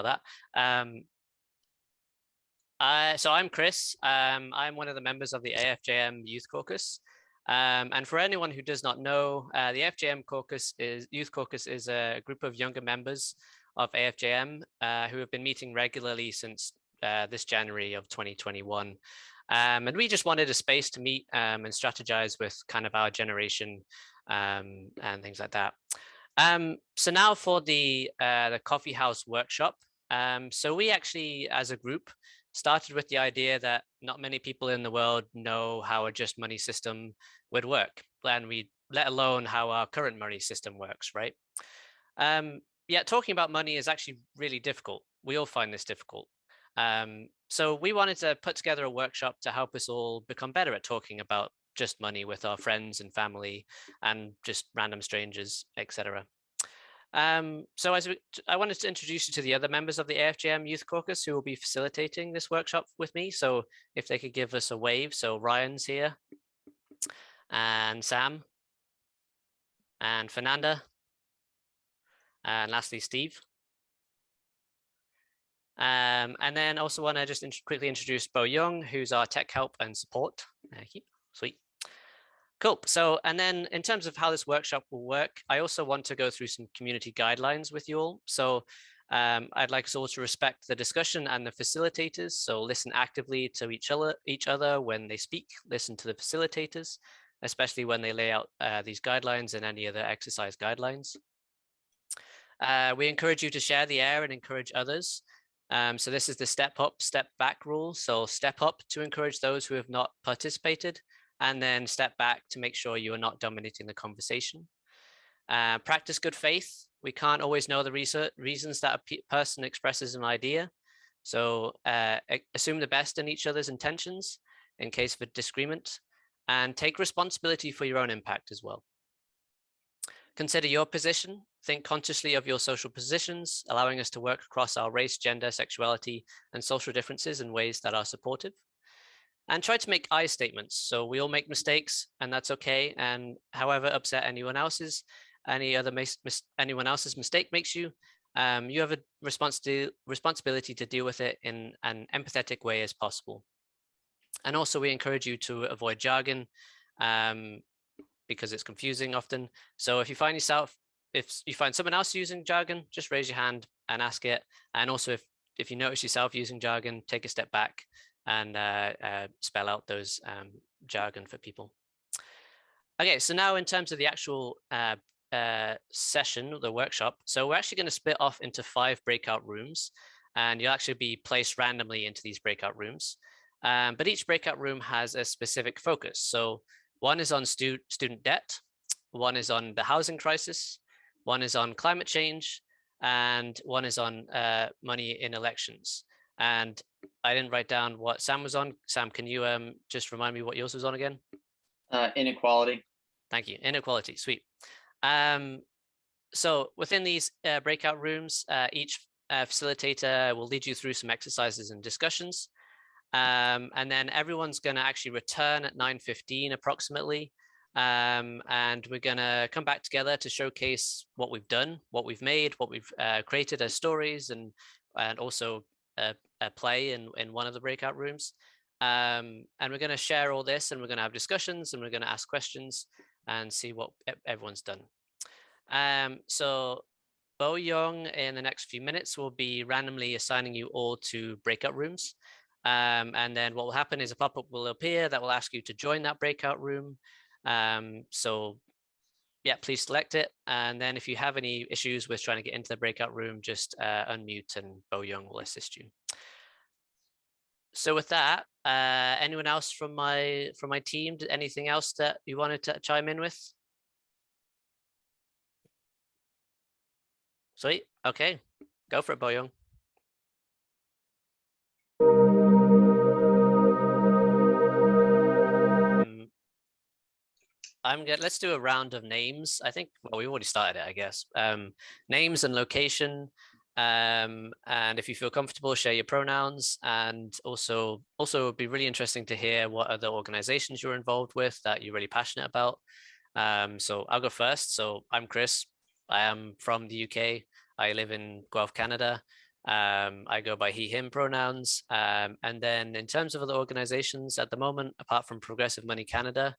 that. So I'm Chris. I'm one of the members of the AFJM Youth Caucus. And for anyone who does not know, the AFJM Youth Caucus is a group of younger members of AFJM who have been meeting regularly since this January of 2021. And we just wanted a space to meet and strategize with kind of our generation and things like that. So now for the Coffeehouse workshop. So we actually, as a group, started with the idea that not many people in the world know how a just money system would work, and let alone how our current money system works, right? Yeah, talking about money is actually really difficult. We all find this difficult. So we wanted to put together a workshop to help us all become better at talking about just money with our friends and family and just random strangers, etc. So I wanted to introduce you to the other members of the AFJM Youth Caucus who will be facilitating this workshop with me. So if they could give us a wave. So Ryan's here, and Sam, and Fernanda, and lastly, Steve. And then also want to just quickly introduce Bo Young, who's our tech help and support. Thank you. Sweet. Cool. So, and then in terms of how this workshop will work, I also want to go through some community guidelines with you all. So I'd like us all to respect the discussion and the facilitators. So listen actively to each other when they speak, listen to the facilitators, especially when they lay out these guidelines and any other exercise guidelines. We encourage you to share the air and encourage others. So this is the step up, step back rule. So step up to encourage those who have not participated, and then step back to make sure you are not dominating the conversation. Practice good faith. We can't always know the reasons that a person expresses an idea. So assume the best in each other's intentions in case of a disagreement, and take responsibility for your own impact as well. Consider your position. Think consciously of your social positions, allowing us to work across our race, gender, sexuality, and social differences in ways that are supportive. And try to make I statements. So we all make mistakes, and that's okay. And however upset anyone else's mistake makes you, you have a responsibility to deal with it in an empathetic way as possible. And also we encourage you to avoid jargon because it's confusing often. So if you find someone else using jargon, just raise your hand and ask it. And also if you notice yourself using jargon, take a step back and spell out those jargon for people. Okay, so now in terms of the actual session, the workshop, so we're actually going to split off into 5 breakout rooms, and you'll actually be placed randomly into these breakout rooms. But each breakout room has a specific focus. So one is on student debt, one is on the housing crisis, one is on climate change, and one is on money in elections. And I didn't write down what Sam was on. Sam, can you just remind me what yours was on again? Inequality. Thank you. Inequality. Sweet. So within these breakout rooms, each facilitator will lead you through some exercises and discussions. And then everyone's going to actually return at 9:15 approximately. And we're going to come back together to showcase what we've done, what we've made, what we've created as stories, and also a play in one of the breakout rooms. And we're going to share all this, and we're going to have discussions, and we're going to ask questions and see what everyone's done. So Bo Young in the next few minutes will be randomly assigning you all to breakout rooms. And then what will happen is a pop-up will appear that will ask you to join that breakout room. So yeah, please select it. And then if you have any issues with trying to get into the breakout room, just unmute and Bo Young will assist you. So with that, anyone else from my team, anything else that you wanted to chime in with? Sweet. Okay, go for it, Bo Young. Let's do a round of names. I think, well, we've already started it, I guess. Names and location. And if you feel comfortable, share your pronouns. And also it'd be really interesting to hear what other organizations you're involved with that you're really passionate about. So I'll go first. So I'm Chris. I am from the UK. I live in Guelph, Canada. I go by he, him pronouns. And then in terms of other organizations at the moment, apart from Progressive Money Canada,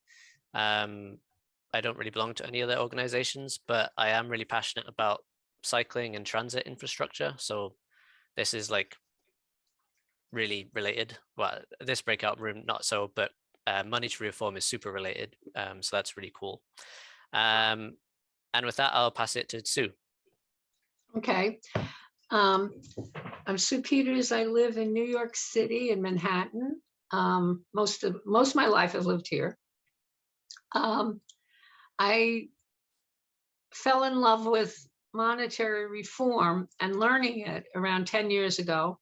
I don't really belong to any other organizations, but I am really passionate about cycling and transit infrastructure. So this is like really related. Well, this breakout room, not so, but monetary reform is super related. So that's really cool. And with that, I'll pass it to Sue. Okay. I'm Sue Peters. I live in New York City in Manhattan. Most of my life I've lived here. I fell in love with monetary reform and learning it around 10 years ago.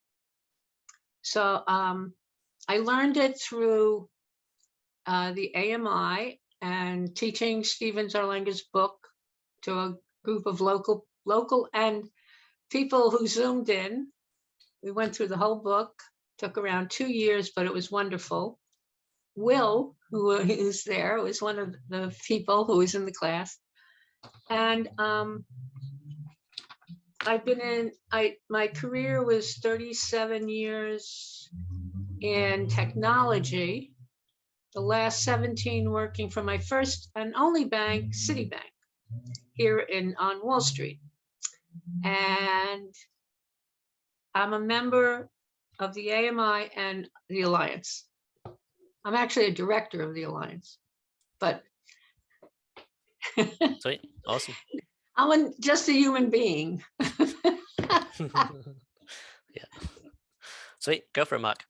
So I learned it through the AMI and teaching Stephen Zarlenga's book to a group of local and people who Zoomed in. We went through the whole book, took around 2 years, but it was wonderful. Will, who is there, was one of the people who was in the class. And my career was 37 years in technology, the last 17 working for my first and only bank, Citibank, here on Wall Street. And I'm a member of the AMI and the Alliance. I'm actually a director of the Alliance, but Sweet, awesome. I'm just a human being. Yeah. Sweet, go for it, Mark.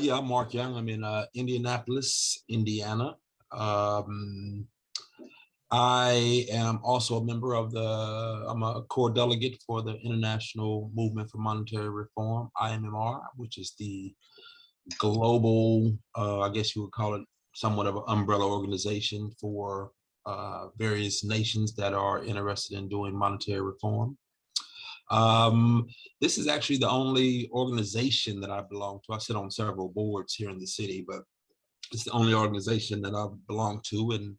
Yeah, I'm Mark Young. I'm in Indianapolis, Indiana. I am also a member of I'm a core delegate for the International Movement for Monetary Reform, IMMR, which is the global, I guess you would call it somewhat of an umbrella organization for various nations that are interested in doing monetary reform. This is actually the only organization that I belong to. I sit on several boards here in the city, but it's the only organization that I belong to, and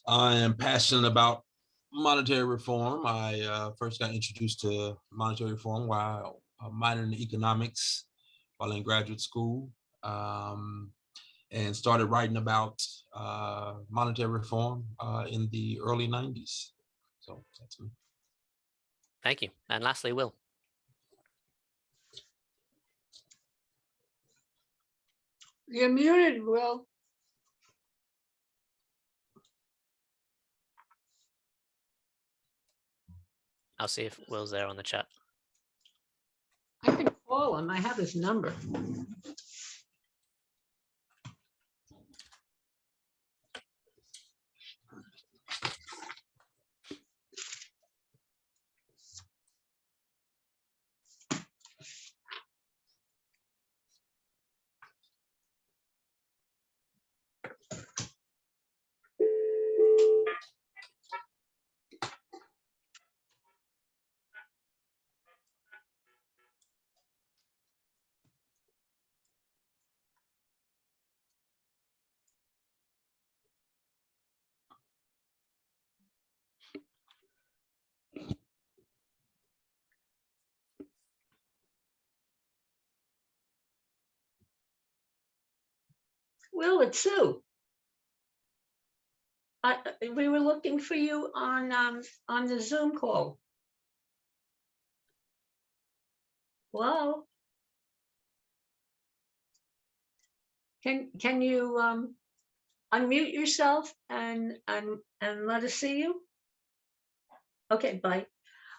I am passionate about monetary reform. I first got introduced to monetary reform while minoring in economics while in graduate school, and started writing about monetary reform in the early 90s. So that's me. Thank you. And lastly, Will. You're muted, Will. I'll see if Will's there on the chat. I can call him. I have his number. Will, it's Sue. We were looking for you on the Zoom call. Hello? Can you unmute yourself and let us see you? Okay, bye.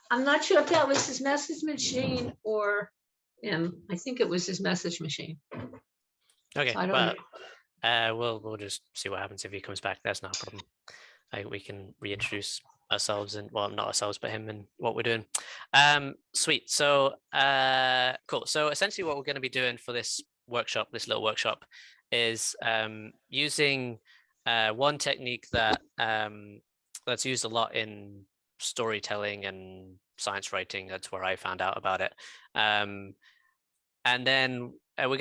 I'm not sure if that was his message machine or him. I think it was his message machine. Okay, So I don't but know. we'll just see what happens if he comes back. That's not a problem. We can reintroduce ourselves and, well, not ourselves, but him and what we're doing. Sweet. So cool. So essentially what we're going to be doing for this workshop, this little workshop, is using one technique that that's used a lot in storytelling and science writing. That's where I found out about it. And then we're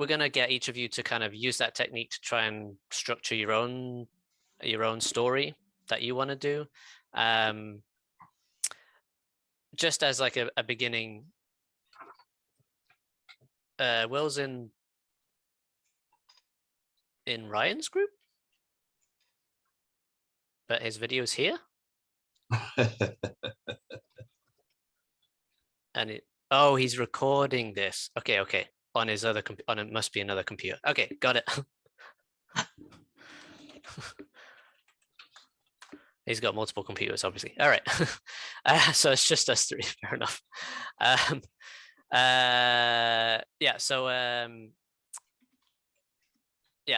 gonna get each of you to kind of use that technique to try and structure your own story that you want to do. just as like a beginning, Will's in Ryan's group, but his video's here. And oh, he's recording this. Okay. On his other on it must be another computer. Okay, got it. He's got multiple computers, obviously. All right. So it's just us three. Fair enough. Yeah. So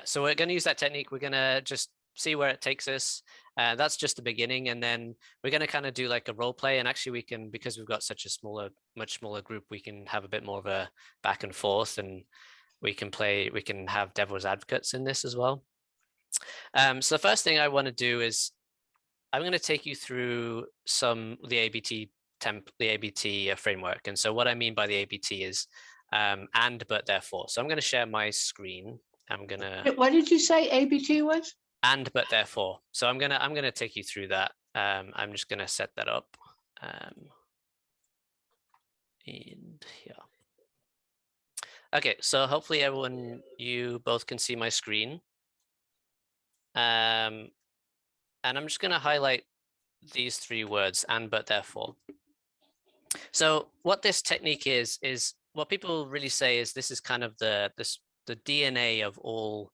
so we're going to use that technique. We're going to just see where it takes us. That's just the beginning, and then we're going to kind of do like a role play. And actually, we can, because we've got such a much smaller group, we can have a bit more of a back and forth, and we can have devil's advocates in this as well. So the first thing I want to do is I'm going to take you through the ABT framework. And so what I mean by the ABT is and, but, therefore. So I'm going to share my screen. What did you say ABT was? And, but, therefore. So I'm gonna take you through that. I'm just gonna set that up in here. Okay, so hopefully you both can see my screen. And I'm just gonna highlight these three words: and, but, therefore. So what this technique is what people really say is this is kind of the DNA of all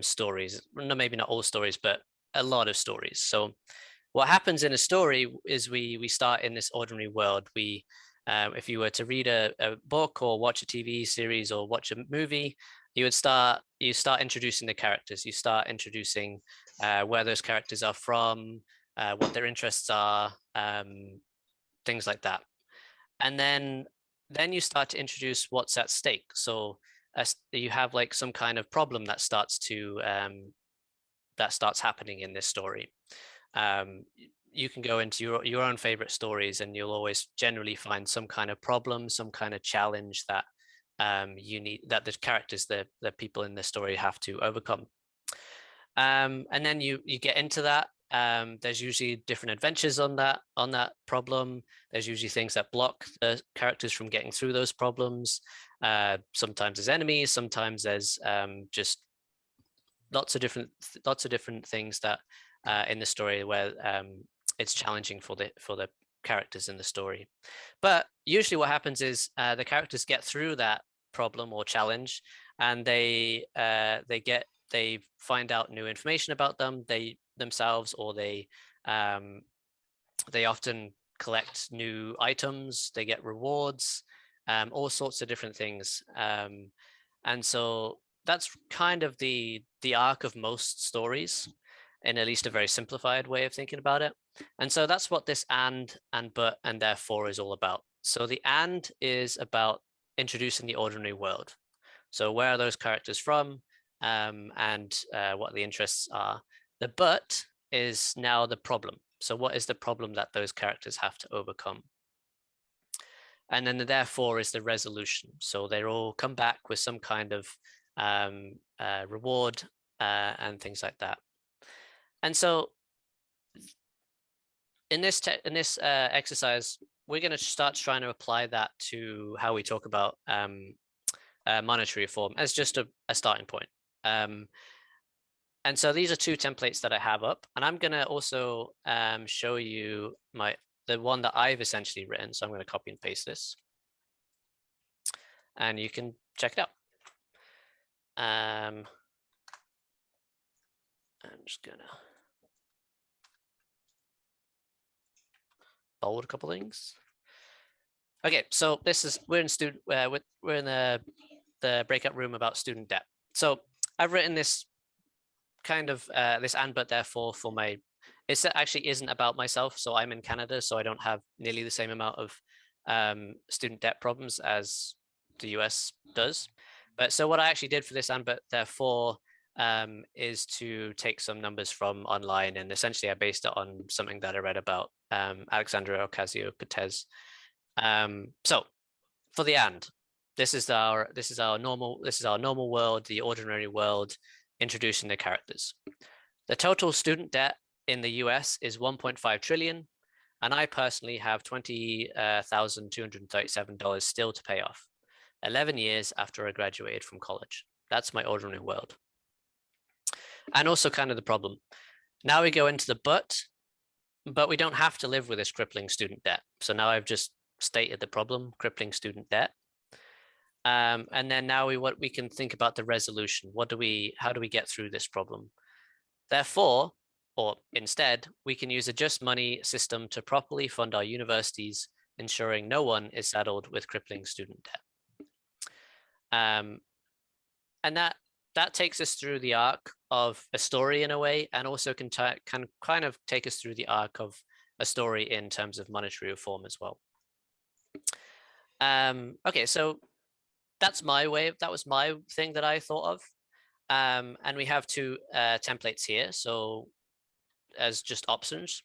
stories. No, maybe not all stories, but a lot of stories. So what happens in a story is we start in this ordinary world. If you were to read a book or watch a TV series or watch a movie, you start introducing the characters. You start introducing where those characters are from, what their interests are, things like that. And then you start to introduce what's at stake. So you have like some kind of problem that starts happening in this story. You can go into your own favorite stories, and you'll always generally find some kind of problem, some kind of challenge that that the characters, the people in the story, have to overcome. And then you get into that. There's usually different adventures on that problem. There's usually things that block the characters from getting through those problems. Sometimes there's enemies, sometimes there's just lots of different things that in the story where it's challenging for the characters in the story. But usually what happens is the characters get through that problem or challenge, and they find out new information about themselves, or they often collect new items, they get rewards, all sorts of different things. And so that's kind of the arc of most stories, in at least a very simplified way of thinking about it. And so that's what this and, but, and therefore is all about. So the and is about introducing the ordinary world. So where are those characters from, and what the interests are. The but is now the problem. So what is the problem that those characters have to overcome? And then the therefore is the resolution. So they all come back with some kind of reward and things like that. And so in this exercise, we're going to start trying to apply that to how we talk about monetary reform as just a starting point. And so these are two templates that I have up, and I'm going to also show you the one that I've essentially written. So I'm going to copy and paste this, and you can check it out. I'm just going to bold a couple things. Okay, so we're in the breakout room about student debt. So I've written this kind of this and but therefore for it actually isn't about myself. So I'm in Canada, so I don't have nearly the same amount of student debt problems as the US does. But so what I actually did for this and but therefore is to take some numbers from online, and essentially I based it on something that I read about Alexandra Ocasio-Cortez. So for the and, this is our normal world, the ordinary world, introducing the characters. The total student debt in the US is 1.5 trillion. And I personally have $20,237 still to pay off, 11 years after I graduated from college. That's my ordinary world. And also kind of the problem. Now we go into the but we don't have to live with this crippling student debt. So now I've just stated the problem, crippling student debt. And then now we can think about the resolution. How do we get through this problem? Therefore, or instead, we can use a just money system to properly fund our universities, ensuring no one is saddled with crippling student debt. And that takes us through the arc of a story in a way, and also can kind of take us through the arc of a story in terms of monetary reform as well. Okay, so that's my way. That was my thing that I thought of. And we have two templates here. So as just options.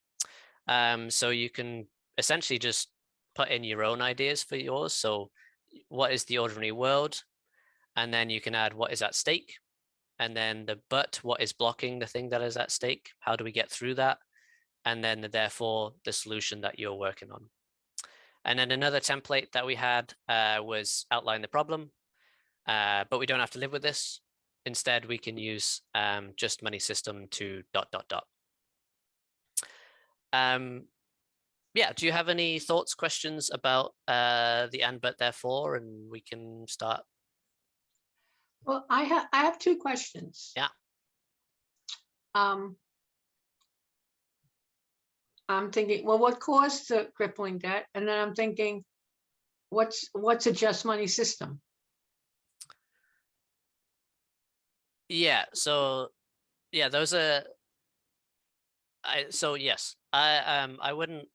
So you can essentially just put in your own ideas for yours. So what is the ordinary world? And then you can add what is at stake. And then what is blocking the thing that is at stake? How do we get through that? And then therefore the solution that you're working on. And then another template that we had was outline the problem, but we don't have to live with this. Instead, we can use just money system to ... Yeah, do you have any thoughts, questions about the and but therefore, and we can start? Well, I have two questions. Yeah. I'm thinking, well, what caused the crippling debt? And then I'm thinking, what's a just money system? Yeah, so yeah, those are so yes, I wouldn't,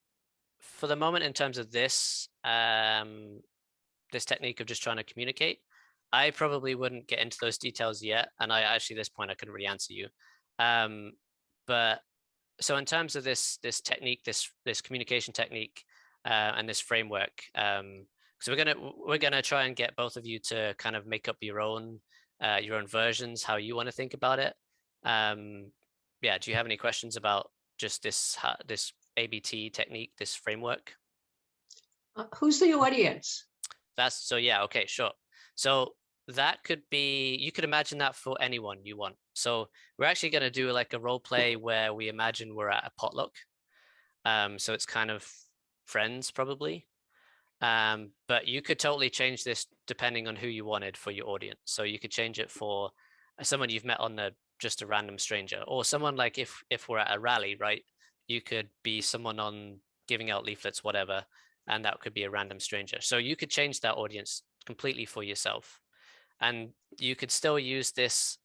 for the moment, in terms of this this technique of just trying to communicate, I probably wouldn't get into those details yet. And I actually, at this point, I couldn't really answer you. But so in terms of this technique, this communication technique and this framework, so we're gonna try and get both of you to kind of make up your own versions, how you want to think about it. Yeah, do you have any questions about just this ABT technique, this framework? Who's the audience? So yeah, okay, sure. So that could be, you could imagine that for anyone you want. So we're actually going to do like a role play where we imagine we're at a potluck. So it's kind of friends probably. But you could totally change this depending on who you wanted for your audience. So you could change it for someone you've met on just a random stranger, or someone like if we're at a rally, right? You could be someone on giving out leaflets, whatever, and that could be a random stranger. So you could change that audience completely for yourself. And you could still use this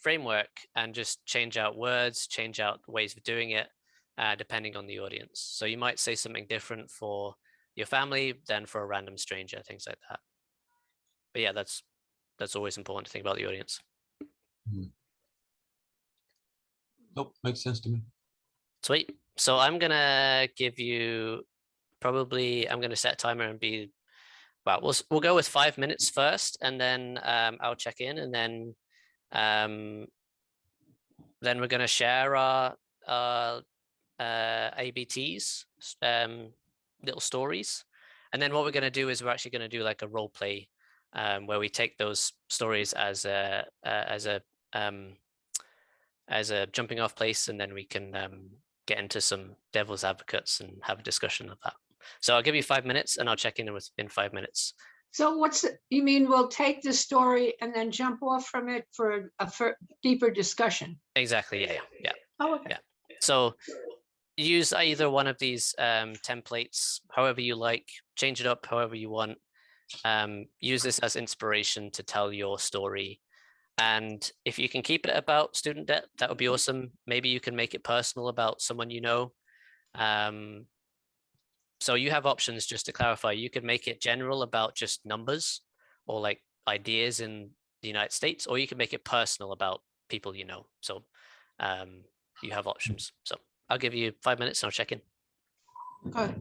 framework and just change out words, change out ways of doing it, depending on the audience. So you might say something different for your family than for a random stranger, things like that. But yeah, that's always important to think about the audience. Nope, makes sense to me. Sweet. So I'm gonna give you I'm gonna set a timer and be, well, we'll go with 5 minutes first, and then I'll check in, and then we're gonna share our ABTs, little stories, and then what we're gonna do is we're actually gonna do like a role play where we take those stories as a jumping off place, and then we can get into some devil's advocates and have a discussion of that. So I'll give you 5 minutes and I'll check in within 5 minutes. So you mean we'll take the story and then jump off from it for a deeper discussion? Exactly, yeah. Oh, okay. Yeah. So use either one of these templates, however you like, change it up however you want. Use this as inspiration to tell your story. And if you can keep it about student debt, that would be awesome. Maybe you can make it personal about someone you know. So you have options, just to clarify. You could make it general about just numbers or like ideas in the United States, or you can make it personal about people you know. So you have options. So I'll give you 5 minutes and I'll check in. Okay.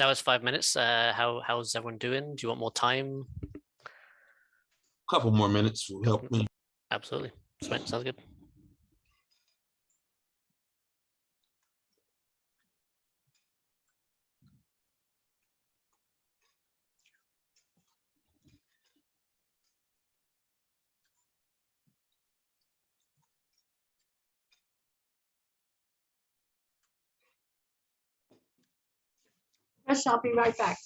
So that was 5 minutes. How's everyone doing? Do you want more time? Couple more minutes will help me. Absolutely. Sounds good. Yes, I'll be right back.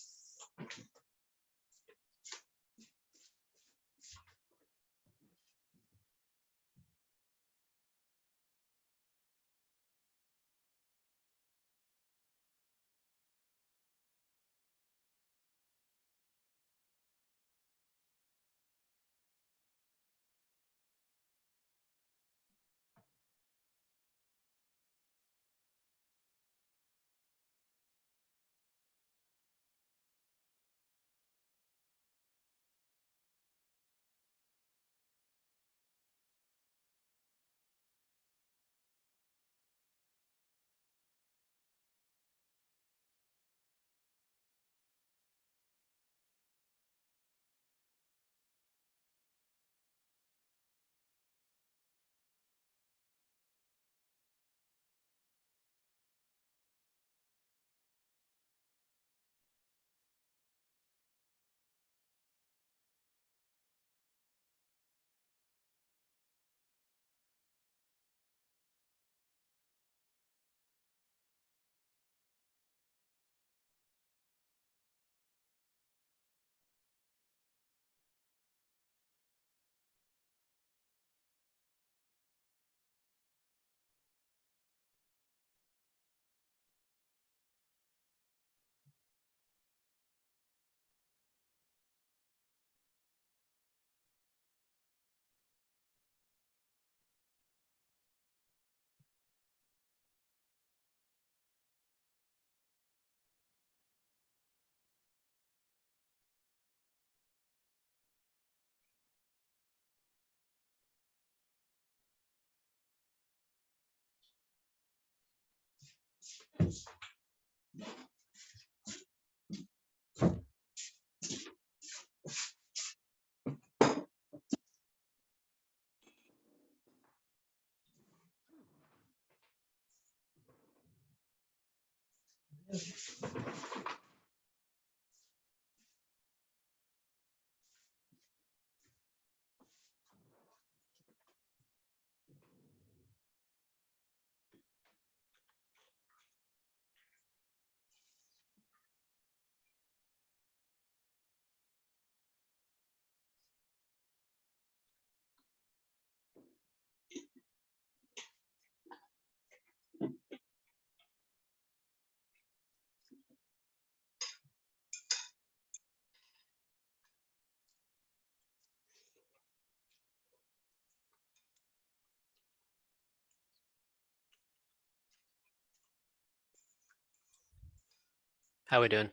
How are we doing?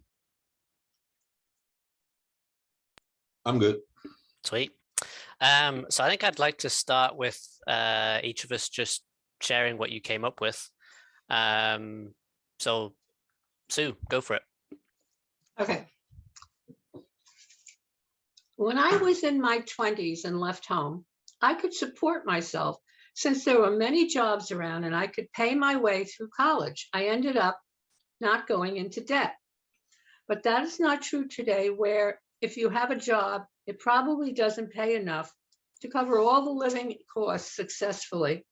I'm good. Sweet. So I think I'd like to start with each of us just sharing what you came up with. So Sue, go for it. Okay. When I was in my 20s and left home, I could support myself since there were many jobs around and I could pay my way through college. I ended up not going into debt. But that is not true today, where if you have a job, it probably doesn't pay enough to cover all the living costs successfully,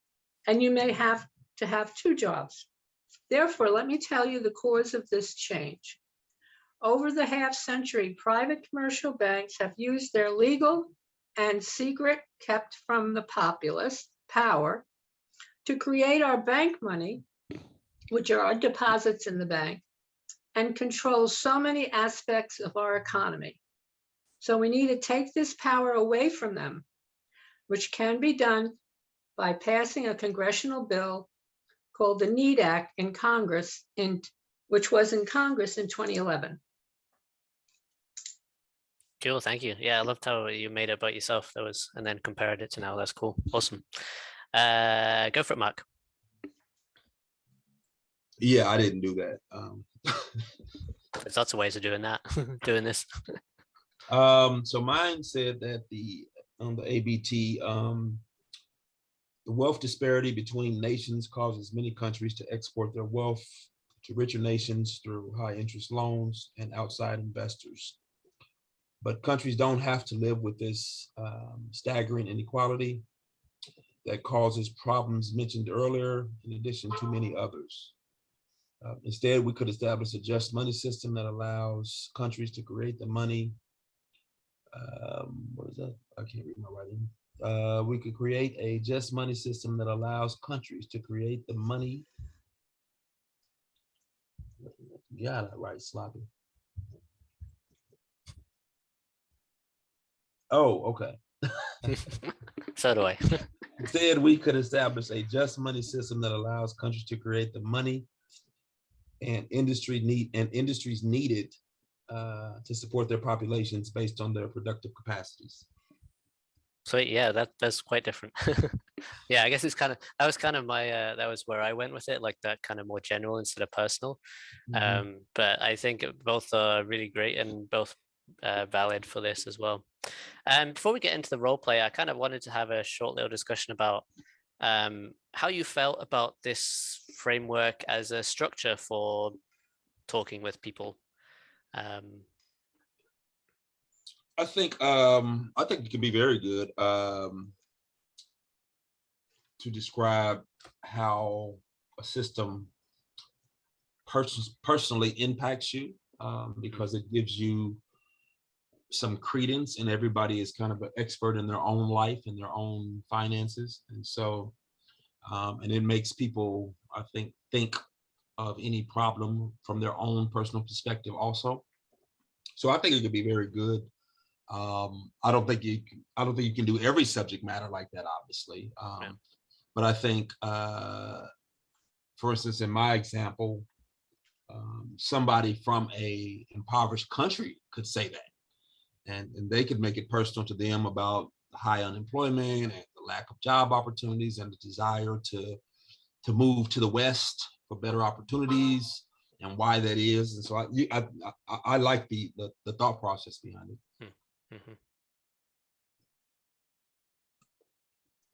and you may have to have two jobs. Therefore, let me tell you the cause of this change. Over the half century, private commercial banks have used their legal and secret, kept from the populace, power to create our bank money, which are our deposits in the bank, and control so many aspects of our economy. So we need to take this power away from them, which can be done by passing a congressional bill called the NEED Act in Congress, which was in Congress in 2011. Cool, thank you. Yeah, I loved how you made it about yourself. That was, and then compared it to now. That's cool. Awesome. Go for it, Mark. Yeah, I didn't do that. There's lots of ways of doing that, doing this. So mine said that on the ABT, the wealth disparity between nations causes many countries to export their wealth to richer nations through high interest loans and outside investors. But countries don't have to live with this staggering inequality that causes problems mentioned earlier, in addition to many others. Instead, we could establish a just money system that allows countries to create the money. What is that? I can't read my writing. We could create a just money system that allows countries to create the money. Got it right, sloppy. Oh, okay. So do I. Instead, we could establish a just money system that allows countries to create the money and industries needed to support their populations based on their productive capacities. Sweet, yeah, that's quite different. Yeah, I guess it's kind of that was kind of my that was where I went with it, like that kind of more general instead of personal. But I think both are really great and both valid for this as well. Before we get into the role play, I kind of wanted to have a short little discussion about how you felt about this framework as a structure for talking with people. I think it can be very good to describe how a system personally impacts you, because it gives you some credence, and everybody is kind of an expert in their own life and their own finances, and so and it makes people, I think of any problem from their own personal perspective also. So I think it could be very good. I don't think you can do every subject matter like that, obviously. But I think, for instance, in my example, somebody from a impoverished country could say that, and they could make it personal to them about high unemployment and the lack of job opportunities and the desire to move to the West for better opportunities and why that is. And so I like the thought process behind it. Mm-hmm.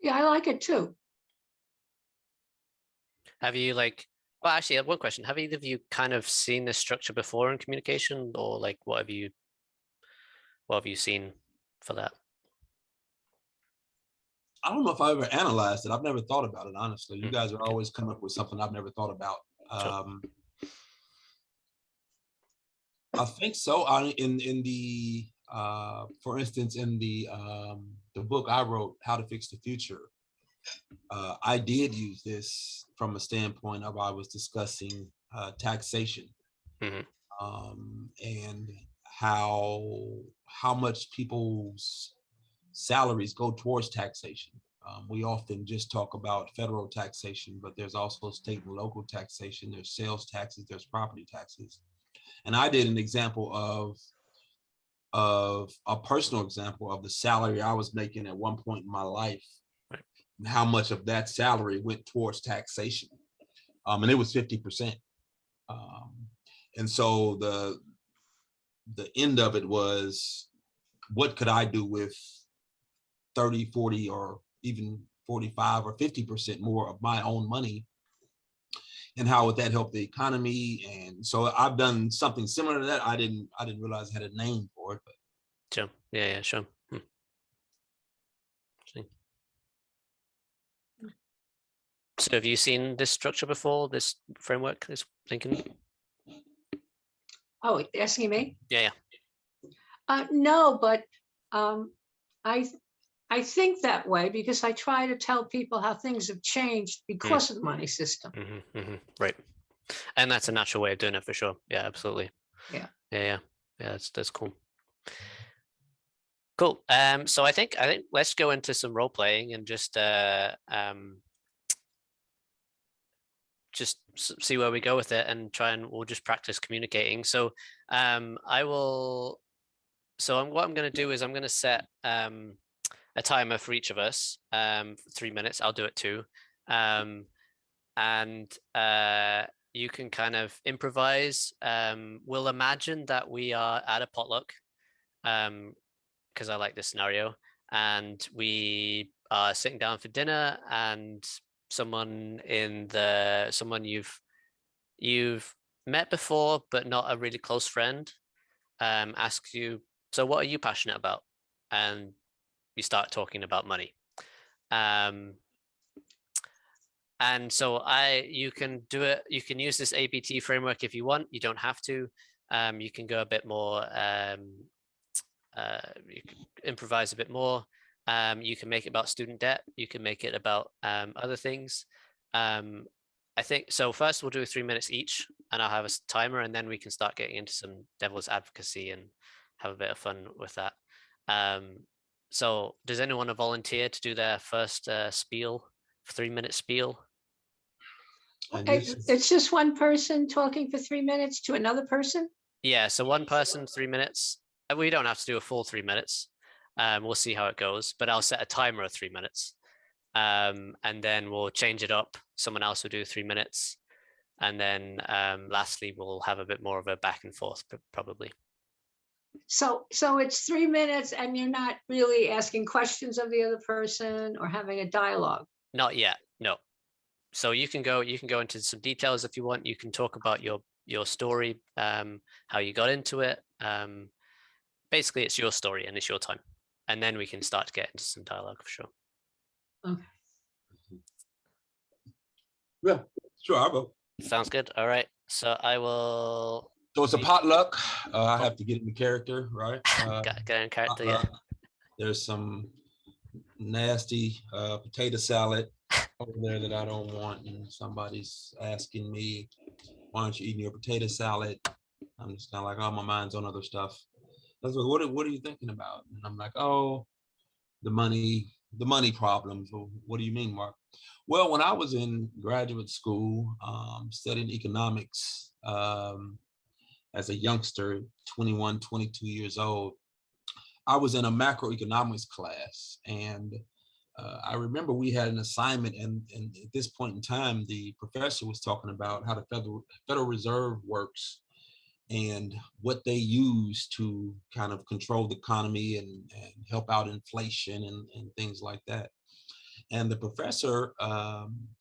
Yeah, I like it too. Have you well, actually, I have one question. Have either of you kind of seen this structure before in communication, or like what have you seen for that? I don't know if I ever analyzed it. I've never thought about it, honestly. You guys are always coming up with something I've never thought about. I think so. In the for instance, in the book I wrote, How to Fix the Future, I did use this from a standpoint of I was discussing taxation, and how much people's salaries go towards taxation. We often just talk about federal taxation, but there's also state and local taxation. There's sales taxes, there's property taxes. And I did an example of a personal example of the salary I was making at one point in my life, and how much of that salary went towards taxation. And it was 50%. And so the end of it was, what could I do with 30, 40, or even 45 or 50% more of my own money? And how would that help the economy? And so I've done something similar to that. I didn't realize I had a name for it, but sure. Yeah, sure. So have you seen this structure before, this framework, this thinking? Oh, asking me? Yeah. No, but I think that way because I try to tell people how things have changed because of the money system. Right. And that's a natural way of doing it for sure. Yeah, absolutely. Yeah. That's cool. Cool. So I think let's go into some role playing and just see where we go with it, and we'll just practice communicating. So what I'm going to do is I'm going to set a timer for each of us, 3 minutes. I'll do it too. And you can kind of improvise. We'll imagine that we are at a potluck, because I like this scenario, and we are sitting down for dinner, and someone you've met before but not a really close friend asks you, so what are you passionate about? And you start talking about money. And so you can do it. You can use this ABT framework if you want. You don't have to. You can go a bit more. You can improvise a bit more. You can make it about student debt. You can make it about other things. I think so. First, we'll do 3 minutes each, and I'll have a timer, and then we can start getting into some devil's advocacy and have a bit of fun with that. So, does anyone want to volunteer to do their first spiel, 3-minute spiel? It's just one person talking for 3 minutes to another person? Yeah, so one person, 3 minutes. We don't have to do a full 3 minutes. We'll see how it goes, but I'll set a timer of 3 minutes. And then we'll change it up. Someone else will do 3 minutes. And then lastly, we'll have a bit more of a back and forth, probably. So it's 3 minutes and you're not really asking questions of the other person or having a dialogue? Not yet, no. So you can go into some details if you want. You can talk about your story, how you got into it. Basically, it's your story and it's your time. And then we can start to get into some dialogue for sure. Okay. Yeah, sure, I'll go. Sounds good. All right. So I will. So it's a potluck. I have to get into character, right? Get in character, yeah. There's some nasty potato salad over there that I don't want, and somebody's asking me, why aren't you eating your potato salad? I'm just kind of like, oh, my mind's on other stuff. I was like, what are you thinking about? And I'm like, oh, the money problems. Well, what do you mean, Mark? Well, when I was in graduate school, studying economics, as a youngster, 21, 22 years old, I was in a macroeconomics class, and I remember we had an assignment, and at this point in time, the professor was talking about how the Federal Reserve works and what they use to kind of control the economy and help out inflation and things like that. And the professor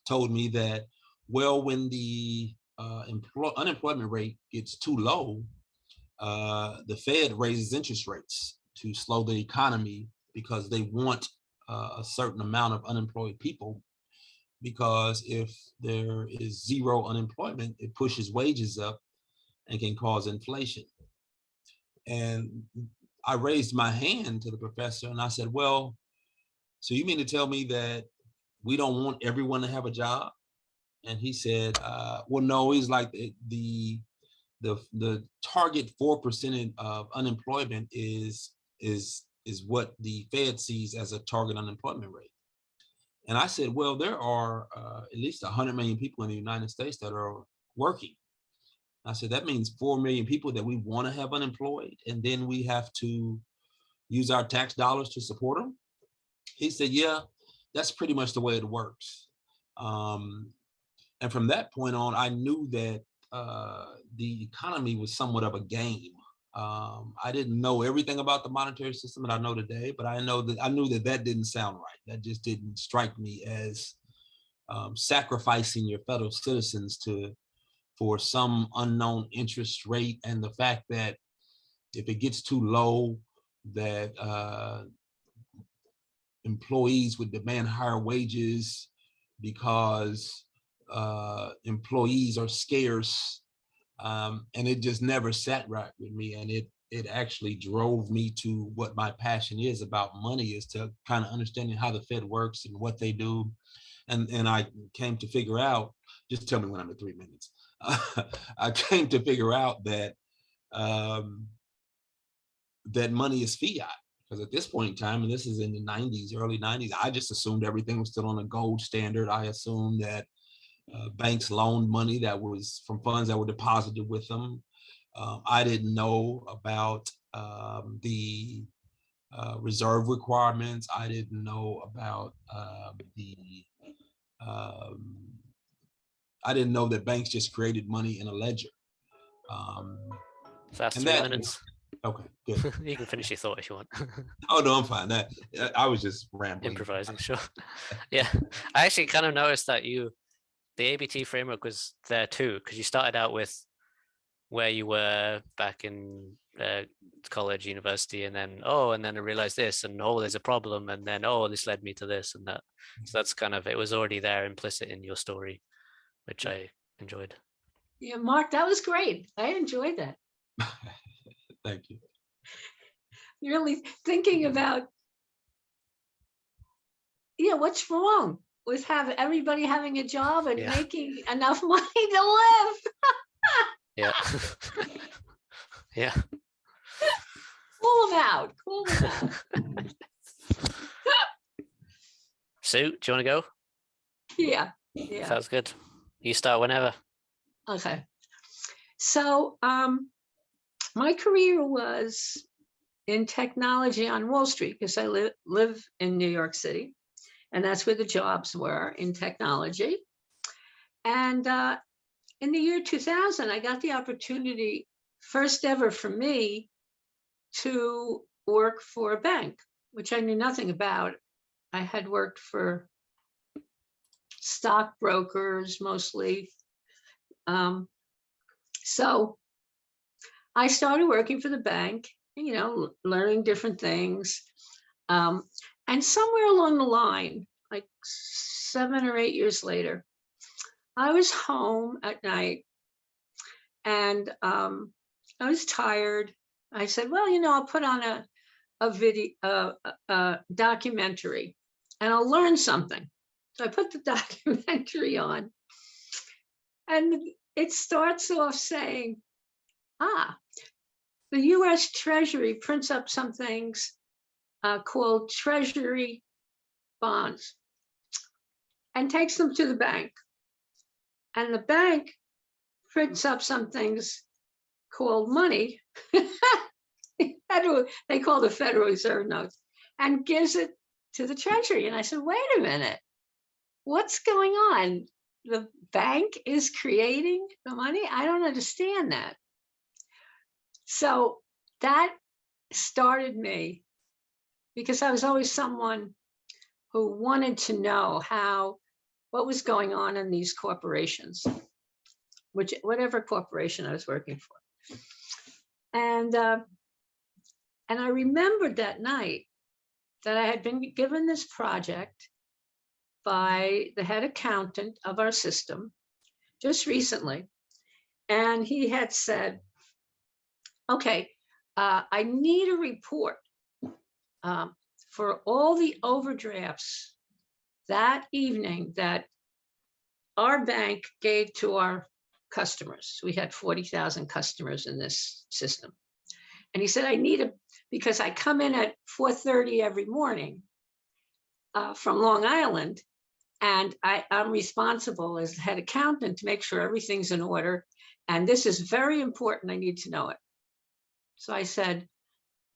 told me that, well, when the unemployment rate gets too low, the Fed raises interest rates to slow the economy because they want a certain amount of unemployed people, because if there is zero unemployment, it pushes wages up and can cause inflation. And I raised my hand to the professor and I said, well, so you mean to tell me that we don't want everyone to have a job? And he said, well, no, he's like the target 4% of unemployment is what the Fed sees as a target unemployment rate. And I said, well, there are at least 100 million people in the United States that are working. I said, that means 4 million people that we want to have unemployed, and then we have to use our tax dollars to support them. He said, yeah, that's pretty much the way it works. And from that point on, I knew that the economy was somewhat of a game. I didn't know everything about the monetary system that I know today, but I knew that didn't sound right. That just didn't strike me as sacrificing your fellow citizens for some unknown interest rate, and the fact that if it gets too low, that employees would demand higher wages because employees are scarce. And it just never sat right with me. And it actually drove me to what my passion is about money, is to kind of understanding how the Fed works and what they do. And I came to figure out, just tell me when I'm at 3 minutes. I came to figure out that that money is fiat. Because at this point in time, and this is in the 90s, early 90s, I just assumed everything was still on a gold standard. I assumed that banks loaned money that was from funds that were deposited with them. I didn't know about the reserve requirements. I didn't know about I didn't know that banks just created money in a ledger. So that's and 3 minutes. Okay, good. You can finish your thought if you want. Oh no, I'm fine. That I was just rambling. Improvising, sure. Yeah, I actually kind of noticed that the ABT framework was there too, because you started out with where you were back in college, university, and then I realized this, and there's a problem, and then this led me to this and that. So that's kind of, it was already there implicit in your story, which I enjoyed. Yeah, Mark, that was great. I enjoyed that. Thank you. Really thinking about, what's wrong with everybody having a job and making enough money to live. Yeah. Yeah. Cool them out. Sue, do you want to go? Yeah. Sounds good. You start whenever. Okay. So my career was in technology on Wall Street, because I live in New York City, and that's where the jobs were, in technology. And in the year 2000, I got the opportunity, first ever for me, to work for a bank, which I knew nothing about. I had worked for stockbrokers mostly. So I started working for the bank, learning different things. And somewhere along the line, like 7 or 8 years later, I was home at night, and I was tired. I said, well, I'll put on a video, a documentary, and I'll learn something. So I put the documentary on, and it starts off saying, the US Treasury prints up some things called Treasury bonds and takes them to the bank. And the bank prints up some things called money. They call the Federal Reserve notes, and gives it to the Treasury. And I said, wait a minute, what's going on? The bank is creating the money? I don't understand that. So that started me, because I was always someone who wanted to know what was going on in these corporations, whatever corporation I was working for. And I remembered that night that I had been given this project by the head accountant of our system just recently. And he had said, okay, I need a report for all the overdrafts that evening that our bank gave to our customers. We had 40,000 customers in this system. And he said, I need because I come in at 4:30 every morning from Long Island, and I'm responsible as the head accountant to make sure everything's in order. And this is very important. I need to know it. So I said,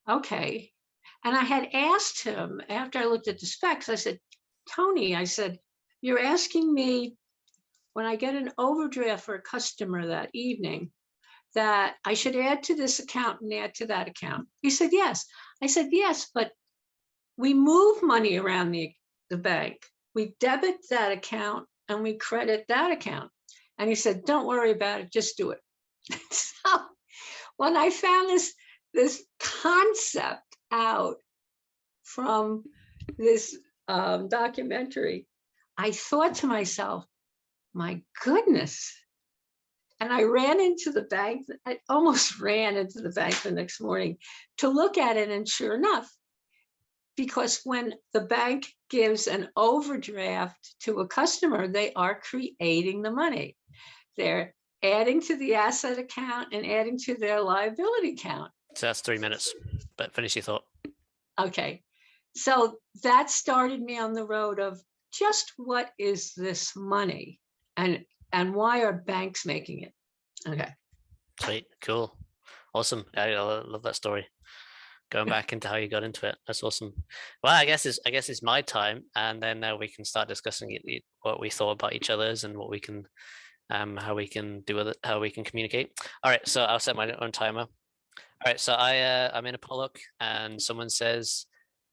okay. And I had asked him, after I looked at the specs, I said, Tony, I said, you're asking me when I get an overdraft for a customer that evening that I should add to this account and add to that account. He said, yes. I said, yes, but we move money around the bank. We debit that account and we credit that account. And he said, don't worry about it, just do it. So when I found this concept out from this documentary, I thought to myself, my goodness. And I ran into the bank. I almost ran into the bank the next morning to look at it. And sure enough, because when the bank gives an overdraft to a customer, they are creating the money. They're adding to the asset account and adding to their liability account. So that's 3 minutes, but finish your thought. Okay. So that started me on the road of just what is this money, and why are banks making it? Okay. Sweet, cool, awesome. I love that story. Going back into how you got into it, that's awesome. Well, I guess it's my time, and then we can start discussing what we thought about each other's and what we can how we can how we can communicate. All right, so I'll set my own timer. All right, so I'm in a Pollock and someone says,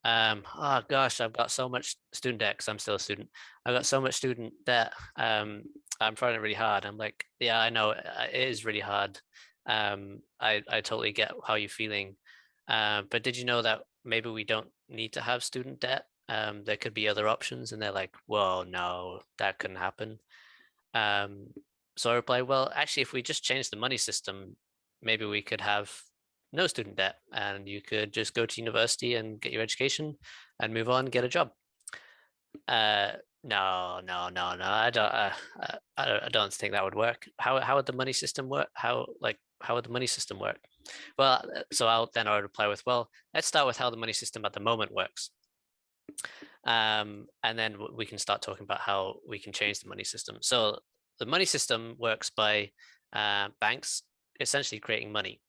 oh gosh, I've got so much student debt 'cause I'm still a student. I've got so much student debt. I'm finding it really hard. I'm like, yeah, I know it is really hard. I totally get how you're feeling. But did you know that maybe we don't need to have student debt? There could be other options. And they're like, whoa, no, that couldn't happen. So I reply, well, actually, if we just change the money system, maybe we could have no student debt and you could just go to university and get your education and move on, get a job. No, I don't think that would work. How would the money system work? How would the money system work? Well, so I'll reply with, well, let's start with how the money system at the moment works. And then we can start talking about how we can change the money system. So the money system works by banks essentially creating money.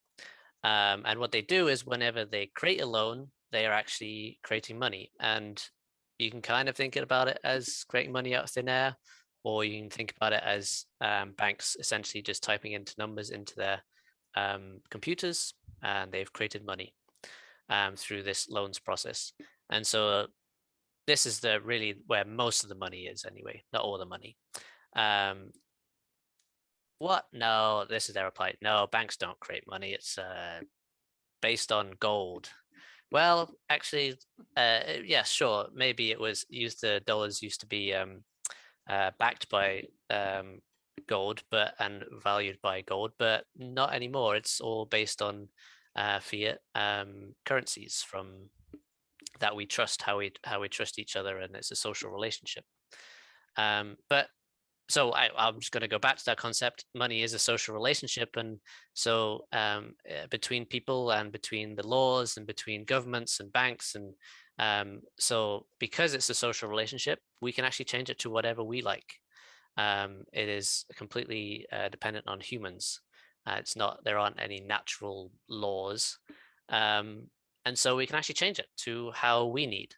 And what they do is whenever they create a loan, they are actually creating money. And you can kind of think about it as creating money out of thin air, or you can think about it as banks essentially just typing into numbers into their computers, and they've created money through this loans process. And so this is really where most of the money is anyway, not all the money. What? No, this is their reply. No, banks don't create money. It's based on gold. Well, actually, yeah, sure. Maybe it was the dollars used to be backed by gold, and valued by gold, but not anymore. It's all based on fiat currencies from that we trust, how we trust each other, and it's a social relationship. But so I'm just going to go back to that concept. Money is a social relationship, and so between people and between the laws and between governments and banks, and so because it's a social relationship, we can actually change it to whatever we like. It is completely dependent on humans. It's not, there aren't any natural laws, and so we can actually change it to how we need.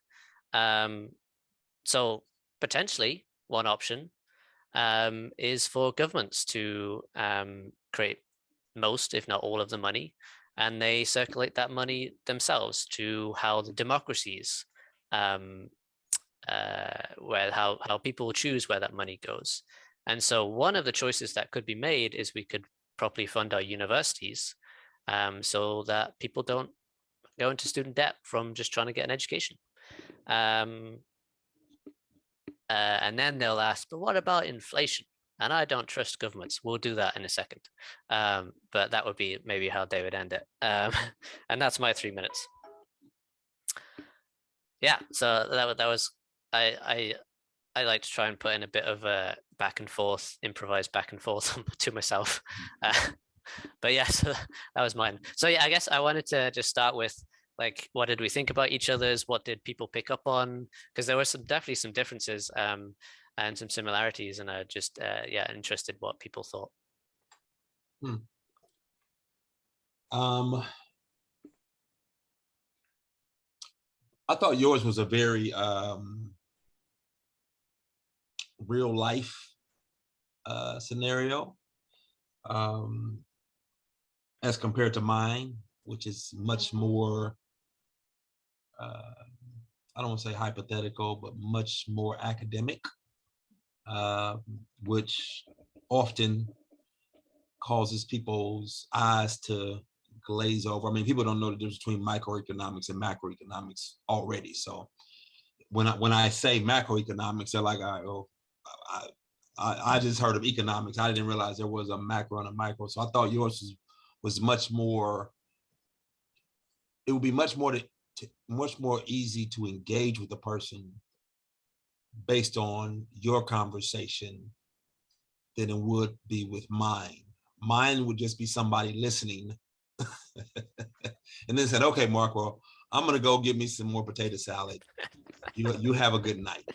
So potentially one option is for governments to create most, if not all, of the money, and they circulate that money themselves to how the democracies, where how people choose where that money goes. And so one of the choices that could be made is we could properly fund our universities, so that people don't go into student debt from just trying to get an education. And then they'll ask, but what about inflation? And I don't trust governments. We'll do that in a second. But that would be maybe how they would end it. And that's my 3 minutes. Yeah, so that was, I like to try and put in a bit of a back and forth, improvised back and forth to myself. But yeah, so that was mine. So yeah, I guess I wanted to just start with, like, what did we think about each other's? What did people pick up on? Because there were definitely some differences and some similarities, and I just yeah, interested what people thought. I thought yours was a very real life scenario, as compared to mine, which is much more, I don't want to say hypothetical, but much more academic, which often causes people's eyes to glaze over. I mean, people don't know the difference between microeconomics and macroeconomics already. So when I say macroeconomics, they're like, I just heard of economics. I didn't realize there was a macro and a micro. So I thought yours was much more. It would be much more easy to engage with the person based on your conversation than it would be with mine. Mine would just be somebody listening and then said, okay, Mark, well, I'm going to go get me some more potato salad. You have a good night.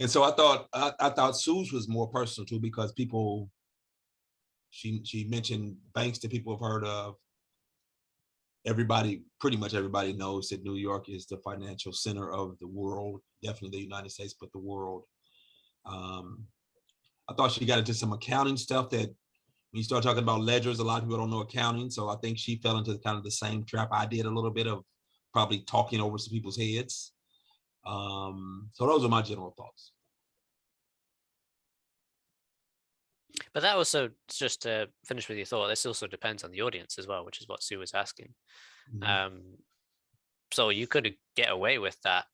And so I thought Sue's was more personal too, because people, she mentioned banks that people have heard of. Pretty much everybody knows that New York is the financial center of the world, definitely the United States, but the world. I thought she got into some accounting stuff that when you start talking about ledgers, a lot of people don't know accounting. So I think she fell into kind of the same trap I did, a little bit of probably talking over some people's heads. So those are my general thoughts. But that also, just to finish with your thought, this also depends on the audience as well, which is what Sue was asking. So you could get away with that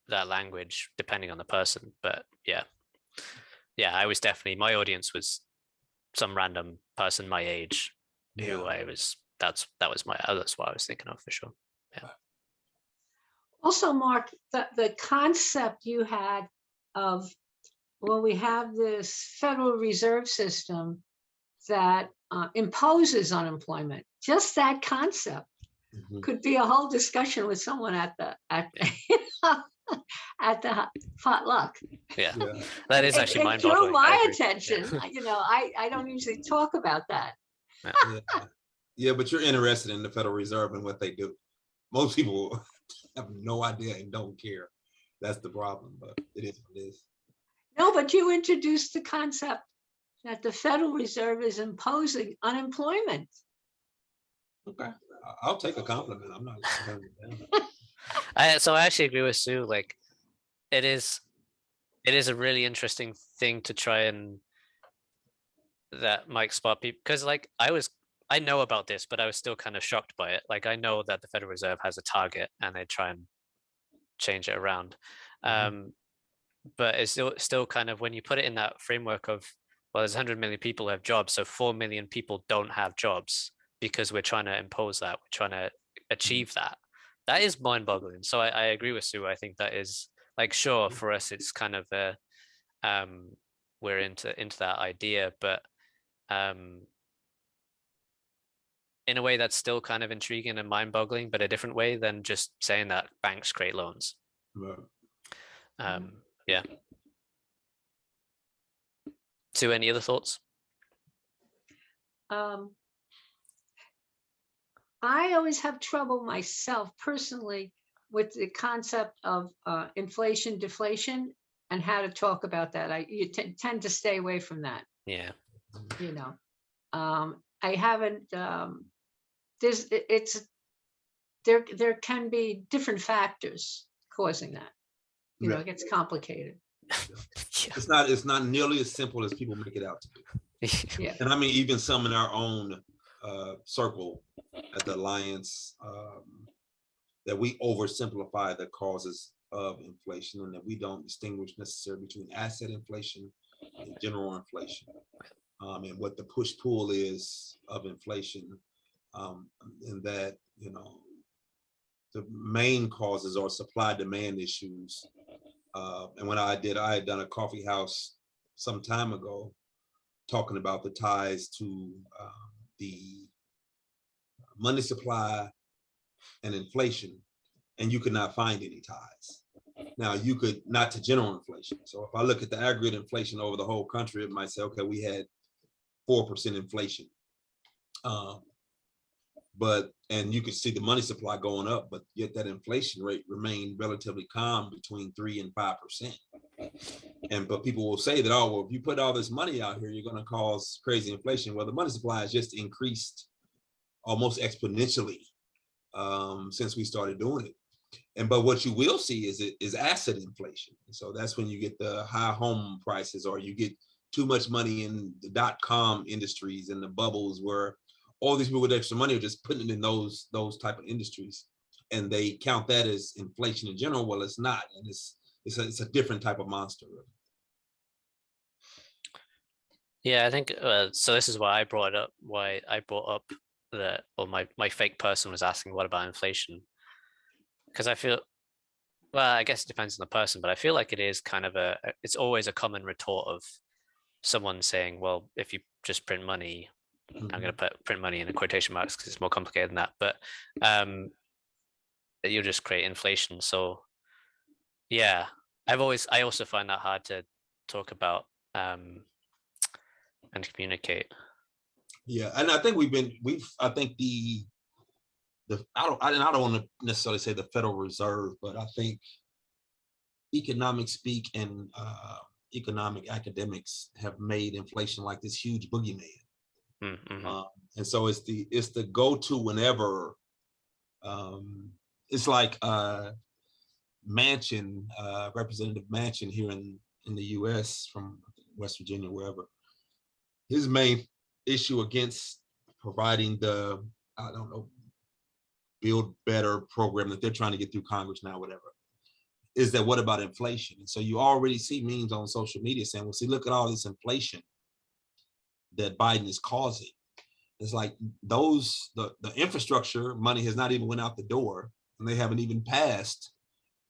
language depending on the person, but yeah, I was definitely, my audience was some random person my age who I was, that's what I was thinking of for sure. Yeah. Also, Mark, the concept you had of, well, we have this Federal Reserve System that imposes unemployment. Just that concept could be a whole discussion with someone at the potluck. Yeah, that is actually mind-boggling. It drew my attention. I don't usually talk about that. Yeah, but you're interested in the Federal Reserve and what they do. Most people have no idea and don't care. That's the problem, but it is what it is. No, but you introduced the concept that the Federal Reserve is imposing unemployment. Okay, I'll take a compliment. I'm not. So I actually agree with Sue. Like, it is a really interesting thing to try and that might spot people, because like I know about this, but I was still kind of shocked by it. Like, I know that the Federal Reserve has a target and they try and change it around. But it's still kind of, when you put it in that framework of, well, there's 100 million people who have jobs, so 4 million people don't have jobs because we're trying to impose that, we're trying to achieve that. That is mind-boggling. So I agree with Sue. I think that is, like, sure, for us it's kind of a we're into that idea, but in a way that's still kind of intriguing and mind-boggling, but a different way than just saying that banks create loans. Yeah. Sue, any other thoughts? I always have trouble myself personally with the concept of inflation, deflation, and how to talk about that. You tend to stay away from that. Yeah. I haven't. There can be different factors causing that. It gets complicated. Yeah. It's not nearly as simple as people make it out to be. Yeah. And I mean, even some in our own circle at the Alliance, that we oversimplify the causes of inflation, and that we don't distinguish necessarily between asset inflation and general inflation, and what the push-pull is of inflation, and that, the main causes are supply-demand issues. And when I had done a Coffeehouse some time ago, talking about the ties to the money supply and inflation, and you could not find any ties. Now, you could not to general inflation. So if I look at the aggregate inflation over the whole country, it might say, okay, we had 4% inflation. And you could see the money supply going up, but yet that inflation rate remained relatively calm between 3 and 5%. But people will say that, oh, well, if you put all this money out here, you're going to cause crazy inflation. Well, the money supply has just increased almost exponentially since we started doing it. But what you will see is asset inflation. So that's when you get the high home prices, or you get too much money in the .com industries and the bubbles, where all these people with extra money are just putting it in those type of industries, and they count that as inflation in general. Well, it's not, and it's a different type of monster. Yeah, I think so. This is why I brought up that, or my fake person was asking, what about inflation? Because I feel, well, I guess it depends on the person, but I feel like it is kind of it's always a common retort of someone saying, well, if you just print money, I'm going to put print money in quotation marks because it's more complicated than that, but that you'll just create inflation. So yeah, I also find that hard to talk about and communicate. Yeah, and I think I think I don't want to necessarily say the Federal Reserve, but I think economic speak and economic academics have made inflation like this huge boogeyman. Mm-hmm. And so it's the go-to whenever it's like Manchin, Representative Manchin here in the US from West Virginia, wherever. His main issue against providing the, I don't know, Build Better program that they're trying to get through Congress now, whatever, is that what about inflation? And so you already see memes on social media saying, well, see, look at all this inflation that Biden is causing. It's like the infrastructure money has not even went out the door, and they haven't even passed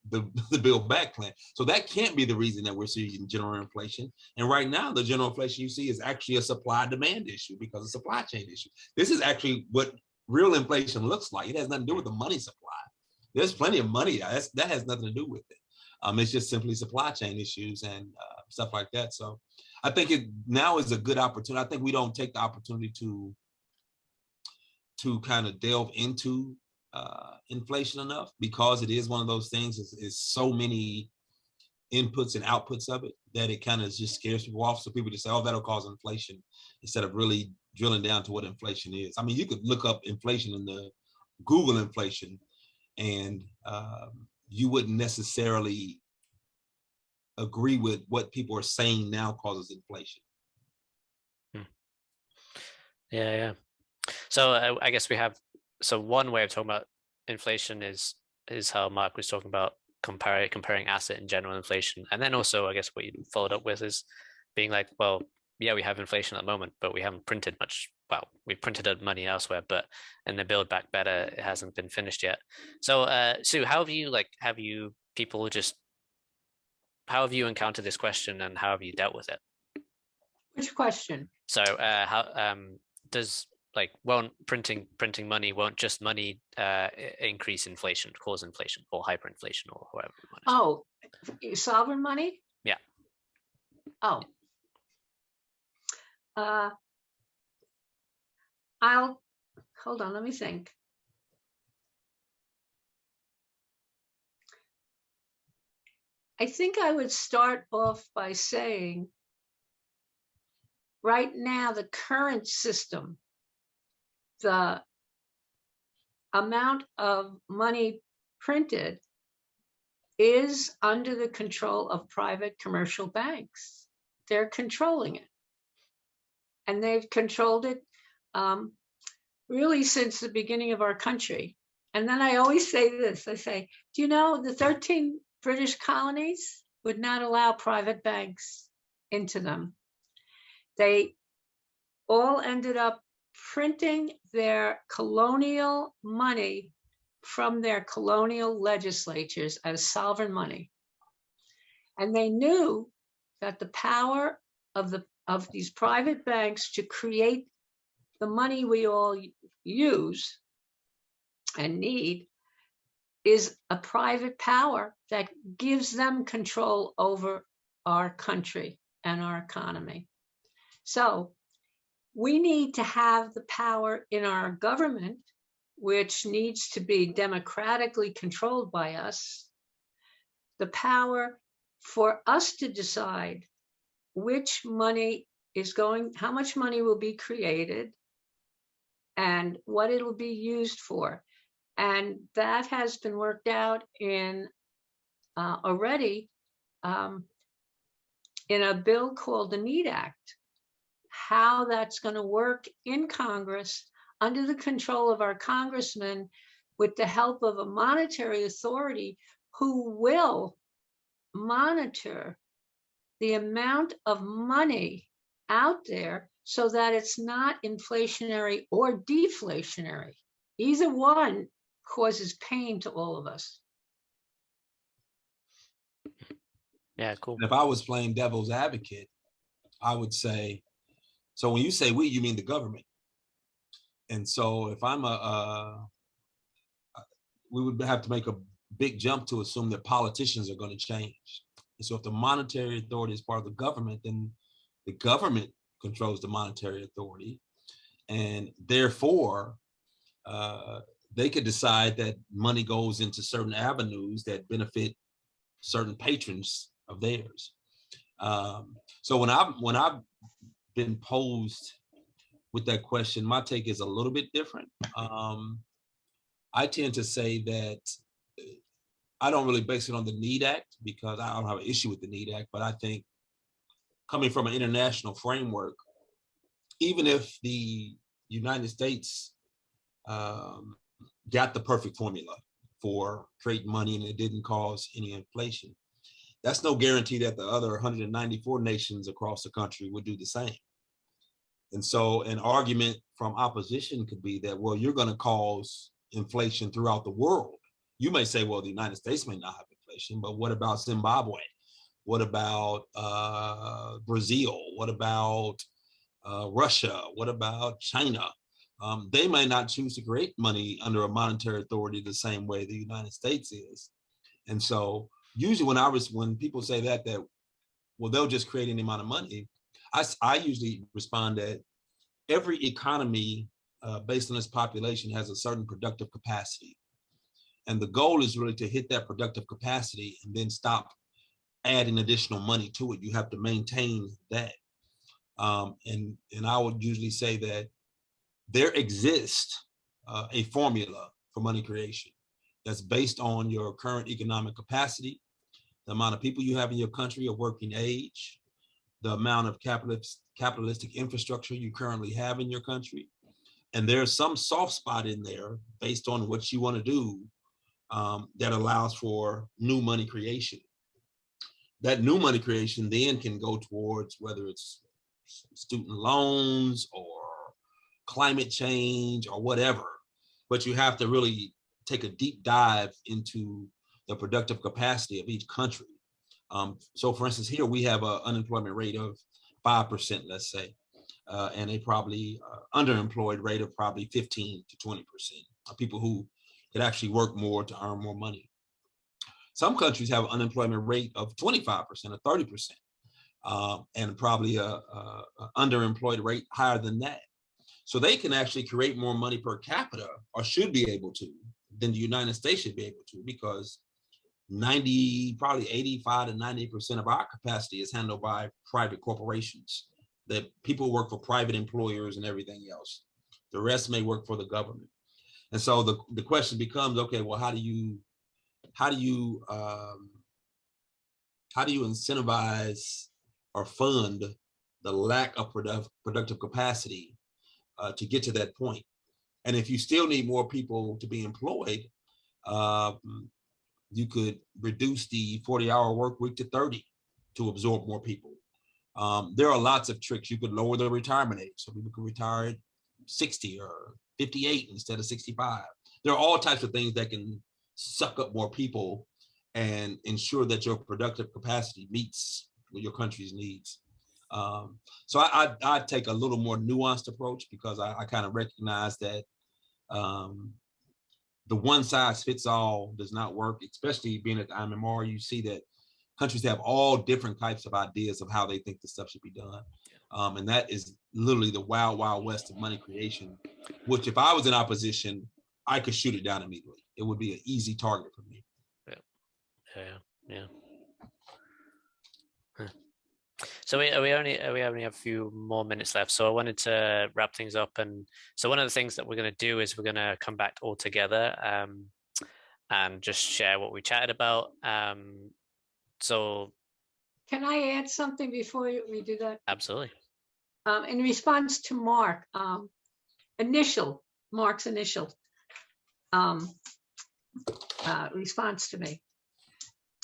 the Build Back plan. So that can't be the reason that we're seeing general inflation. And right now, the general inflation you see is actually a supply demand issue because of supply chain issue. This is actually what real inflation looks like. It has nothing to do with the money supply. There's plenty of money. That has nothing to do with it. It's just simply supply chain issues and stuff like that. So I think it now is a good opportunity. I think we don't take the opportunity to kind of delve into inflation enough, because it is one of those things, is so many inputs and outputs of it that it kind of just scares people off. So people just say, oh, that'll cause inflation, instead of really drilling down to what inflation is. I mean, you could look up inflation in the Google inflation, and you wouldn't necessarily agree with what people are saying now causes inflation. Yeah. So I guess so one way of talking about inflation is how Mark was talking about comparing asset and general inflation. And then also, I guess what you followed up with is being like, well, yeah, we have inflation at the moment, but we haven't printed much. Well, we printed money elsewhere, but in the Build Back Better, it hasn't been finished yet. So Sue, how have you encountered this question, and how have you dealt with it? Which question? So how does won't printing money, won't just money increase inflation, cause inflation, or hyperinflation, or whatever you want to say? Sovereign money? Yeah. Oh. Hold on, let me think. I think I would start off by saying, right now, the current system, the amount of money printed is under the control of private commercial banks. They're controlling it. And they've controlled it really since the beginning of our country. And then I always say this, I say, do you know the 13 British colonies would not allow private banks into them? They all ended up printing their colonial money from their colonial legislatures as sovereign money. And they knew that the power of these private banks to create the money we all use and need is a private power that gives them control over our country and our economy. So we need to have the power in our government, which needs to be democratically controlled by us, the power for us to decide which money is going, how much money will be created, and what it will be used for. And that has been worked out in already in a bill called the NEED Act, how that's going to work in Congress under the control of our congressmen with the help of a monetary authority who will monitor the amount of money out there so that it's not inflationary or deflationary. Either one causes pain to all of us. Yeah, cool. If I was playing devil's advocate, I would say, so when you say we, you mean the government. And so if I'm we would have to make a big jump to assume that politicians are going to change. And so if the monetary authority is part of the government, then the government controls the monetary authority. And therefore, they could decide that money goes into certain avenues that benefit certain patrons of theirs. So when I've been posed with that question, my take is a little bit different. I tend to say that I don't really base it on the NEED Act because I don't have an issue with the NEED Act, but I think coming from an international framework, even if the United States got the perfect formula for creating money and it didn't cause any inflation, that's no guarantee that the other 194 nations across the country would do the same. And so an argument from opposition could be that, well, you're going to cause inflation throughout the world. You may say, well, the United States may not have inflation, but what about Zimbabwe? What about Brazil? What about Russia? What about China? They may not choose to create money under a monetary authority the same way the United States is. And so usually when people say that, well, they'll just create any amount of money, I usually respond that every economy based on its population has a certain productive capacity. And the goal is really to hit that productive capacity and then stop adding additional money to it. You have to maintain that. And I would usually say that there exists a formula for money creation that's based on your current economic capacity, the amount of people you have in your country of working age, the amount of capitalistic infrastructure you currently have in your country. And there's some soft spot in there based on what you want to do that allows for new money creation. That new money creation then can go towards whether it's student loans or climate change or whatever, but you have to really take a deep dive into the productive capacity of each country. So for instance, here we have an unemployment rate of 5%, let's say, and a probably underemployed rate of probably 15 to 20% of people who could actually work more to earn more money. Some countries have an unemployment rate of 25% or 30%, and probably a underemployed rate higher than that. So they can actually create more money per capita, or should be able to, than the United States should be able to, because probably 85 to 90% of our capacity is handled by private corporations. That people work for private employers and everything else. The rest may work for the government. And so the question becomes, okay, well, how do you incentivize or fund the lack of productive capacity to get to that point? And if you still need more people to be employed, you could reduce the 40-hour work week to 30 to absorb more people. There are lots of tricks. You could lower the retirement age so people can retire at 60 or 58 instead of 65. There are all types of things that can suck up more people and ensure that your productive capacity meets your country's needs. So I take a little more nuanced approach because I kind of recognize that the one size fits all does not work, especially being at the IMMR. You see that countries have all different types of ideas of how they think this stuff should be done. And that is literally the wild, wild west of money creation, which if I was in opposition, I could shoot it down immediately. It would be an easy target for me. Yeah. So we only have a few more minutes left. So I wanted to wrap things up. And so one of the things that we're going to do is we're going to come back all together and just share what we chatted about. So can I add something before we do that? Absolutely. In response to Mark's initial response to me,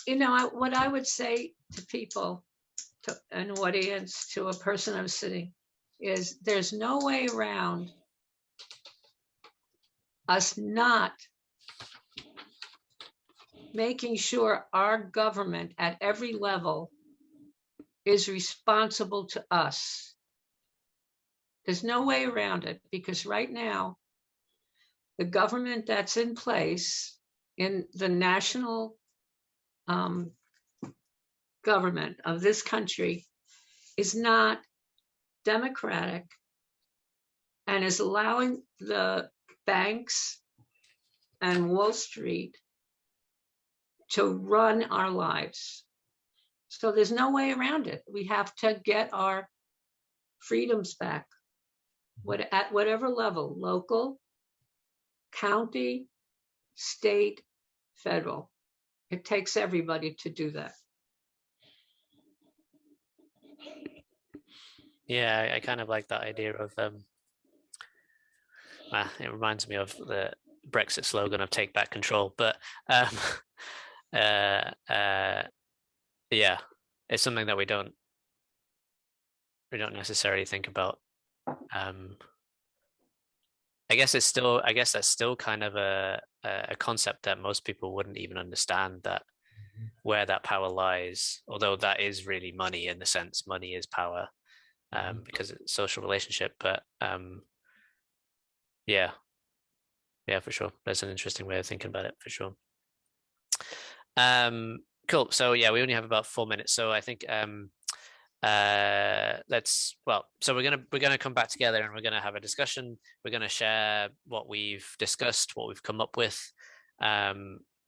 what I would say to people, to an audience, to a person I'm sitting, is there's no way around us not making sure our government at every level is responsible to us. There's no way around it, because right now, the government that's in place in the national government of this country is not democratic and is allowing the banks and Wall Street to run our lives. So there's no way around it. We have to get our freedoms back, at whatever level, local, county, state, federal. It takes everybody to do that. Yeah, I kind of like that idea of it reminds me of the Brexit slogan of "Take back control," but yeah, it's something that we don't necessarily think about. I guess that's still kind of a concept that most people wouldn't even understand, that where that power lies, although that is really money in the sense money is power, because it's a social relationship. But yeah, for sure. That's an interesting way of thinking about it, for sure. Cool. So yeah, we only have about 4 minutes. So I think so we're gonna come back together and we're gonna have a discussion. We're gonna share what we've discussed, what we've come up with.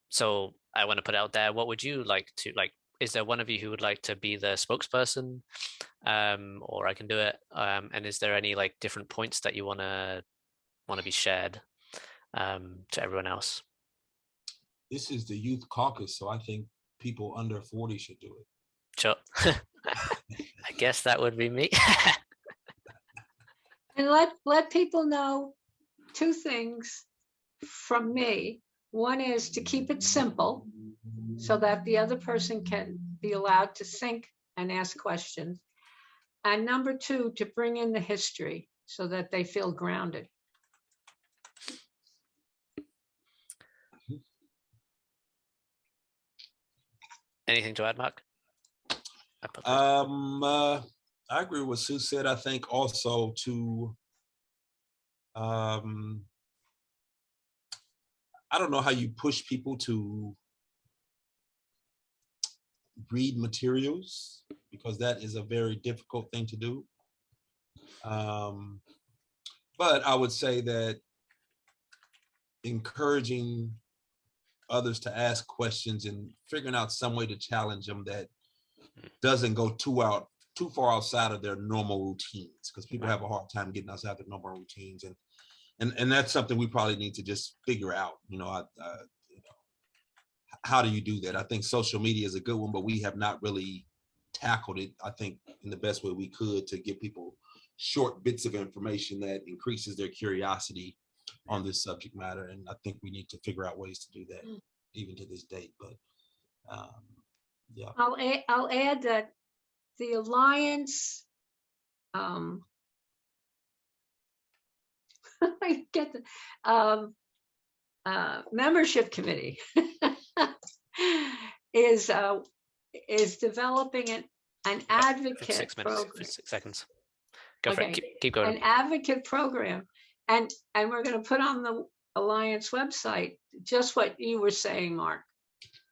So I want to put it out there. What would you like to like? Is there one of you who would like to be the spokesperson, or I can do it? And is there any like different points that you want to be shared to everyone else? This is the Youth Caucus, so I think people under 40 should do it. Sure. I guess that would be me. And let people know 2 things from me. One is to keep it simple so that the other person can be allowed to think and ask questions. And number 2, to bring in the history so that they feel grounded. Anything to add, Mark? I agree with what Sue said. I think also to, I don't know how you push people to read materials, because that is a very difficult thing to do. But I would say that encouraging others to ask questions and figuring out some way to challenge them that doesn't go too far outside of their normal routines, because people have a hard time getting outside their normal routines, and that's something we probably need to just figure out. How do you do that? I think social media is a good one, but we have not really tackled it, I think, in the best way we could, to give people short bits of information that increases their curiosity on this subject matter. And I think we need to figure out ways to do that even to this date. But yeah. I'll add that the Alliance, I get the membership committee is developing an advocate 6 minutes, program. 6 seconds. Go for it. Keep going. An advocate program, and we're going to put on the Alliance website just what you were saying, Mark.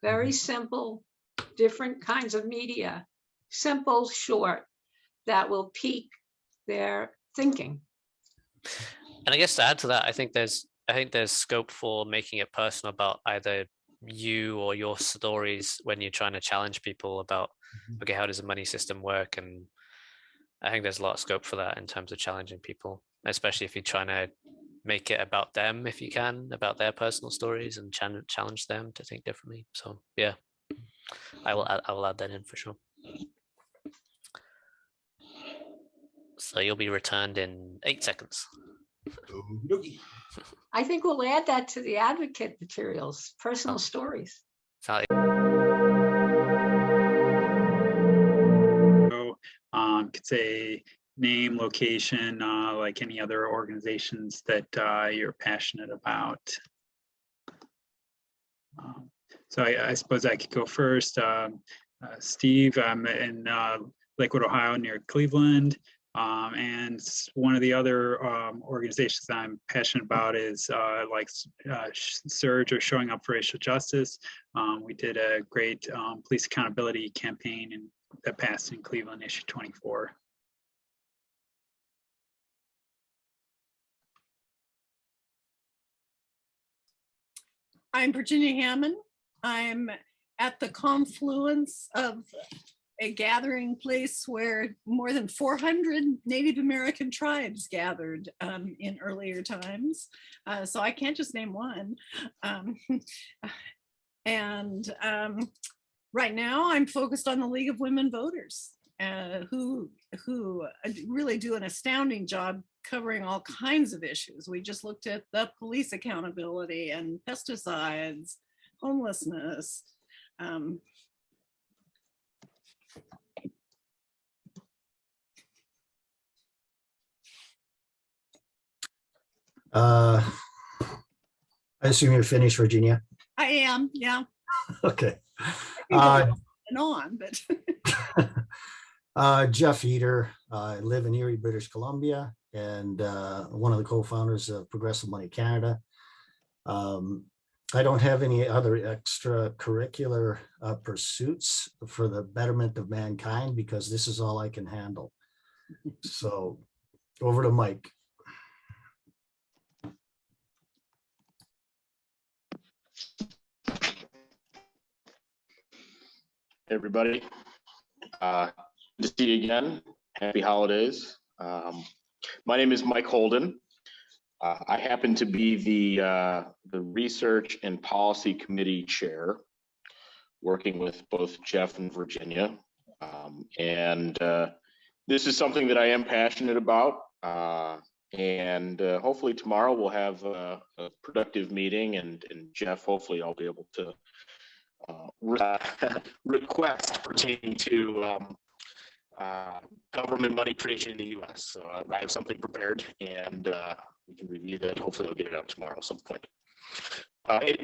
Very simple, different kinds of media, simple, short, that will pique their thinking. And I guess to add to that, I think there's scope for making it personal about either you or your stories when you're trying to challenge people about, okay, how does the money system work? And I think there's a lot of scope for that in terms of challenging people, especially if you're trying to make it about them, if you can, about their personal stories, and challenge them to think differently. So yeah, I will add that in for sure. So you'll be returned in 8 seconds. I think we'll add that to the advocate materials, personal stories. Sally. Could say name, location, like any other organizations that you're passionate about. So I suppose I could go first. Steve, I'm in Lakewood, Ohio, near Cleveland. And one of the other organizations that I'm passionate about is Surge, or Showing Up for Racial Justice. We did a great police accountability campaign that passed in Cleveland, issue 24. I'm Virginia Hammond. I'm at the confluence of a gathering place where more than 400 Native American tribes gathered in earlier times. So I can't just name one. And right now I'm focused on the League of Women Voters, who really do an astounding job covering all kinds of issues. We just looked at the police accountability and pesticides, homelessness. I assume you're finished, Virginia. I am, yeah. Okay. And on, but Jeff Eater, I live in Erie, British Columbia, and one of the co-founders of Progressive Money Canada. I don't have any other extracurricular pursuits for the betterment of mankind because this is all I can handle. So over to Mike. Hey everybody, good to see you again. Happy holidays. My name is Mike Holden. I happen to be the Research and Policy Committee Chair, working with both Jeff and Virginia. This is something that I am passionate about. Hopefully tomorrow we'll have a productive meeting, and Jeff, hopefully I'll be able to request pertaining to government money creation in the U.S. So I have something prepared, and we can review that. Hopefully, I'll get it out tomorrow at some point.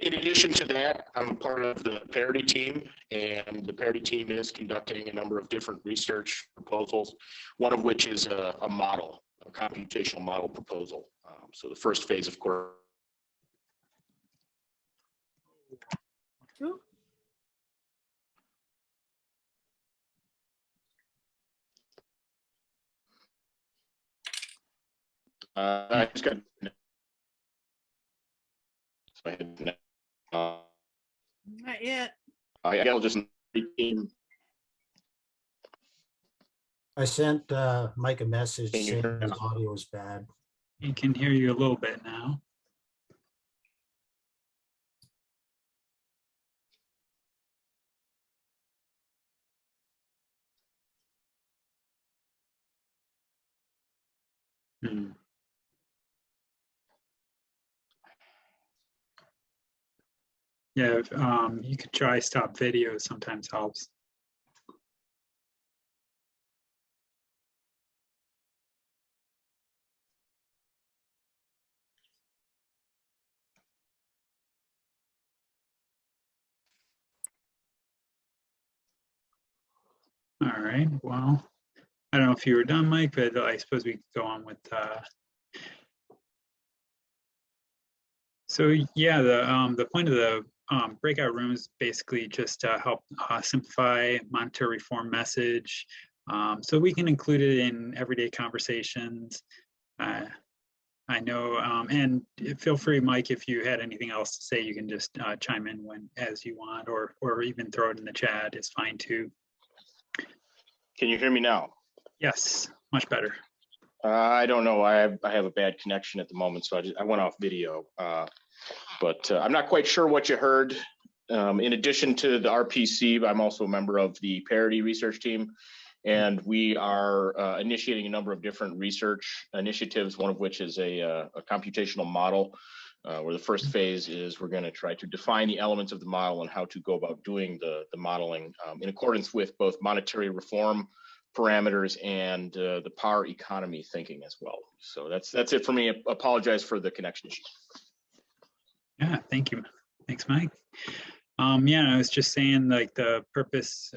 In addition to that, I'm part of the parity team, and the parity team is conducting a number of different research proposals, one of which is a model, a computational model proposal. So the first phase, of course. I just got. So I had. not yet. I'll just. I sent Mike a message Can you saying hear his us? audio is bad. He can hear you a little bit now. Yeah, you could try stop video, sometimes helps. All right, well, I don't know if you were done, Mike, but I suppose we could go on with so yeah, the point of the breakout room is basically just to help simplify monetary reform message, so we can include it in everyday conversations. I know, and feel free, Mike, if you had anything else to say, you can just chime in as you want, or even throw it in the chat. It's fine too. Can you hear me now? Yes, much better. I don't know. I have a bad connection at the moment, so I went off video. But I'm not quite sure what you heard. In addition to the RPC, I'm also a member of the Parity Research Team, and we are initiating a number of different research initiatives, one of which is a computational model, where the first phase is we're going to try to define the elements of the model and how to go about doing the modeling in accordance with both monetary reform parameters and the power economy thinking as well. So that's it for me. I apologize for the connection issue. Yeah, thank you. Thanks, Mike. Yeah, I was just saying, like, the purpose,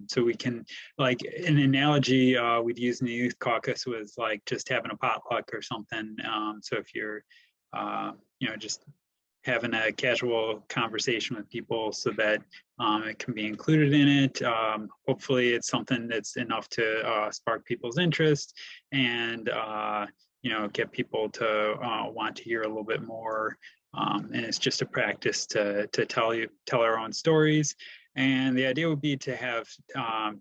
so we can, like, an analogy we'd use in the Youth Caucus was like just having a potluck or something. So if you're, just having a casual conversation with people so that it can be included in it. Hopefully it's something that's enough to spark people's interest and, get people to want to hear a little bit more. And it's just a practice to tell our own stories. And the idea would be to have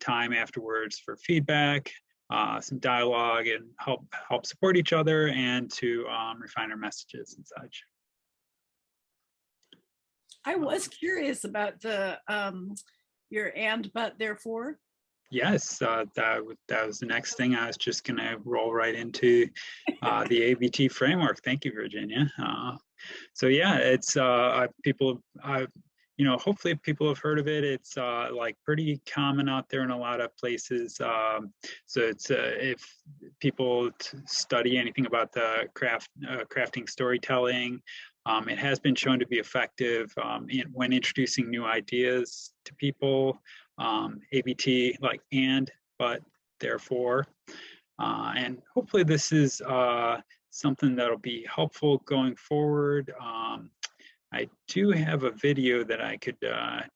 time afterwards for feedback, some dialogue, and help support each other, and to refine our messages and such. I was curious about the your and, but, therefore. Yes, that was the next thing. I was just going to roll right into the ABT framework. Thank you, Virginia. So yeah, it's people. Hopefully people have heard of it. It's like pretty common out there in a lot of places. So it's if people study anything about the crafting storytelling, it has been shown to be effective when introducing new ideas to people. ABT, like and, but, therefore, and hopefully this is something that'll be helpful going forward. I do have a video that I could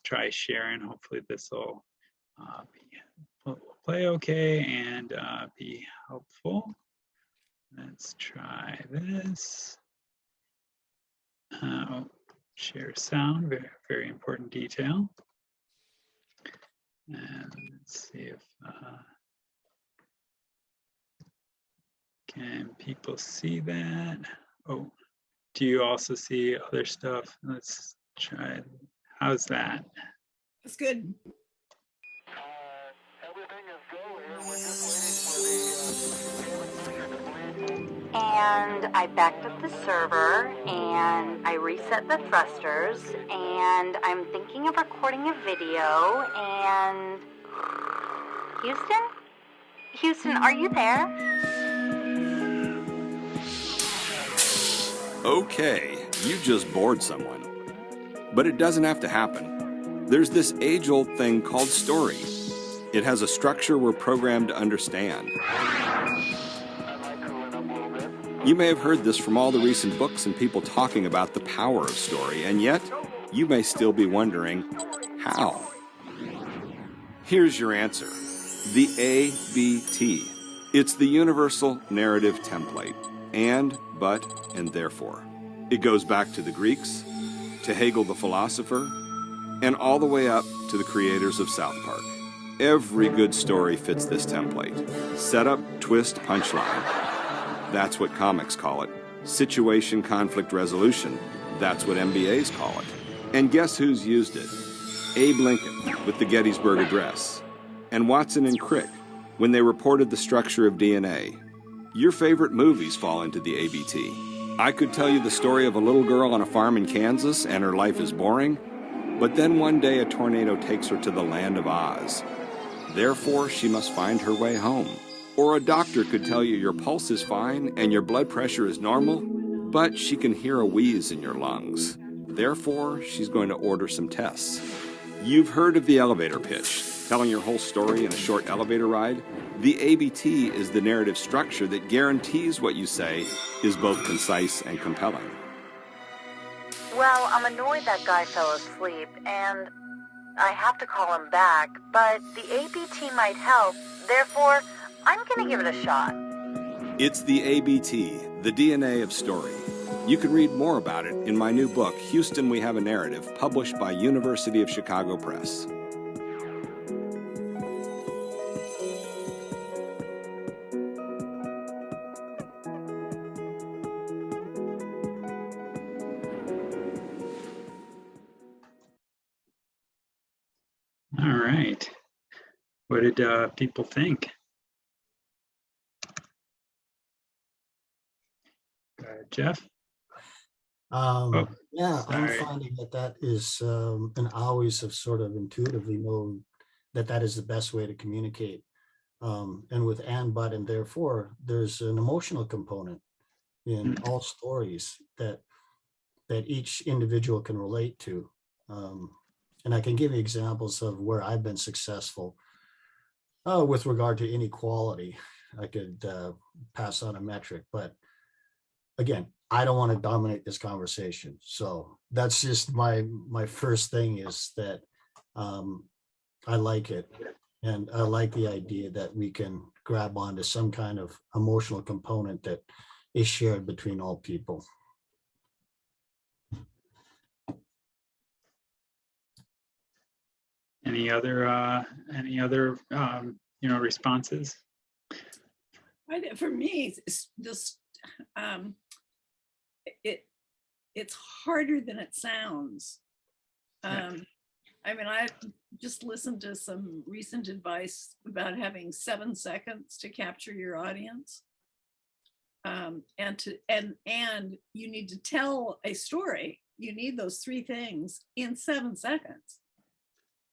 try sharing. Hopefully this will play okay and be helpful. Let's try this. Share sound, very, very important detail. And let's see if can people see that? Oh, do you also see other stuff? Let's try. How's that? That's good. And I backed up the server and I reset the thrusters and I'm thinking of recording a video and Houston, are you there? Okay, you just bored someone. But it doesn't have to happen. There's this age-old thing called story. It has a structure we're programmed to understand. You may have heard this from all the recent books and people talking about the power of story, and yet you may still be wondering, how? Here's your answer. The ABT. It's the universal narrative template. And, but, and therefore. It goes back to the Greeks, to Hegel the philosopher, and all the way up to the creators of South Park. Every good story fits this template. Setup, twist, punchline. That's what comics call it. Situation, conflict, resolution. That's what MBAs call it. And guess who's used it? Abe Lincoln with the Gettysburg Address. And Watson and Crick when they reported the structure of DNA. Your favorite movies fall into the ABT. I could tell you the story of a little girl on a farm in Kansas and her life is boring, but then one day a tornado takes her to the land of Oz. Therefore, she must find her way home. Or a doctor could tell you your pulse is fine and your blood pressure is normal, but she can hear a wheeze in your lungs. Therefore, she's going to order some tests. You've heard of the elevator pitch, telling your whole story in a short elevator ride. The ABT is the narrative structure that guarantees what you say is both concise and compelling. Well, I'm annoyed that guy fell asleep, and I have to call him back, but the ABT might help. Therefore, I'm gonna give it a shot. It's the ABT, the DNA of story. You can read more about it in my new book, Houston, We Have a Narrative, published by University of Chicago Press. All right. What did people think? Jeff? Yeah, I'm sorry. finding that is, and I always have sort of intuitively known that is the best way to communicate. And with and, but, and therefore, there's an emotional component in all stories that each individual can relate to. And I can give you examples of where I've been successful with regard to inequality. I could pass on a metric, but again, I don't want to dominate this conversation. So that's just my first thing is that I like it. And I like the idea that we can grab onto some kind of emotional component that is shared between all people. Any other responses? For me, it's just it's harder than it sounds. I mean, I just listened to some recent advice about having 7 seconds to capture your audience. And you need to tell a story. You need those 3 things in 7 seconds.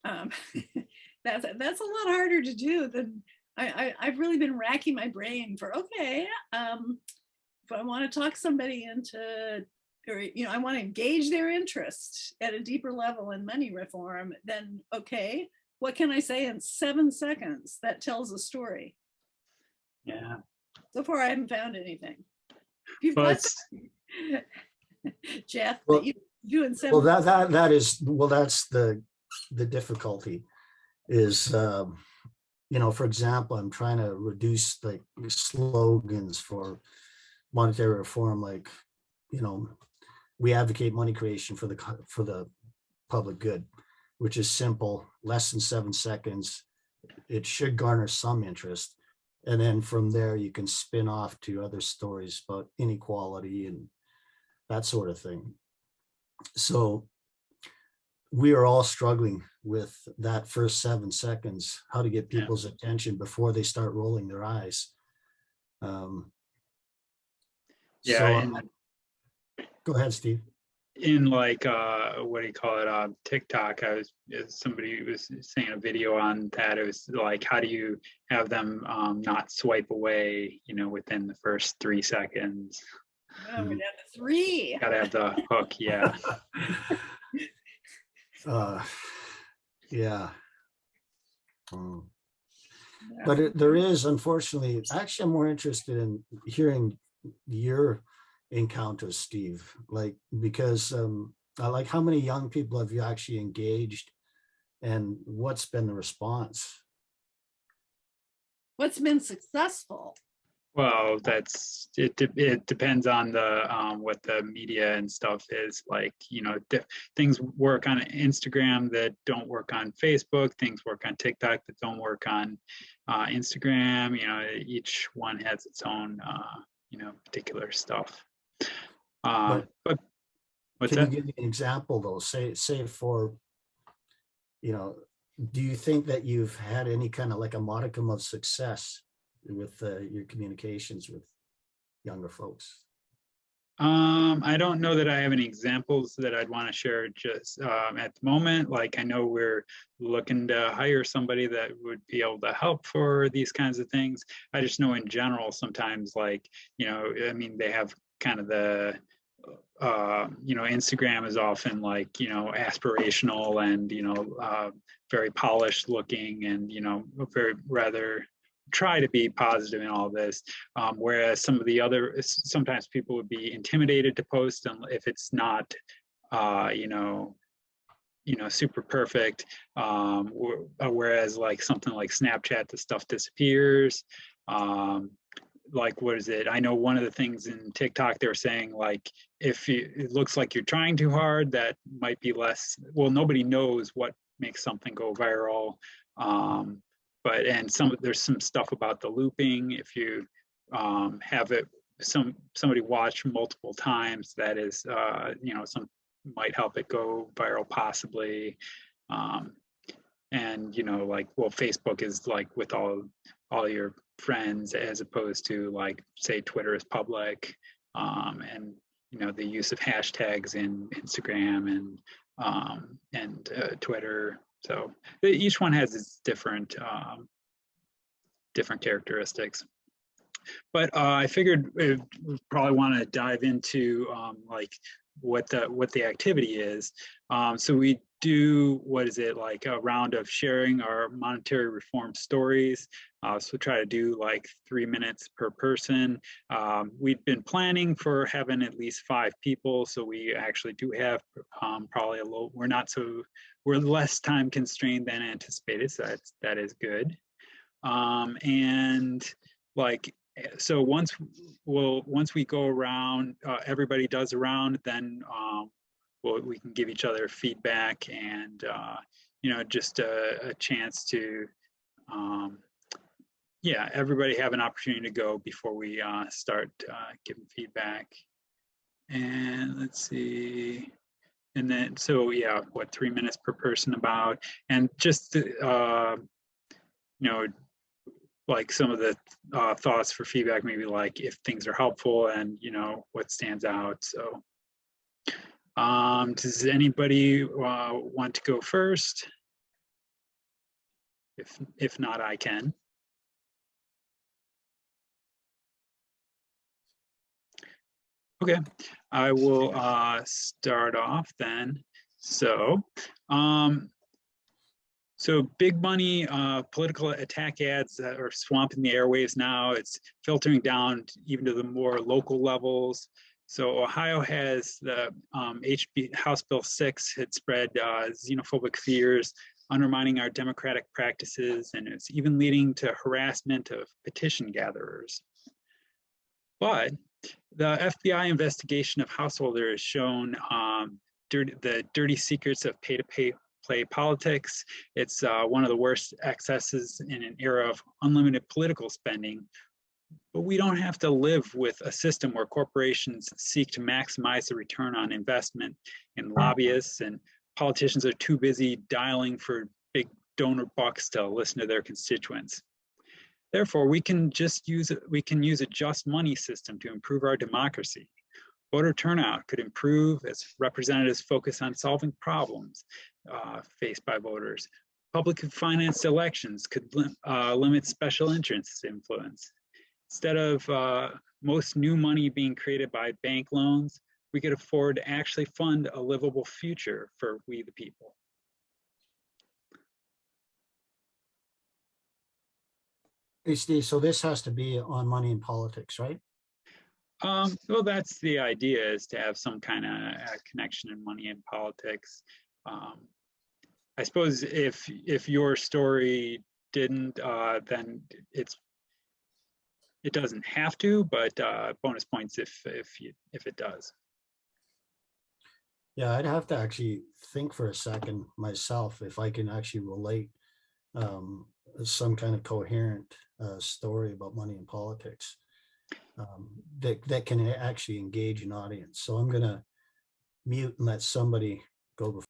That's a lot harder to do than I've really been racking my brain for, okay, if I want to talk somebody into, or, I want to engage their interest at a deeper level in money reform, then, okay, what can I say in 7 seconds that tells a story? Yeah. So far, I haven't found anything. You've Well, got Jeff, Well, that you do in 7 Well, that's the difficulty is, for example, I'm trying to reduce like slogans for monetary reform, like, we advocate money creation for the public good, which is simple, less than 7 seconds. It should garner some interest. And then from there, you can spin off to other stories about inequality and that sort of thing. So we are all struggling with that first 7 seconds, how to get people's attention before they start rolling their eyes. Go ahead, Steve. In like what do you call it, TikTok, somebody was saying a video on that. It was like, how do you have them not swipe away, within the first 3 seconds? Oh, we're down to 3. Gotta have the hook. Yeah. Yeah. But there is, unfortunately, actually, I'm more interested in hearing your encounters, Steve, because I like, how many young people have you actually engaged and what's been the response? What's been successful? Well, it depends on the what the media and stuff is like. Things work on Instagram that don't work on Facebook. Things work on TikTok that don't work on Instagram. Each one has its own particular stuff. But what's can that? you give me an example though? Say for, do you think that you've had any kind of like a modicum of success with your communications with younger folks? I don't know that I have any examples that I'd want to share just at the moment. Like, I know we're looking to hire somebody that would be able to help for these kinds of things. I just know in general, sometimes they have kind of the, Instagram is often like, aspirational and, very polished looking and, very rather try to be positive in all this, whereas some of the other, sometimes people would be intimidated to post if it's not super perfect, whereas like something like Snapchat, the stuff disappears. Like, what is it? I know one of the things in TikTok, they were saying, like, it looks like you're trying too hard, that might be less, well, nobody knows what makes something go viral. There's some stuff about the looping. If you have it, somebody watch multiple times, that is, some might help it go viral possibly. Facebook is like with all your friends, as opposed to like, say, Twitter is public, and the use of hashtags in Instagram and Twitter. So each one has its different characteristics. But I figured we probably want to dive into like what the activity is. So we do, a round of sharing our monetary reform stories. So try to do like 3 minutes per person. We've been planning for having at least 5 people, so we actually do have probably we're less time constrained than anticipated, so that is good. So once we go around, everybody does a round, then we can give each other feedback and just a chance to, yeah, everybody have an opportunity to go before we start giving feedback. And let's see. And then, so yeah, what, 3 minutes per person about, and just, like some of the thoughts for feedback, maybe like if things are helpful and, what stands out. So does anybody want to go first? If not, I can. Okay, I will start off then. So, big money political attack ads that are swamping the airwaves now. It's filtering down even to the more local levels. So Ohio has the House Bill 6. It spread xenophobic fears, undermining our democratic practices, and it's even leading to harassment of petition gatherers. But the FBI investigation of householders has shown the dirty secrets of pay-to-play politics. It's one of the worst excesses in an era of unlimited political spending. But we don't have to live with a system where corporations seek to maximize the return on investment in lobbyists, and politicians are too busy dialing for big donor bucks to listen to their constituents. Therefore, we can use a just money system to improve our democracy. Voter turnout could improve as representatives focus on solving problems faced by voters. Publicly financed elections could limit special interest influence. Instead of most new money being created by bank loans, we could afford to actually fund a livable future for we the people. Hey, Steve, so this has to be on money in politics, right? Well, that's the idea, is to have some kind of connection in money in politics. I suppose if your story didn't, then it doesn't have to, but bonus points if it does. Yeah, I'd have to actually think for a second myself if I can actually relate some kind of coherent story about money in politics that can actually engage an audience. So I'm gonna mute and let somebody go before.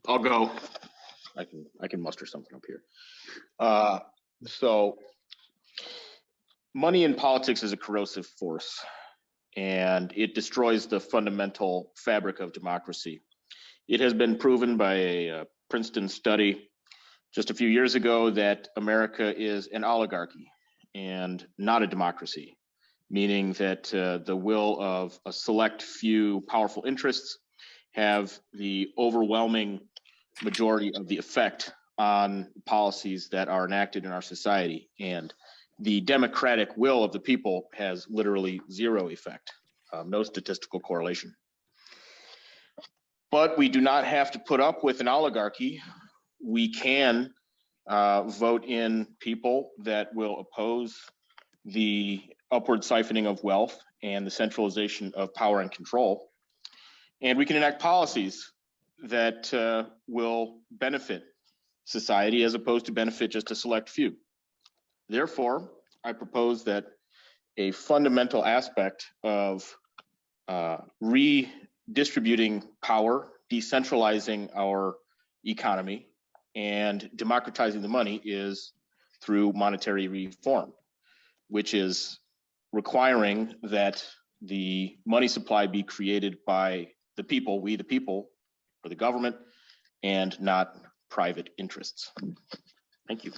I'll go. I can muster something up here. So money in politics is a corrosive force, and it destroys the fundamental fabric of democracy. It has been proven by a Princeton study just a few years ago that America is an oligarchy and not a democracy, meaning that the will of a select few powerful interests have the overwhelming majority of the effect on policies that are enacted in our society. And the democratic will of the people has literally zero effect, no statistical correlation. But we do not have to put up with an oligarchy. We can vote in people that will oppose the upward siphoning of wealth and the centralization of power and control. And we can enact policies that will benefit society as opposed to benefit just a select few. Therefore, I propose that a fundamental aspect of redistributing power, decentralizing our economy, and democratizing the money is through monetary reform, which is requiring that the money supply be created by the people, we the people, or the government, and not private interests. Thank you.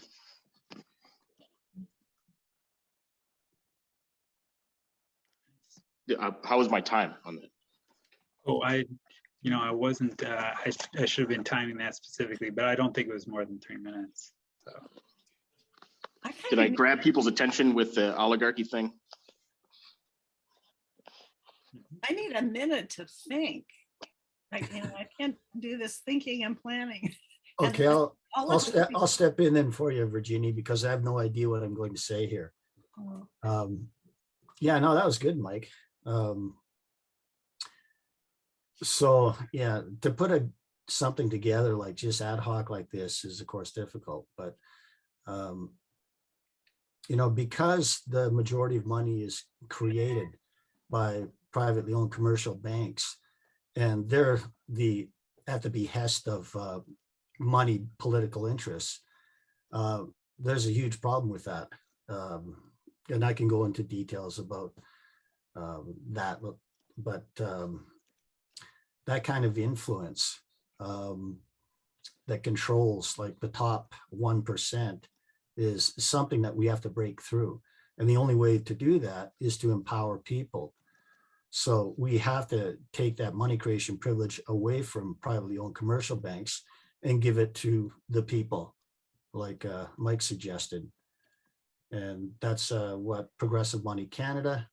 How was my time on that? Oh, I wasn't, I should have been timing that specifically, but I don't think it was more than 3 minutes. So. Did I grab people's attention with the oligarchy thing? I need a minute to think. I can't do this thinking and planning. Okay, I'll step in then for you, Virginia, because I have no idea what I'm going to say here. Yeah, no, that was good, Mike. So yeah, to put a something together like just ad hoc like this is of course difficult, but you know, because the majority of money is created by privately owned commercial banks, and they're at the behest of money political interests, there's a huge problem with that. And I can go into details about that, but that kind of influence that controls like the top 1% is something that we have to break through. And the only way to do that is to empower people. So we have to take that money creation privilege away from privately owned commercial banks and give it to the people, like Mike suggested. And that's what Progressive Money Canada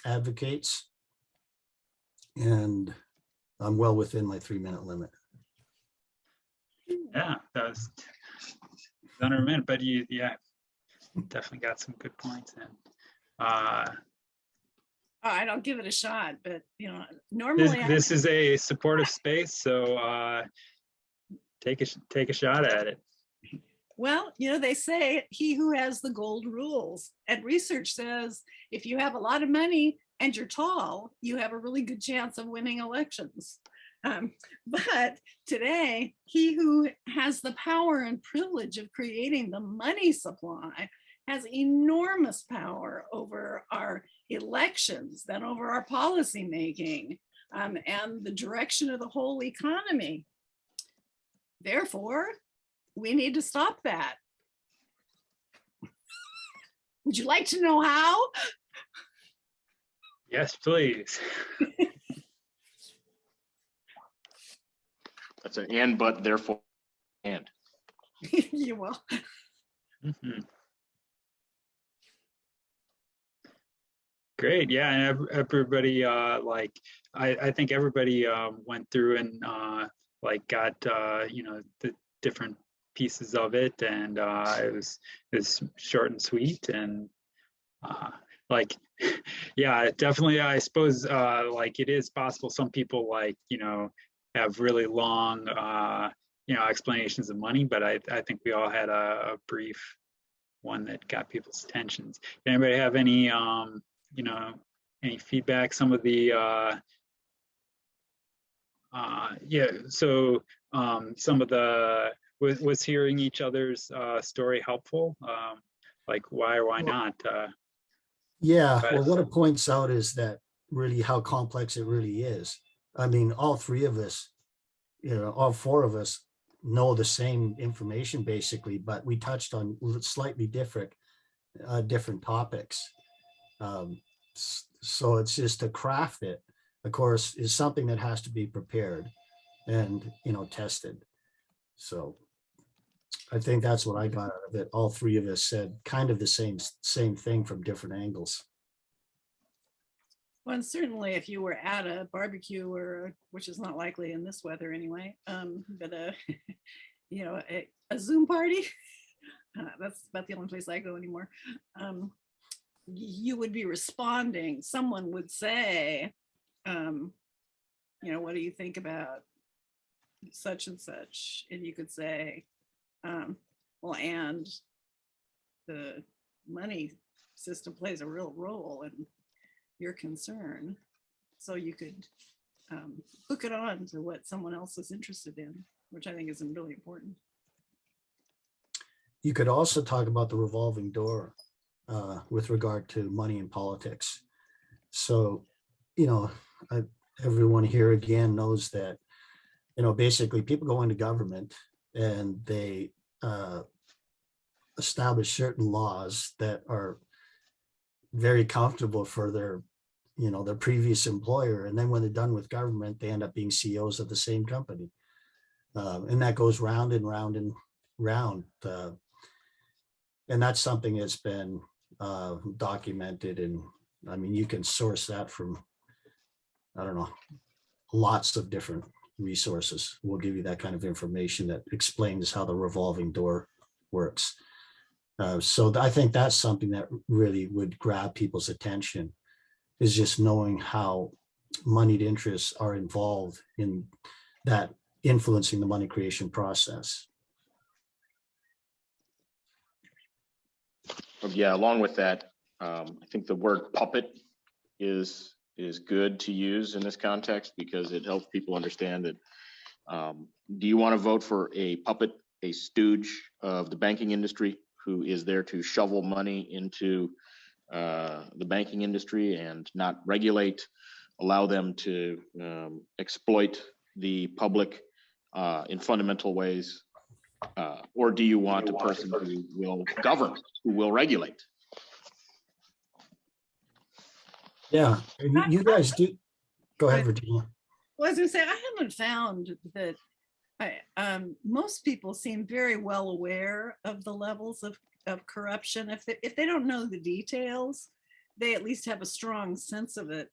advocates. And I'm well within my 3-minute limit. Yeah, that was under a minute, but you, yeah, definitely got some good points in. I don't give it a shot, but you know, normally this is a supportive space, so take a shot at it. well, you know, they say he who has the gold rules, and research says if you have a lot of money and you're tall, you have a really good chance of winning elections. But today, he who has the power and privilege of creating the money supply has enormous power over our elections, then over our policy making, and the direction of the whole economy. Therefore, we need to stop that. Would you like to know how? Yes, please. That's an and, but, therefore, and. You will. Mm-hmm. Great, yeah, and everybody, like, I think everybody went through and like got you know, the different pieces of it, and it was short and sweet, and like, yeah, definitely, I suppose like it is possible some people, like, you know, have really long you know, explanations of money, but I think we all had a brief one that got people's attentions. Anybody have any you know, any feedback? Some of the yeah, so some of the was hearing each other's story helpful, like why or why not? Yeah, well, what it points out is that really how complex it really is. I mean, all three of us, you know, all four of us know the same information basically, but we touched on slightly different topics. So it's just to craft it, of course, is something that has to be prepared and, you know, tested. So I think that's what I got out of it. All three of us said kind of the same thing from different angles. Well, and certainly if you were at a barbecue or, which is not likely in this weather anyway, but you know, a Zoom party, that's about the only place I go anymore. You would be responding. Someone would say, you know, what do you think about such and such? And you could say, well, and the money system plays a real role in your concern. So you could hook it on to what someone else is interested in, which I think is really important. You could also talk about the revolving door with regard to money and politics. So, you know, everyone here again knows that, you know, basically people go into government and they establish certain laws that are very comfortable for their, you know, their previous employer. And then when they're done with government, they end up being CEOs of the same company. And that goes round and round and round. And that's something that's been documented. And I mean, you can source that from, I don't know, lots of different resources will give you that kind of information that explains how the revolving door works. So I think that's something that really would grab people's attention, is just knowing how moneyed interests are involved in that influencing the money creation process. Yeah, along with that, I think the word puppet is good to use in this context because it helps people understand that. Do you want to vote for a puppet, a stooge of the banking industry who is there to shovel money into the banking industry and not regulate, allow them to exploit the public in fundamental ways? Or do you want a person who will govern, who will regulate? Yeah, you guys do. Go ahead, Virginia. Well, I was going to say, I haven't found that most people seem very well aware of the levels of corruption. If they don't know the details, they at least have a strong sense of it.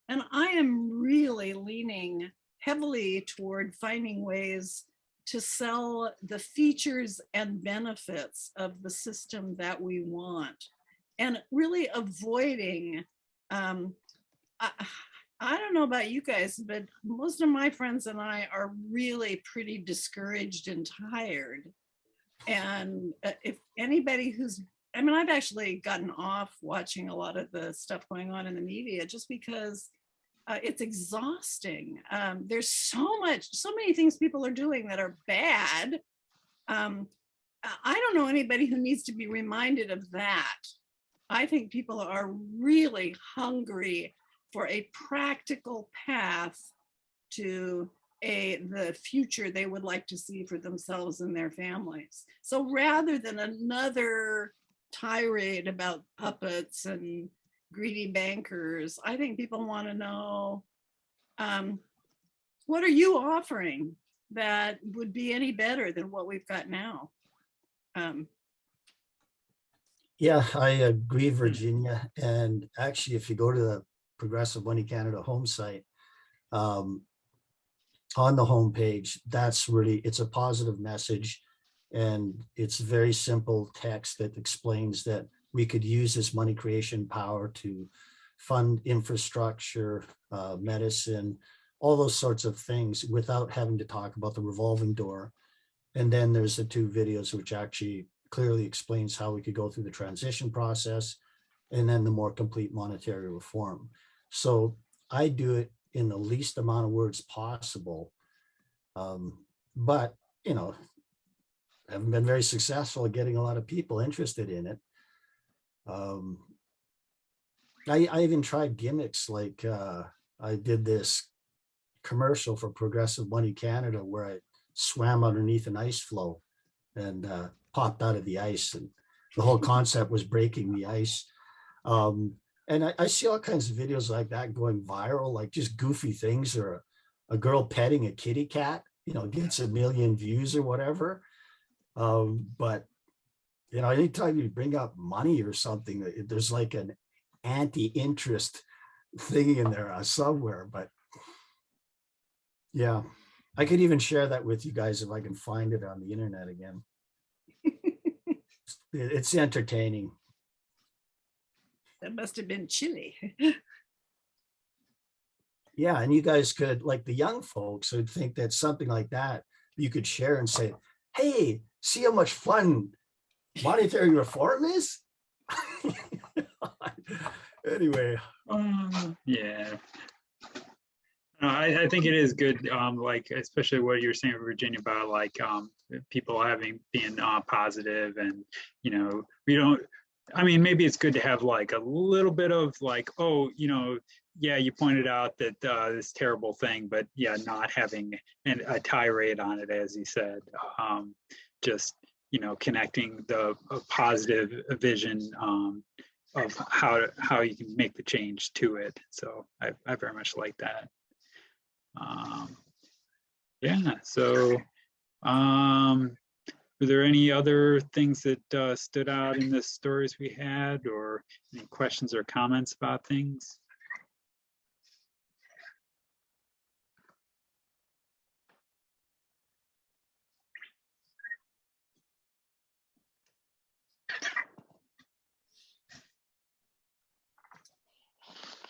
And I am really leaning heavily toward finding ways to sell the features and benefits of the system that we want, and really avoiding, I don't know about you guys, but most of my friends and I are really pretty discouraged and tired. And if anybody I've actually gotten off watching a lot of the stuff going on in the media just because it's exhausting. There's so many things people are doing that are bad. I don't know anybody who needs to be reminded of that. I think people are really hungry for a practical path to the future they would like to see for themselves and their families. So rather than another tirade about puppets and greedy bankers, I think people want to know, what are you offering that would be any better than what we've got now? Yeah, I agree, Virginia. And actually, if you go to the Progressive Money Canada home site, on the homepage, it's a positive message. And it's very simple text that explains that we could use this money creation power to fund infrastructure, medicine, all those sorts of things without having to talk about the revolving door. And then there's the 2 videos which actually clearly explains how we could go through the transition process and then the more complete monetary reform. So I do it in the least amount of words possible. But, I haven't been very successful at getting a lot of people interested in it. I even tried gimmicks like I did this commercial for Progressive Money Canada where I swam underneath an ice floe and popped out of the ice. And the whole concept was breaking the ice. And I see all kinds of videos like that going viral, like just goofy things, or a girl petting a kitty cat, gets 1 million views or whatever. But, anytime you bring up money or something, there's like an anti-interest thing in there somewhere. But yeah, I could even share that with you guys if I can find it on the internet again. It's entertaining. That must have been chilly. Yeah, and you guys could, like the young folks would think that something like that you could share and say, hey, see how much fun monetary reform is? Anyway. Yeah. I think it is good, like, especially what you're saying, Virginia, about like people being positive, and, maybe it's good to have like a little bit of like, yeah, you pointed out that this terrible thing, but yeah, not having a tirade on it, as he said, just, connecting a positive vision of how you can make the change to it. So I very much like that. Yeah, so were there any other things that stood out in the stories we had, or any questions or comments about things?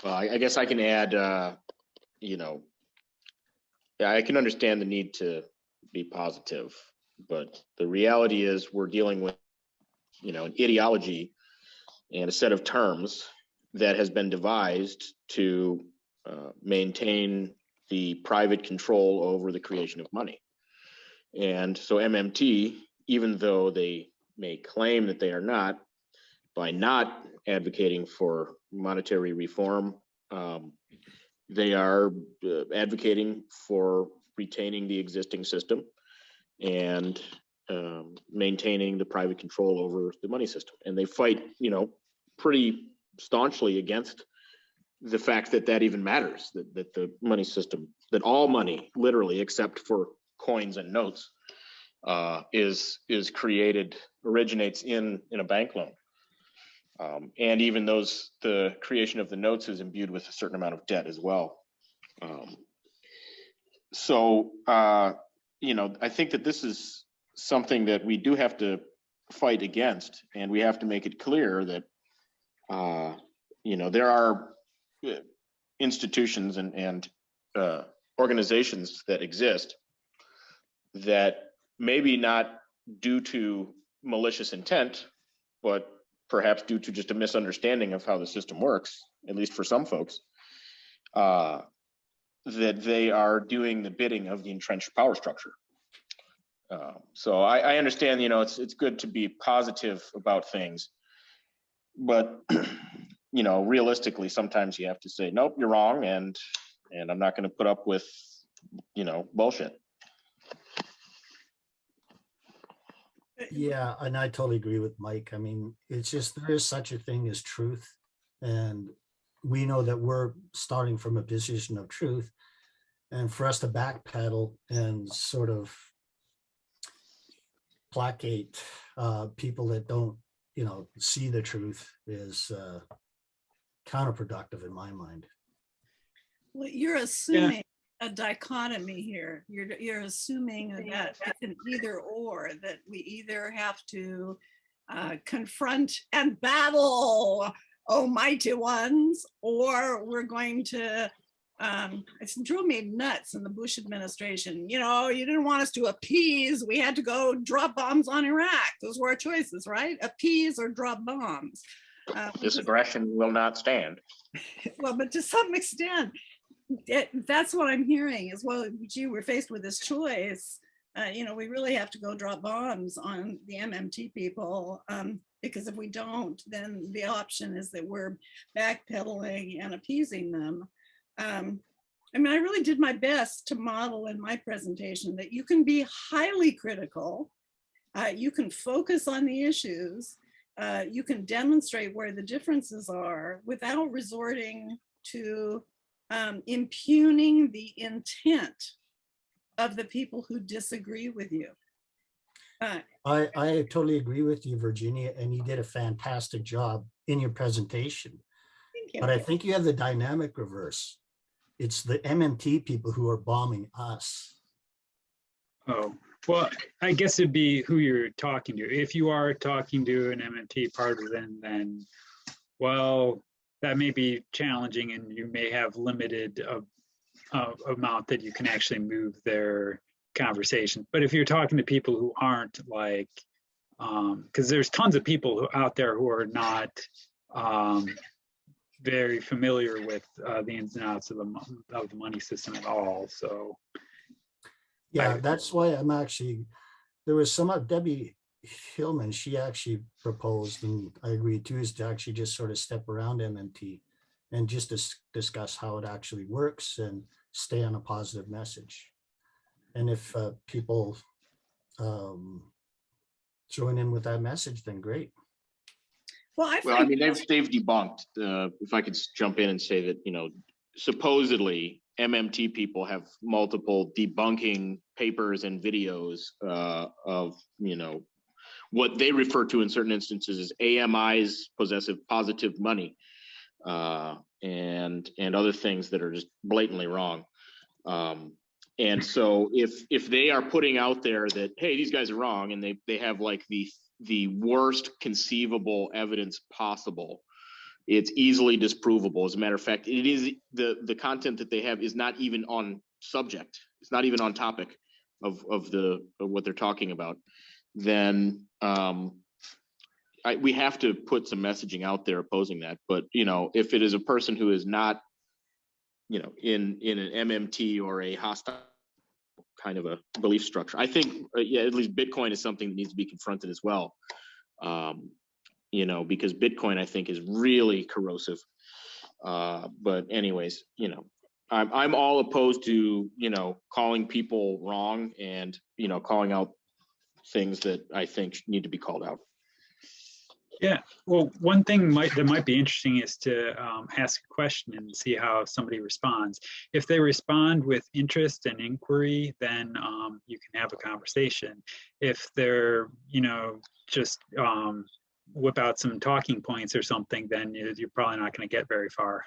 Well, I guess I can add you know, yeah, I can understand the need to be positive, but the reality is we're dealing with, you know, an ideology and a set of terms that has been devised to maintain the private control over the creation of money. And so MMT, even though they may claim that they are not, by not advocating for monetary reform, they are advocating for retaining the existing system and maintaining the private control over the money system. And they fight, you know, pretty staunchly against the fact that that even matters, that the money system, that all money, literally, except for coins and notes, is created, originates in a bank loan. And even the creation of the notes is imbued with a certain amount of debt as well. So, you know, I think that this is something that we do have to fight against, and we have to make it clear that, you know, there are institutions and organizations that exist that maybe not due to malicious intent, but perhaps due to just a misunderstanding of how the system works, at least for some folks, that they are doing the bidding of the entrenched power structure. So I understand, you know, it's good to be positive about things, but you know, realistically, sometimes you have to say, nope, you're wrong, and I'm not going to put up with, you know, bullshit. Yeah, and I totally agree with Mike. I mean, it's just, there is such a thing as truth. And we know that we're starting from a position of truth. And for us to backpedal and sort of placate people that don't, you know, see the truth is counterproductive in my mind. Well, you're assuming a dichotomy here. You're assuming that it's an either or, that we either have to confront and battle, oh mighty ones, or we're going to, it drove me nuts in the Bush administration. You know, you didn't want us to appease, we had to go drop bombs on Iraq. Those were our choices, right? Appease or drop bombs. This aggression will not stand. Well, but to some extent, that's what I'm hearing is, well, gee, we're faced with this choice. You know, we really have to go drop bombs on the MMT people, because if we don't, then the option is that we're backpedaling and appeasing them. I mean, I really did my best to model in my presentation that you can be highly critical, you can focus on the issues, you can demonstrate where the differences are without resorting to impugning the intent of the people who disagree with you. I totally agree with you, Virginia, and you did a fantastic job in your presentation. Thank you. But I think you have the dynamic reverse. It's the MMT people who are bombing us. Oh, well, I guess it'd be who you're talking to. If you are talking to an MMT partisan, then, well, that may be challenging, and you may have limited amount that you can actually move their conversation. But if you're talking to people who aren't, like, because there's tons of people out there who are not very familiar with the ins and outs of the money system at all. So yeah, that's why I'm actually, there was some of Debbie Hillman, she actually proposed, and I agree too, is to actually just sort of step around MMT and just discuss how it actually works and stay on a positive message. And if people join in with that message, then great. Well, I mean, they've debunked, if I could jump in and say that, you know, supposedly MMT people have multiple debunking papers and videos of, you know, what they refer to in certain instances as AMIs, positive money, and other things that are just blatantly wrong. And so if they are putting out there that, hey, these guys are wrong, and they have like the worst conceivable evidence possible It's easily disprovable. As a matter of fact, it is the content that they have is not even on subject. It's not even on topic of what they're talking about. Then we have to put some messaging out there opposing that. But if it is a person who is not, in an MMT or a hostile kind of a belief structure, I think at least Bitcoin is something that needs to be confronted as well. Because Bitcoin, I think, is really corrosive. But anyways, I'm all opposed to, calling people wrong and, calling out things that I think need to be called out. Yeah, well, one thing that might be interesting is to ask a question and see how somebody responds. If they respond with interest and inquiry, then you can have a conversation. If they're, just whip out some talking points or something, then you're probably not going to get very far.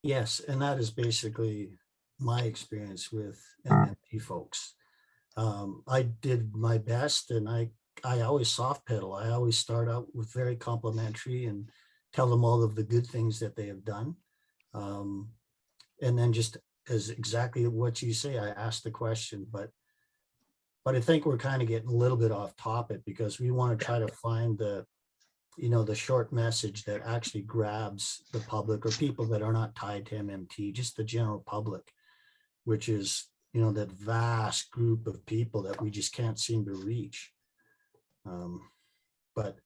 Yes, and that is basically my experience with MMT folks. I did my best, and I always soft pedal. I always start out with very complimentary and tell them all of the good things that they have done. And then just as exactly what you say, I ask the question, but I think we're kind of getting a little bit off topic because we want to try to find the short message that actually grabs the public or people that are not tied to MMT, just the general public, which is, that vast group of people that we just can't seem to reach. But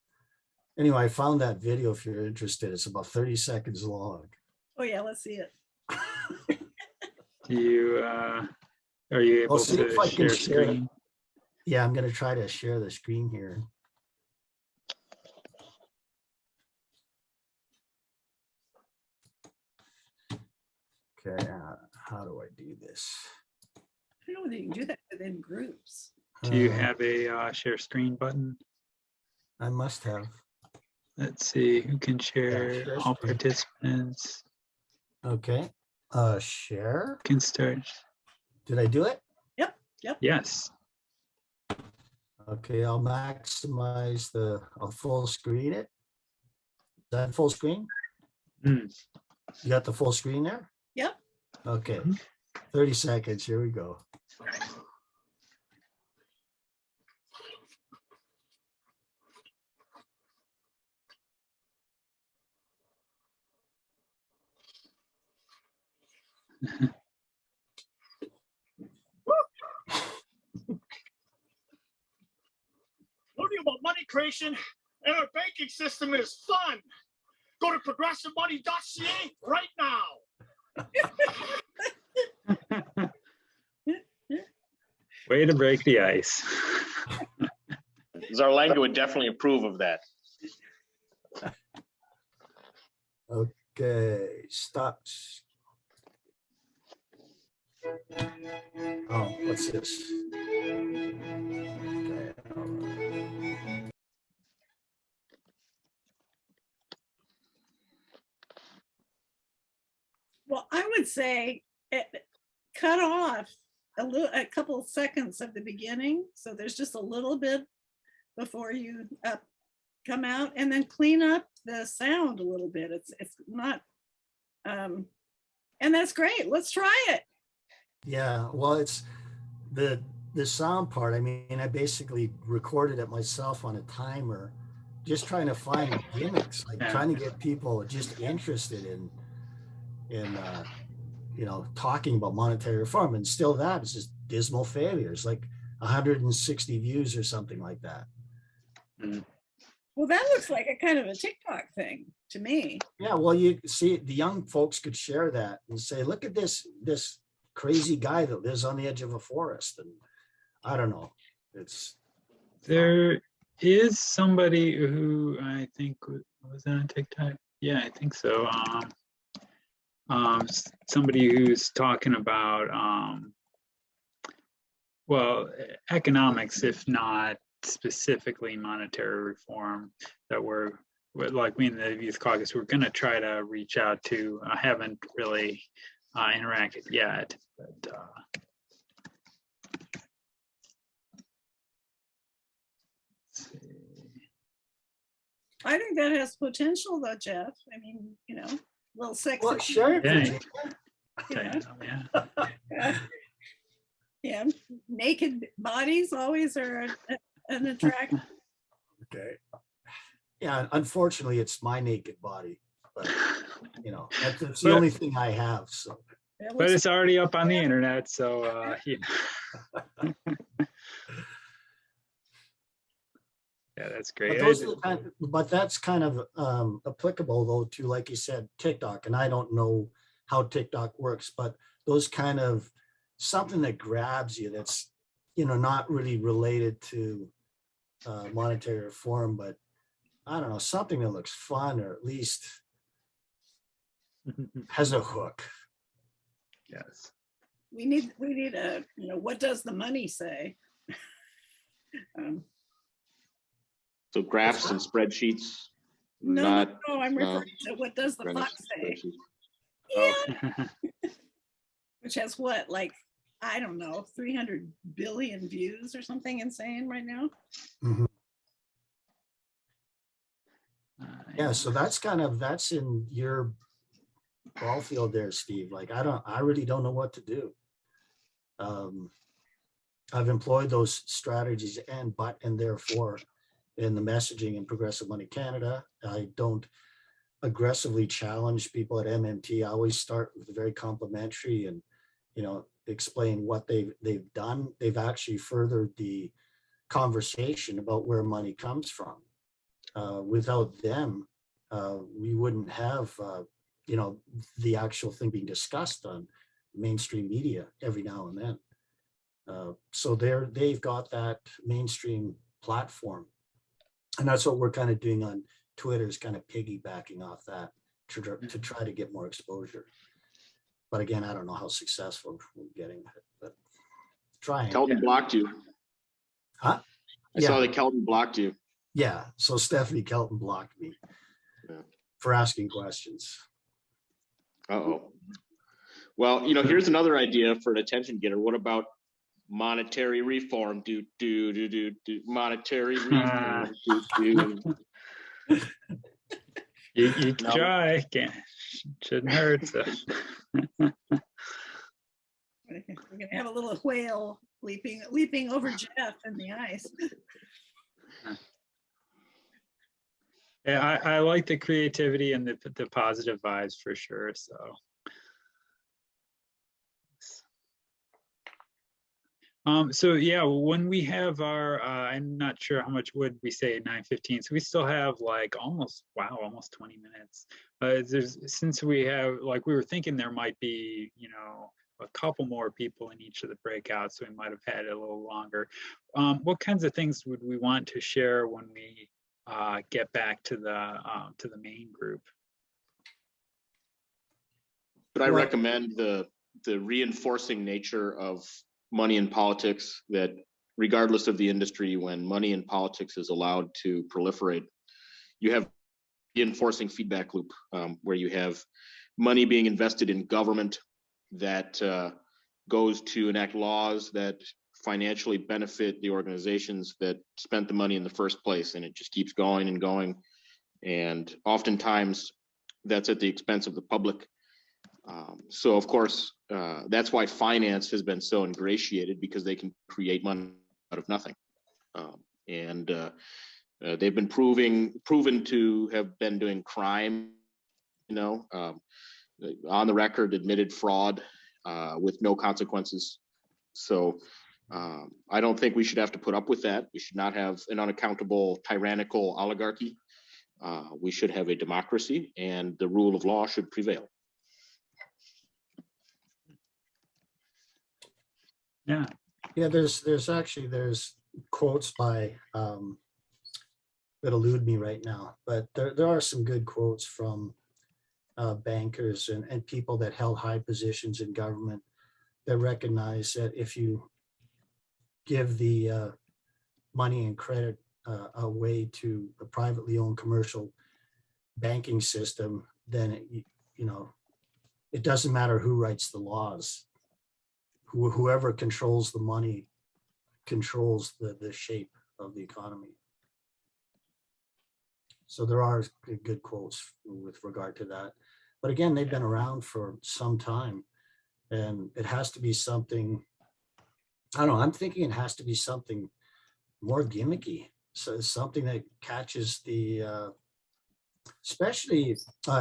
anyway, I found that video if you're interested. It's about 30 seconds long. Oh yeah, let's see it. Are you able see if I to can share screen? Yeah, I'm going to try to share the screen here. Okay, how do I do this? I don't know whether you can do that within groups. Do you have a share screen button? I must have. Let's see who can share. Share All screen. participants. Okay. Share. Can start. Did I do it? Yep. Yes. Okay, I'll maximize I'll full screen it. Is that full screen? You got the full screen there? Yep. Okay, 30 seconds, here we go. Learning about money creation and our banking system is fun. Go to progressivemoney.ca right now. Way to break the ice. Zarlenga would definitely approve of that. Okay, stop. Oh, what's this? Okay, Well, I would say cut off a couple of seconds of the beginning, so there's just a little bit before you come out, and then clean up the sound a little bit. It's not, and that's great. Let's try it. Yeah, well, it's the sound part. I mean, I basically recorded it myself on a timer, just trying to find gimmicks, like trying to get people just interested in talking about monetary reform, and still that is just dismal failures, like 160 views or something like that. Well, that looks like a kind of a TikTok thing to me. Yeah, well, you see, the young folks could share that and say, look at this crazy guy that lives on the edge of a forest. And I don't know, there is somebody who I think was on TikTok. Yeah, I think so. Somebody who's talking about economics, if not specifically monetary reform, that we're like me in the Youth Caucus, we're going to try to reach out to. I haven't really interacted yet, but let's see. I think that has potential though, Jeff. I mean, you know, little sexy. Well, sure. Yeah. Yeah. Yeah. Yeah, naked bodies always are an attraction. Okay. Yeah, unfortunately, it's my naked body, but you know, that's the only thing I have. So, But it's already up on the internet, so yeah. Yeah, that's great. But that's kind of applicable though to, like you said, TikTok. And I don't know how TikTok works, but those kind of something that grabs you that's, you know, not really related to monetary reform, but I don't know, something that looks fun or at least has a hook. Yes. We need a, you know, what does the money say? So graphs and spreadsheets. No, I'm referring to what does the fox say? Yeah. Which has what, like, I don't know, 300 billion views or something insane right now. Mm-hmm. Yeah, so that's in your ball field there, Steve. Like, I really don't know what to do. I've employed those strategies and therefore in the messaging in Progressive Money Canada. I don't aggressively challenge people at MMT. I always start with very complimentary and, you know, explain what they've done. They've actually furthered the conversation about where money comes from. Without them, we wouldn't have, you know, the actual thing being discussed on mainstream media every now and then. So they've got that mainstream platform. And that's what we're kind of doing on Twitter, is kind of piggybacking off that to try to get more exposure. But again, I don't know how successful we're getting it, but trying. Kelton blocked you. Huh? I saw that Kelton blocked you. Yeah, so Stephanie Kelton blocked me for asking questions. Uh-oh. Well, you know, here's another idea for an attention getter. What about monetary reform? Monetary reform. You can try. Shouldn't hurt. So. We're gonna have a little whale leaping over Jeff in the ice. Yeah, I like the creativity and the positive vibes for sure. So yeah, when we have our, I'm not sure how much wood we say at 9:15. So we still have like almost 20 minutes. Since we have, like, we were thinking there might be, you know, a couple more people in each of the breakouts, so we might have had it a little longer. What kinds of things would we want to share when we get back to the main group? But I recommend the reinforcing nature of money in politics, that regardless of the industry, when money in politics is allowed to proliferate, you have the reinforcing feedback loop, where you have money being invested in government that goes to enact laws that financially benefit the organizations that spent the money in the first place, and it just keeps going and going. And oftentimes that's at the expense of the public. So of course, that's why finance has been so ingratiated, because they can create money out of nothing. They've been proven to have been doing crime, you know, on the record, admitted fraud with no consequences. So I don't think we should have to put up with that. We should not have an unaccountable, tyrannical oligarchy. We should have a democracy, and the rule of law should prevail. Yeah. There's quotes by that elude me right now, but there are some good quotes from bankers and people that held high positions in government that recognize that if you give the money and credit away to a privately owned commercial banking system, then it doesn't matter who writes the laws. Whoever controls the money controls the shape of the economy. So there are good quotes with regard to that. But again, they've been around for some time, and it has to be something, I don't know, I'm thinking it has to be something more gimmicky. So something that catches the, especially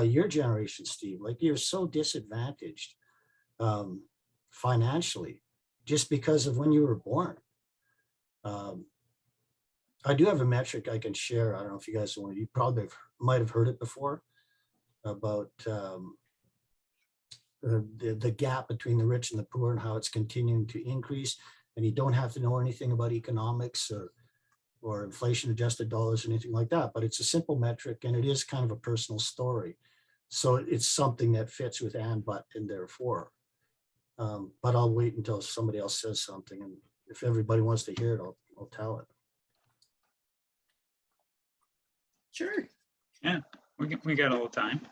your generation, Steve, like you're so disadvantaged financially just because of when you were born. I do have a metric I can share. I don't know if you guys want, you probably might have heard it before about the gap between the rich and the poor and how it's continuing to increase. And you don't have to know anything about economics or inflation adjusted dollars or anything like that, but it's a simple metric and it is kind of a personal story. So it's something that fits with and, but, and therefore. But I'll wait until somebody else says something, and if everybody wants to hear it, I'll tell it. Sure. Yeah, we got a little time.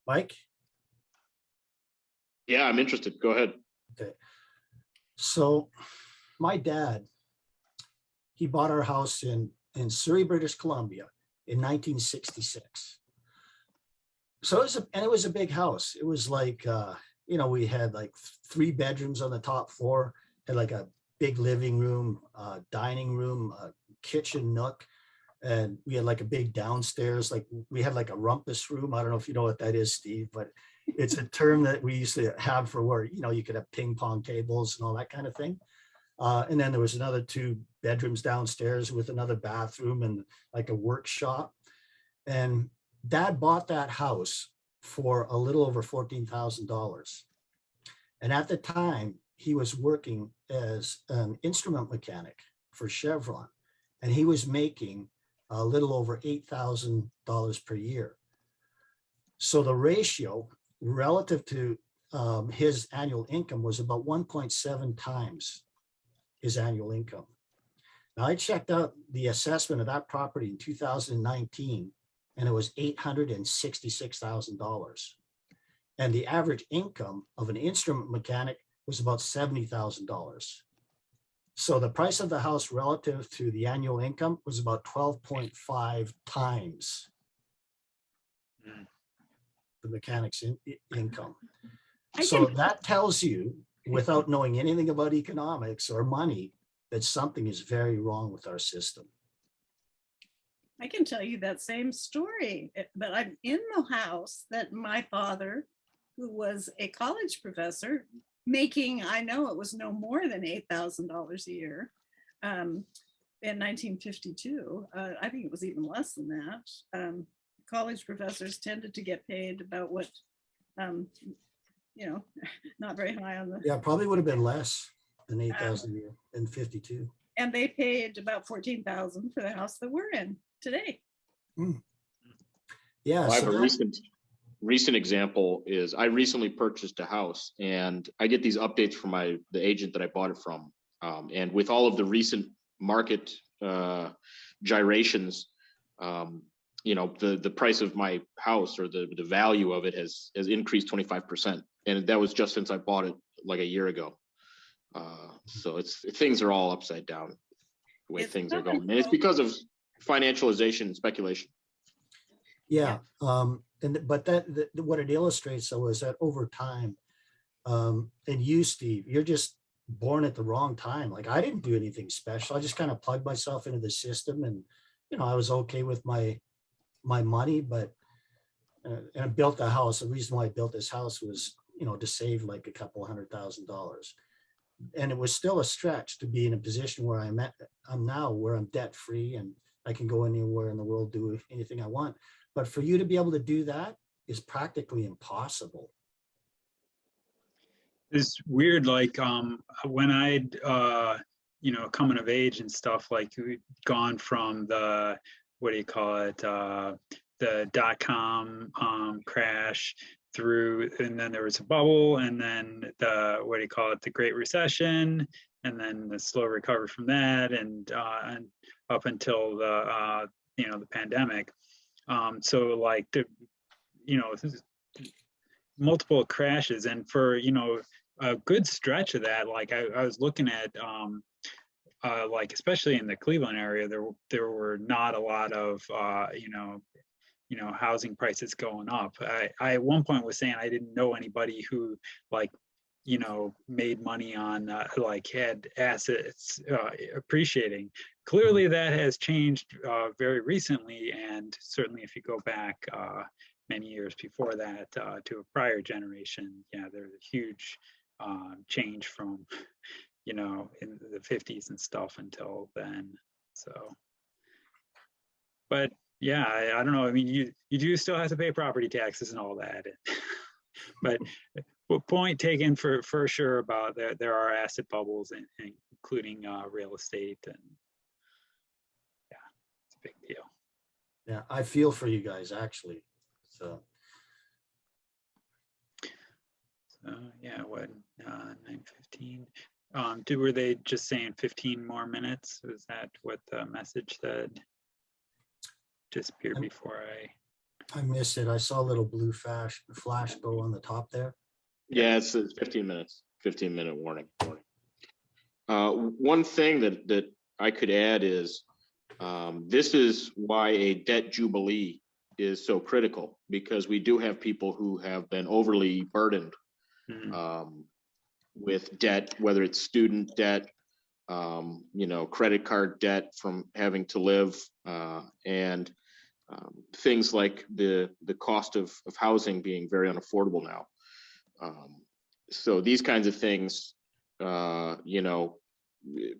Mike? Yeah, I'm interested. Go ahead. Okay. So my dad, he bought our house in Surrey, British Columbia in 1966. So it was a big house. It was like, we had like 3 bedrooms on the top floor, had like a big living room, dining room, kitchen nook, and we had like a big downstairs, like we had like a rumpus room. I don't know if you know what that is, Steve, but it's a term that we used to have for where, you could have ping pong tables and all that kind of thing. And then there was another 2 bedrooms downstairs with another bathroom and like a workshop. And Dad bought that house for a little over $14,000. And at the time, he was working as an instrument mechanic for Chevron, and he was making a little over $8,000 per year. So the ratio relative to his annual income was about 1.7 times his annual income. Now I checked out the assessment of that property in 2019, and it was $866,000. And the average income of an instrument mechanic was about $70,000. So the price of the house relative to the annual income was about 12.5 times the mechanic's income. So that tells you, without knowing anything about economics or money, that something is very wrong with our system. I can tell you that same story, but I'm in the house that my father, who was a college professor, making, I know it was no more than $8,000 a year in 1952. I think it was even less than that. College professors tended to get paid about what, not very high on the. Yeah, probably would have been less than 8,000 a year in 52. And they paid about $14,000 for the house that we're in today. Yeah. Well, I have a recent example is I recently purchased a house, and I get these updates from the agent that I bought it from. And with all of the recent market gyrations, the price of my house or the value of it has increased 25%. And that was just since I bought it like a year ago. So things are all upside down the way things are going. And it's because of financialization and speculation. Yeah. But what it illustrates, though, is that over time, and you, Steve, you're just born at the wrong time. Like I didn't do anything special. I just kind of plugged myself into the system, and I was okay with my money. But and I built a house. The reason why I built this house was to save like a couple $100,000, and it was still a stretch to be in a position where I'm now, where I'm debt free and I can go anywhere in the world, do anything I want. But for you to be able to do that is practically impossible. It's weird, like when I'd, coming of age and stuff, like we'd gone from the, the .com crash through, and then there was a bubble, and then the Great Recession, and then the slow recovery from that, and up until the pandemic. So like multiple crashes, and for a good stretch of that, like I was looking at like especially in the Cleveland area, there were not a lot of housing prices going up. I at one point was saying I didn't know anybody who like made money on like had assets appreciating. Clearly that has changed very recently, and certainly if you go back many years before that to a prior generation, yeah, there's a huge change from in the 50s and stuff until then. So, but yeah, I don't know. I mean, you do still have to pay property taxes and all that, but point taken for sure about there are asset bubbles, including real estate, and yeah, it's a big deal. Yeah, I feel for you guys actually. So yeah, what 9:15? Were they just saying 15 more minutes? Was that what the message said? Disappeared before I missed it. I saw a little blue flash go on the top there. Yeah, it's 15 minutes, 15-minute warning. One thing that I could add is this is why a debt jubilee is so critical, because we do have people who have been overly burdened with debt, whether it's student debt, credit card debt from having to live, and things like the cost of housing being very unaffordable now. So these kinds of things,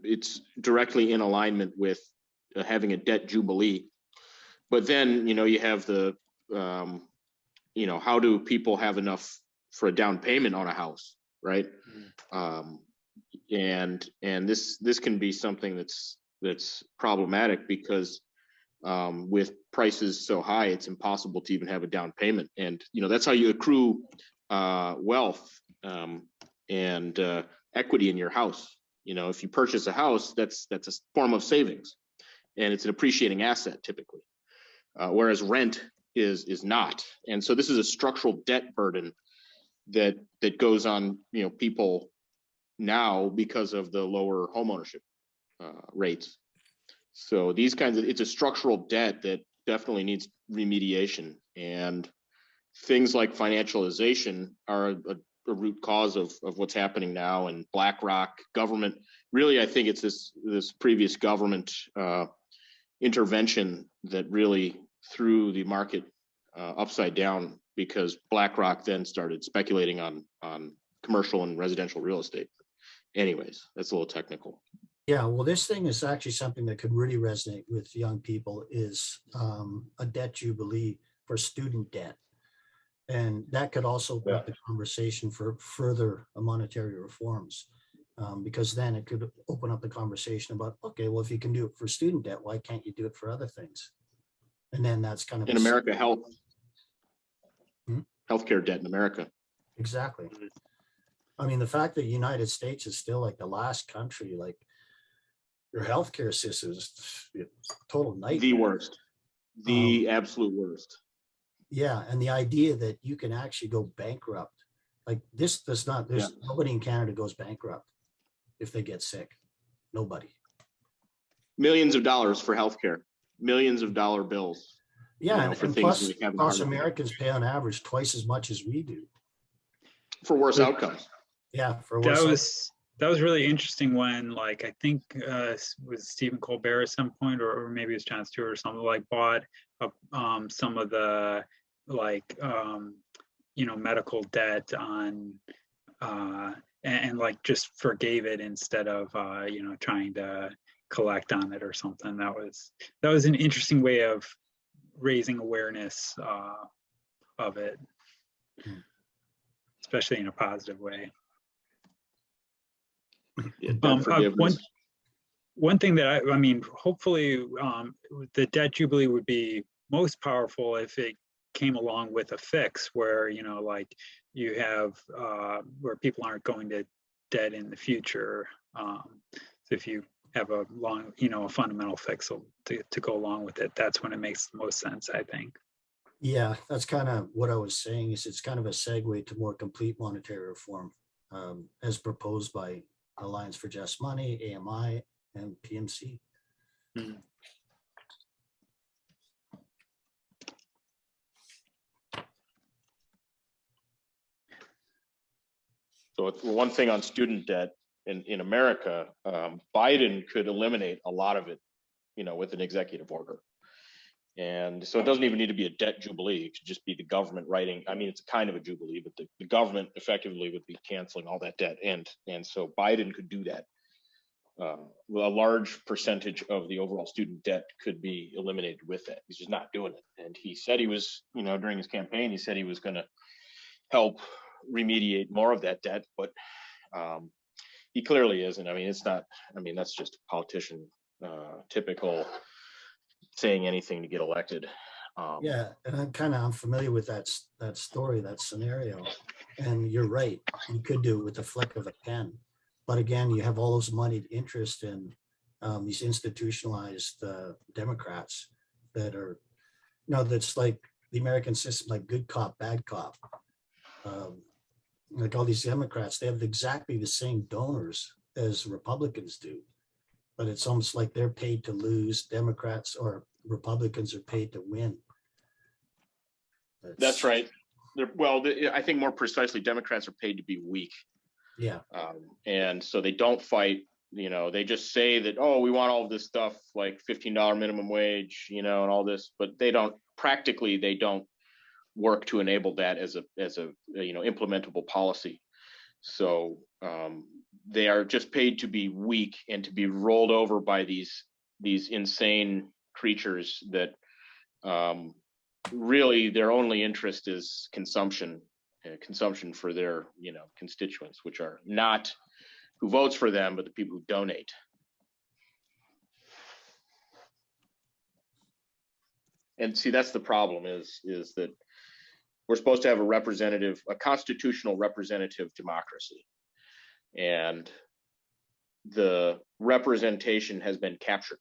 it's directly in alignment with having a debt jubilee. But then, you have the, how do people have enough for a down payment on a house, right? And this can be something that's problematic, because with prices so high, it's impossible to even have a down payment. And that's how you accrue wealth and equity in your house. If you purchase a house, that's a form of savings, and it's an appreciating asset typically, whereas rent is not. And so this is a structural debt burden that goes on people now because of the lower homeownership rates. So these kinds of, it's a structural debt that definitely needs remediation, and things like financialization are a root cause of what's happening now. And BlackRock, government, really, I think it's this previous government intervention that really threw the market upside down, because BlackRock then started speculating on commercial and residential real estate. Anyways, that's a little technical. Yeah, well, this thing is actually something that could really resonate with young people, is a debt jubilee for student debt. And that could also open up the conversation for further monetary reforms, because then it could open up the conversation about, okay, well, if you can do it for student debt, why can't you do it for other things? And then that's kind of in America, healthcare debt in America. Exactly. I mean, the fact that the United States is still like the last country, like your healthcare system is total nightmare. The worst, the absolute worst. Yeah, and the idea that you can actually go bankrupt, like this does not, there's nobody in Canada goes bankrupt if they get sick. Nobody. Millions of dollars for healthcare, millions of dollar bills. Yeah, and plus Americans pay on average twice as much as we do. For worse outcomes. Yeah, for worse. That was really interesting when, like, I think was Stephen Colbert at some point, or maybe it was Jon Stewart or something, like bought up some of the medical debt on and like just forgave it instead of trying to collect on it or something. That was an interesting way of raising awareness of it, especially in a positive way. One thing that I mean, hopefully the debt jubilee would be most powerful if it came along with a fix where, like you have where people aren't going to debt in the future. So if you have a long, a fundamental fix to go along with it, that's when it makes the most sense, I think. Yeah, that's kind of what I was saying, is it's kind of a segue to more complete monetary reform as proposed by Alliance for Just Money, AMI, and PMC. So it's one thing on student debt in America, Biden could eliminate a lot of it, with an executive order. And so it doesn't even need to be a debt jubilee. It could just be the government writing. I mean, it's a kind of a jubilee, but the government effectively would be canceling all that debt. And so Biden could do that. A large percentage of the overall student debt could be eliminated with that. He's just not doing it. And he said he was, during his campaign, he said he was going to help remediate more of that debt, but he clearly isn't. I mean, it's not, that's just a politician, typical saying anything to get elected. Yeah, and I'm familiar with that story, that scenario. And you're right, you could do it with the flick of a pen. But again, you have all those moneyed interest in these institutionalized Democrats that are, that's like the American system, like good cop, bad cop. Like all these Democrats, they have exactly the same donors as Republicans do. But it's almost like they're paid to lose. Democrats or Republicans are paid to win. That's right. I think more precisely, Democrats are paid to be weak. Yeah. And so they don't fight, they just say that, oh, we want all of this stuff like $15 minimum wage, and all this, but they don't work to enable that as a implementable policy. So they are just paid to be weak and to be rolled over by these insane creatures that really their only interest is consumption for their constituents, which are not who votes for them, but the people who donate. And see, that's the problem is that we're supposed to have a constitutional representative democracy. And the representation has been captured.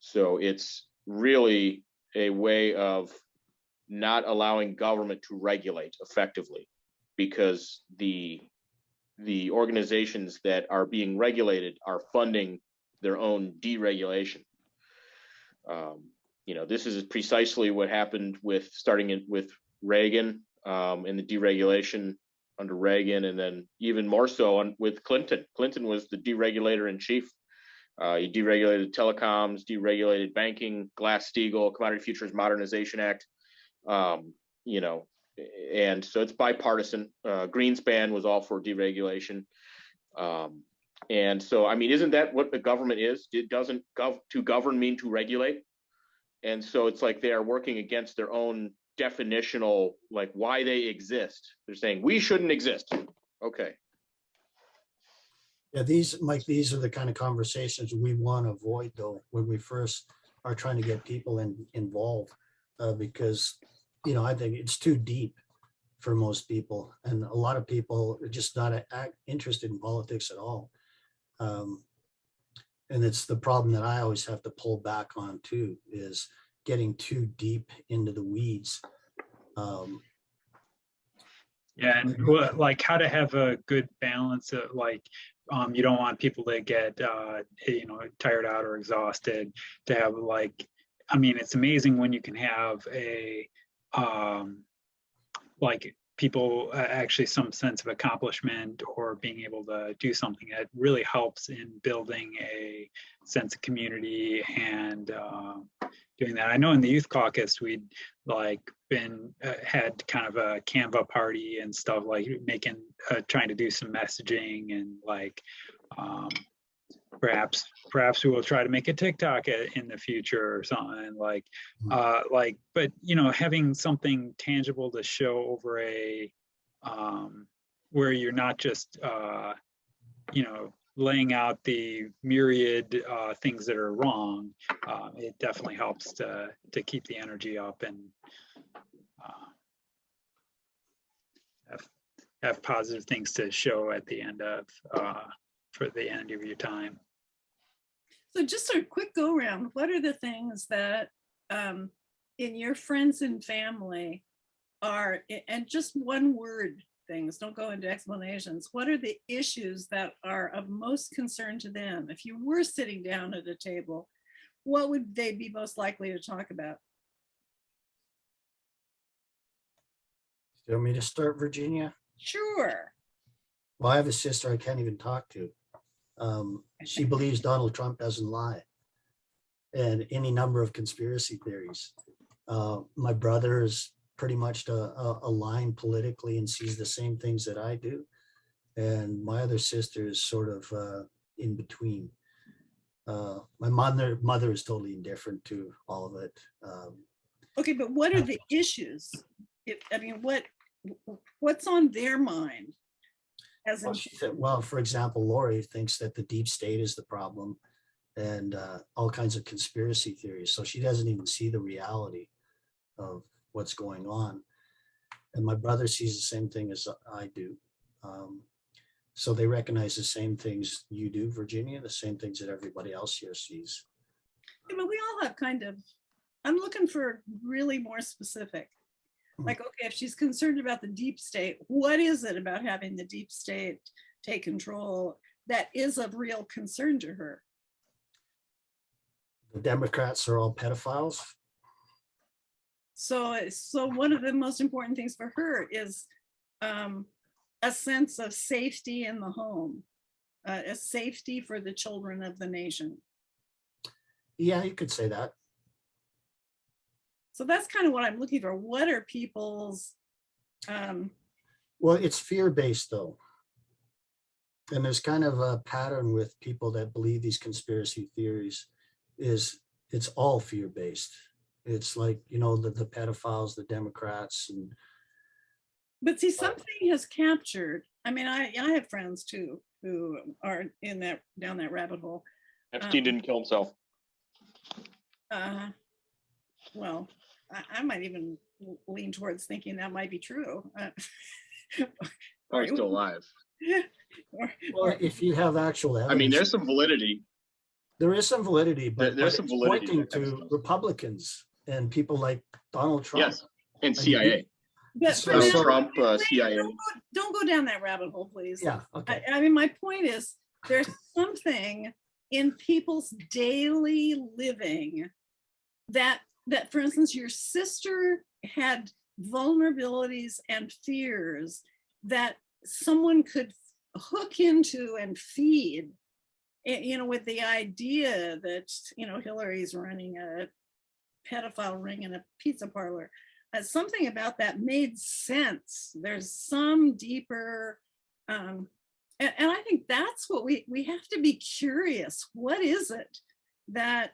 So it's really a way of not allowing government to regulate effectively, because the organizations that are being regulated are funding their own deregulation. This is precisely what happened with Reagan and the deregulation under Reagan, and then even more so with Clinton. Clinton was the deregulator in chief. He deregulated telecoms, deregulated banking, Glass-Steagall, Commodity Futures Modernization Act. And so it's bipartisan. Greenspan was all for deregulation. And so, isn't that what the government is? It doesn't to govern mean to regulate. And so it's like they are working against their own definitional, like why they exist. They're saying we shouldn't exist. Okay. Yeah, these are the kind of conversations we want to avoid, though, when we first are trying to get people involved, because I think it's too deep for most people, and a lot of people are just not interested in politics at all. And it's the problem that I always have to pull back on too, is getting too deep into the weeds. Yeah, and like how to have a good balance of you don't want people to get tired out or exhausted. To have it's amazing when you can have a people actually some sense of accomplishment or being able to do something that really helps in building a sense of community and doing that. I know in the Youth Caucus we'd had kind of a Canva party and stuff, trying to do some messaging and perhaps we will try to make a TikTok in the future or something but having something tangible to show over a where you're not just laying out the myriad things that are wrong. It definitely helps to keep the energy up and have positive things to show at the end of for the end of your time. So just a quick go around. What are the things that in your friends and family are, and just one word things, don't go into explanations. What are the issues that are of most concern to them? If you were sitting down at a table, what would they be most likely to talk about? You want me to start, Virginia? Sure. Well, I have a sister I can't even talk to. She believes Donald Trump doesn't lie, and any number of conspiracy theories. My brother is pretty much aligned politically and sees the same things that I do. And my other sister is sort of in between. My mother is totally indifferent to all of it. Okay, but what are the issues? What's on their mind? Well, she said, well, for example, Lori thinks that the deep state is the problem and all kinds of conspiracy theories. So she doesn't even see the reality of what's going on. And my brother sees the same thing as I do. So they recognize the same things you do, Virginia, the same things that everybody else here sees. Yeah, but we all have kind of, I'm looking for really more specific. Like, okay, if she's concerned about the deep state, what is it about having the deep state take control that is of real concern to her? The Democrats are all pedophiles. So one of the most important things for her is a sense of safety in the home, a safety for the children of the nation. Yeah, you could say that. So that's kind of what I'm looking for. What are people's? Well, it's fear-based though. And there's kind of a pattern with people that believe these conspiracy theories is it's all fear-based. It's like, you know, the pedophiles, the Democrats. But see, something has captured. I mean, I have friends too who are in that down that rabbit hole. Epstein didn't kill himself. Well, I might even lean towards thinking that might be true. Oh, he's still alive. Well, if you have actual evidence. I mean, there's some validity. There is some validity, but There's some validity pointing to Republicans and people like Donald Trump. Yes, and CIA. But Donald Trump, CIA. Don't go down that rabbit hole, please. Yeah, okay. I mean, my point is there's something in people's daily living that, for instance, your sister had vulnerabilities and fears that someone could hook into and feed, you know, with the idea that, you know, Hillary's running a pedophile ring in a pizza parlor. Something about that made sense. There's some deeper, and I think that's what we have to be curious. What is it that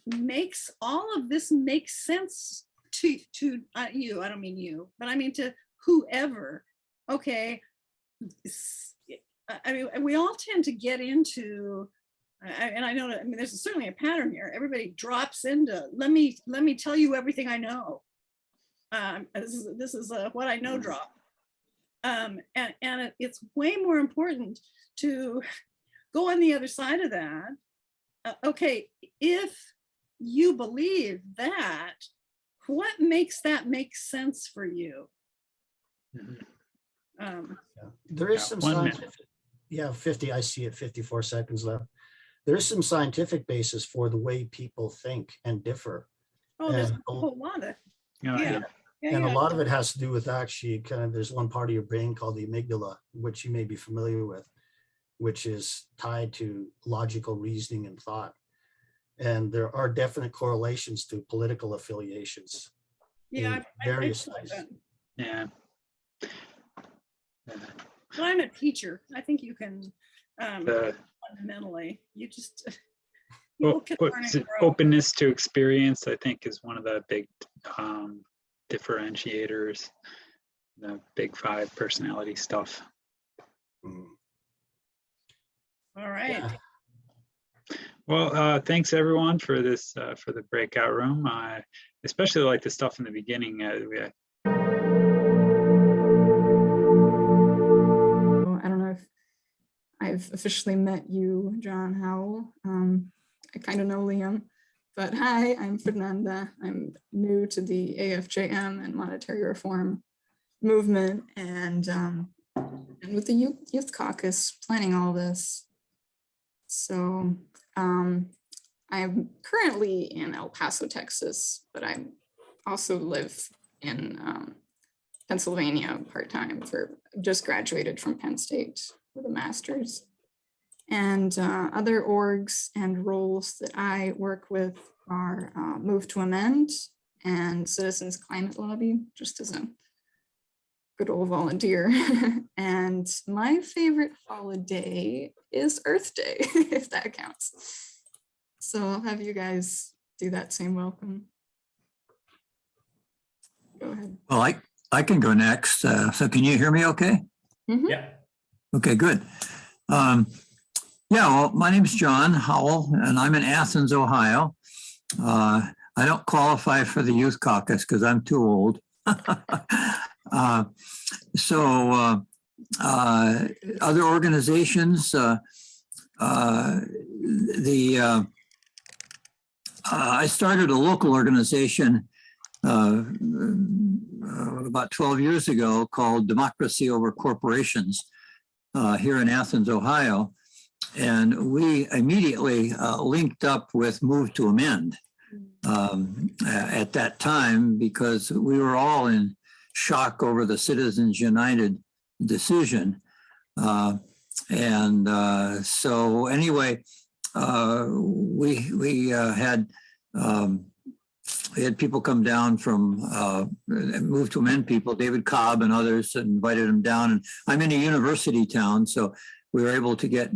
makes all of this make sense to you? I don't mean you, but I mean to whoever. Okay, I mean, we all tend to get into, and I know that, I mean, there's certainly a pattern here. Everybody drops into, let me tell you everything I know. This is a what I know drop. And it's way more important to go on the other side of that. Okay, if you believe that, what makes that make sense for you? There is some scientific, 50, I see it, 54 seconds left. There is some scientific basis for the way people think and differ. Oh, there's a whole lot of, And a lot of it has to do with actually kind of, there's one part of your brain called the amygdala, which you may be familiar with, which is tied to logical reasoning and thought. And there are definite correlations to political affiliations. Yeah, various things. Yeah. But I'm a teacher. I think you can fundamentally, you just openness to experience, I think, is one of the big differentiators, the big 5 personality stuff. All right. Yeah. Well, thanks everyone for this, for the breakout room. I especially like the stuff in the beginning. I don't know if I've officially met you, John Howell. I kind of know Liam, but hi, I'm Fernanda. I'm new to the AFJM and monetary reform movement and with the Youth Caucus planning all this. So I'm currently in El Paso, Texas, but I also live in Pennsylvania part-time just graduated from Penn State with a master's. And other orgs and roles that I work with are Move to Amend and Citizens Climate Lobby, just as a good old volunteer. And my favorite holiday is Earth Day, if that counts. So I'll have you guys do that same welcome. Go ahead. Well, I can go next. So can you hear me okay? Mm-hmm. Yeah. Okay, good. Yeah, well, my name is John Howell, and I'm in Athens, Ohio. I don't qualify for the Youth Caucus because I'm too old. Other organizations, I started a local organization about 12 years ago called Democracy Over Corporations here in Athens, Ohio. And we immediately linked up with Move to Amend at that time because we were all in shock over the Citizens United decision. So anyway, we had people come down from Move to Amend people, David Cobb and others, and invited them down. And I'm in a university town, so we were able to get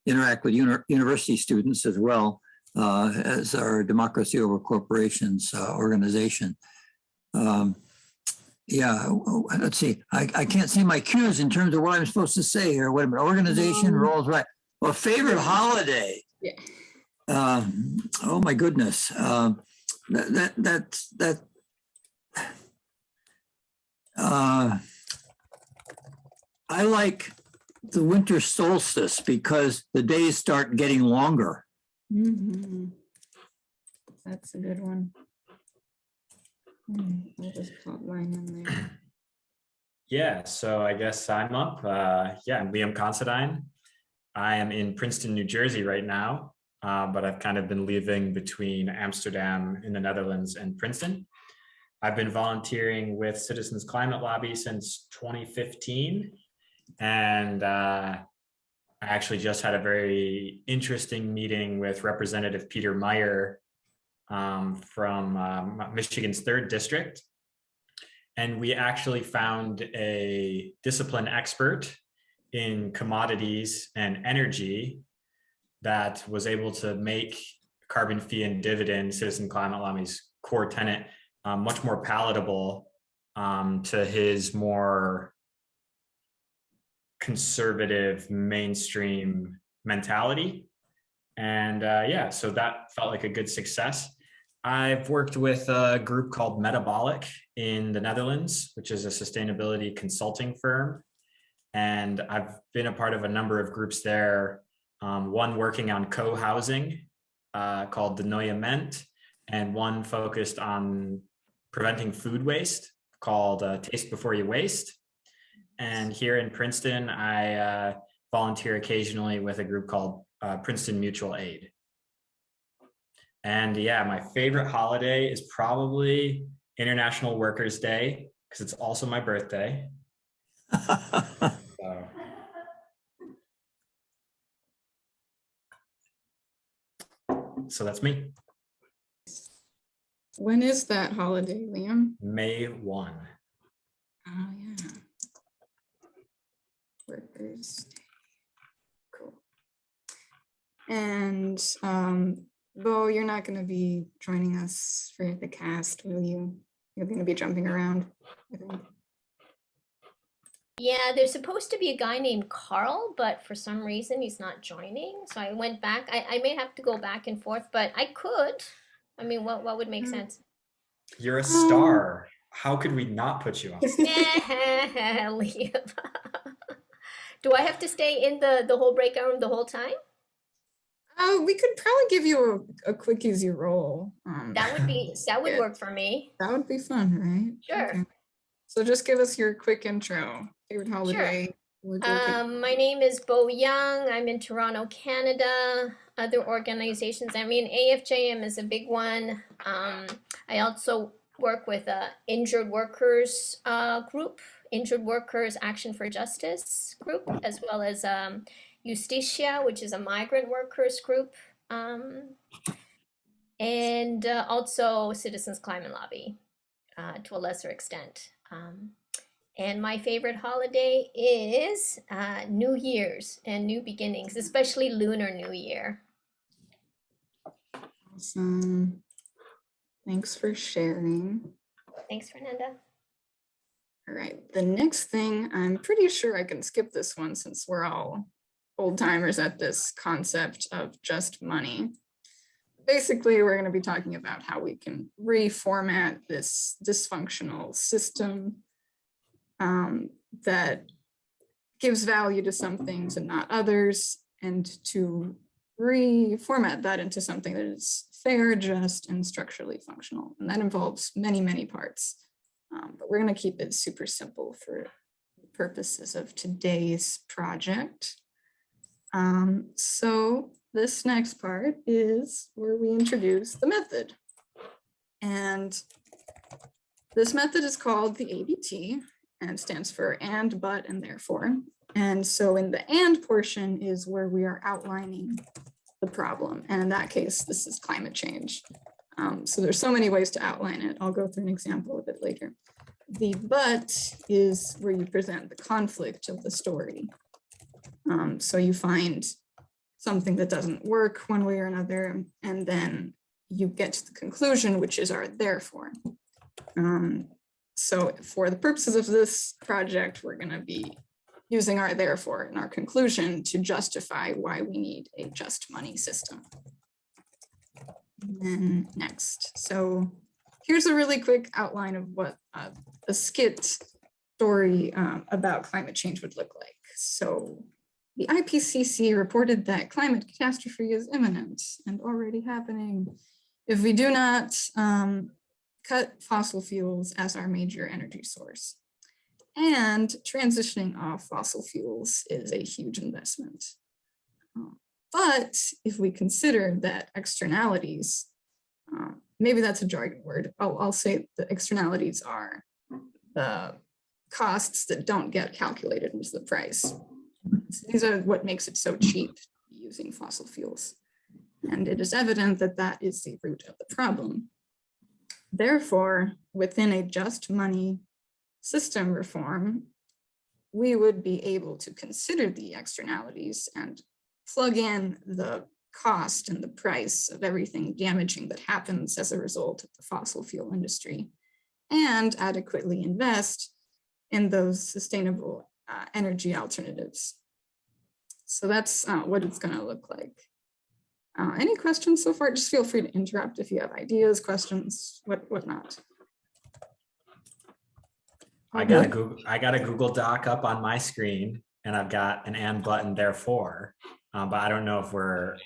interact with university students as well as our Democracy Over Corporations organization. Yeah, let's see. I can't see my cues in terms of what I'm supposed to say here. Wait a minute. Organization rolls right. Well, favorite holiday. Yeah. Oh my goodness. I like the winter solstice because the days start getting longer. Mm-hmm. That's a good one. I'll just pop mine in there. Yeah, so I guess I'm up. Yeah, I'm Liam Considine. I am in Princeton, New Jersey right now, but I've kind of been living between Amsterdam in the Netherlands and Princeton. I've been volunteering with Citizens Climate Lobby since 2015. And I actually just had a very interesting meeting with Representative Peter Meyer from Michigan's 3rd District. And we actually found a discipline expert in commodities and energy that was able to make carbon fee and dividend, Citizen Climate Lobby's core tenet, much more palatable to his more conservative mainstream mentality. And yeah, so that felt like a good success. I've worked with a group called Metabolic in the Netherlands, which is a sustainability consulting firm. And I've been a part of a number of groups there, one working on co-housing called the Noyament, and one focused on preventing food waste called Taste Before You Waste. And here in Princeton, I volunteer occasionally with a group called Princeton Mutual Aid. And yeah, my favorite holiday is probably International Workers' Day, because it's also my birthday. So that's me. When is that holiday, Liam? May 1. Oh, yeah. Workers' Day. Cool. And Bo, you're not going to be joining us for the cast, will you? You're going to be jumping around, I think. Yeah, there's supposed to be a guy named Carl, but for some reason he's not joining. So I went back. I may have to go back and forth, but I could. I mean, what would make sense? You're a star. How could we not put you on? Liam. Do I have to stay in the whole breakout room the whole time? We could probably give you a quick, easy role. That would work for me. That would be fun, right? Sure. Okay. So just give us your quick intro. Favorite holiday. My name is Bo Young. I'm in Toronto, Canada. Other organizations, I mean, AFJM is a big one. I also work with a injured workers group, Injured Workers Action for Justice group, as well as Justicia, which is a migrant workers group, and also Citizens Climate Lobby to a lesser extent. And my favorite holiday is New Year's and New Beginnings, especially Lunar New Year. Awesome. Thanks for sharing. Thanks, Fernanda. All right, the next thing, I'm pretty sure I can skip this one since we're all old timers at this concept of just money. Basically, we're going to be talking about how we can reformat this dysfunctional system that gives value to some things and not others, and to reformat that into something that is fair, just, and structurally functional. And that involves many, many parts. But we're going to keep it super simple for the purposes of today's project. So this next part is where we introduce the method. And this method is called the ABT, and stands for and, but, and therefore. And so in the and portion is where we are outlining the problem. And in that case, this is climate change. So there's so many ways to outline it. I'll go through an example a bit later. The but is where you present the conflict of the story. So you find something that doesn't work one way or another, and then you get to the conclusion, which is our therefore. So for the purposes of this project, we're going to be using our therefore and our conclusion to justify why we need a just money system. And then next, so here's a really quick outline of what a skit story about climate change would look like. So the IPCC reported that climate catastrophe is imminent and already happening if we do not cut fossil fuels as our major energy source. And transitioning off fossil fuels is a huge investment. But if we consider that externalities, maybe that's a jargon word, I'll say the externalities are the costs that don't get calculated as the price. So these are what makes it so cheap using fossil fuels. And it is evident that that is the root of the problem. Therefore, within a just money system reform, we would be able to consider the externalities and plug in the cost and the price of everything damaging that happens as a result of the fossil fuel industry, and adequately invest in those sustainable energy alternatives. So that's what it's going to look like. Any questions so far? Just feel free to interrupt if you have ideas, questions, whatnot. I got a Google Doc up on my screen, and I've got an and button therefore, but I don't know if are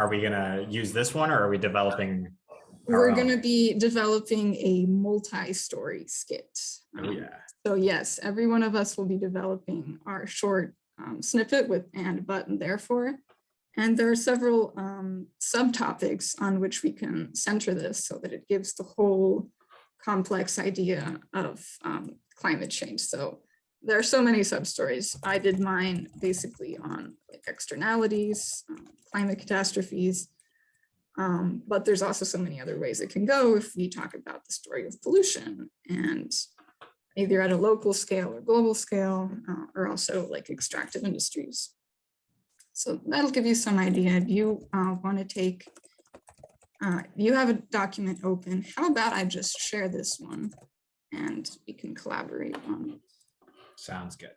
we gonna use this one, or are we developing? We're gonna be developing a multi-story skit. Oh yeah. So yes, every one of us will be developing our short snippet with and, but, and therefore. And there are several subtopics on which we can center this so that it gives the whole complex idea of climate change. So there are so many sub-stories. I did mine basically on like externalities, climate catastrophes, but there's also so many other ways it can go if we talk about the story of pollution, and either at a local scale or global scale, or also like extractive industries. So that'll give you some idea. If you want to take, you have a document open, how about I just share this one and we can collaborate on it. Sounds good.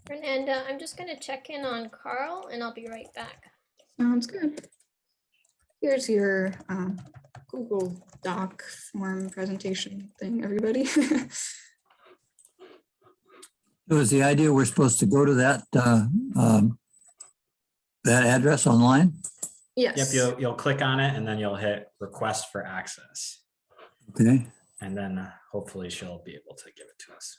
Fernanda, I'm just going to check in on Carl and I'll be right back. Sounds good. Here's your Google Doc form presentation thing, everybody. So is the idea we're supposed to go to that that address online? Yes. Yep, you'll click on it and then you'll hit request for access. Okay. And then hopefully she'll be able to give it to us.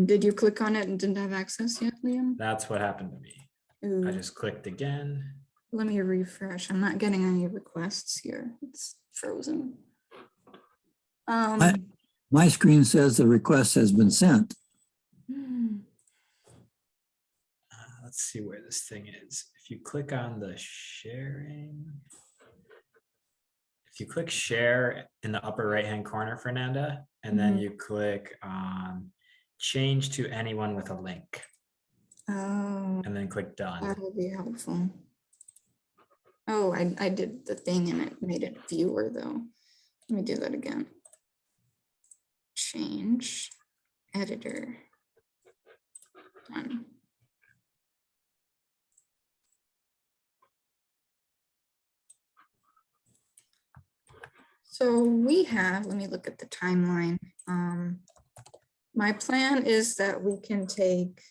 Did you click on it and didn't have access yet, Liam? That's what happened to me. Ooh. I just clicked again. Let me refresh. I'm not getting any requests here. It's frozen. My screen says the request has been sent. Let's see where this thing is. If you click on the sharing, if you click share in the upper right-hand corner, Fernanda, and then you click on change to anyone with a link. Oh. And then click done. That would be helpful. Oh, I did the thing and it made it viewer though. Let me do that again. Change, editor, done. So we have, let me look at the timeline. My plan is that we can take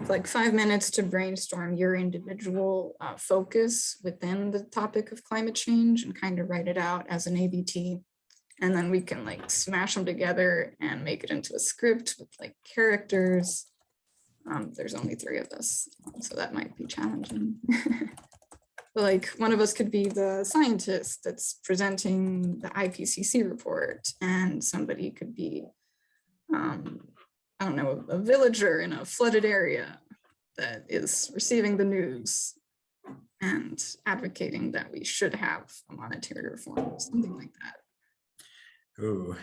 like 5 minutes to brainstorm your individual focus within the topic of climate change and kind of write it out as an ABT. And then we can like smash them together and make it into a script with like characters. There's only 3 of us, so that might be challenging. Like one of us could be the scientist that's presenting the IPCC report, and somebody could be, I don't know, a villager in a flooded area that is receiving the news and advocating that we should have a monetary reform, something like that. Ooh,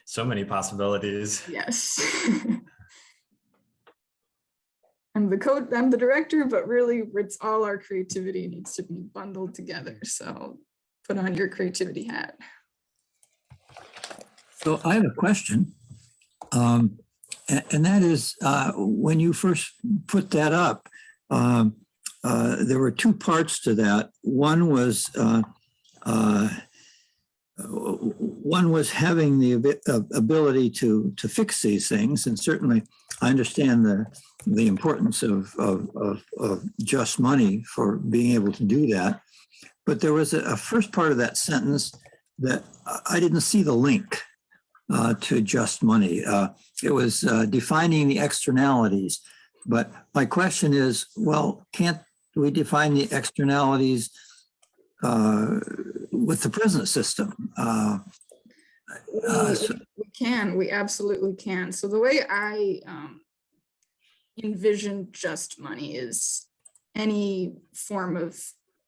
so many possibilities. Yes. I'm the director, but really it's all our creativity needs to be bundled together. So put on your creativity hat. So I have a question. And that is, when you first put that up, there were 2 parts to that. One was having the ability to fix these things, and certainly I understand the importance of just money for being able to do that. But there was a first part of that sentence that I didn't see the link to just money. It was defining the externalities. But my question is, well, can't we define the externalities with the present system? We can, we absolutely can. So the way I envision just money is any form of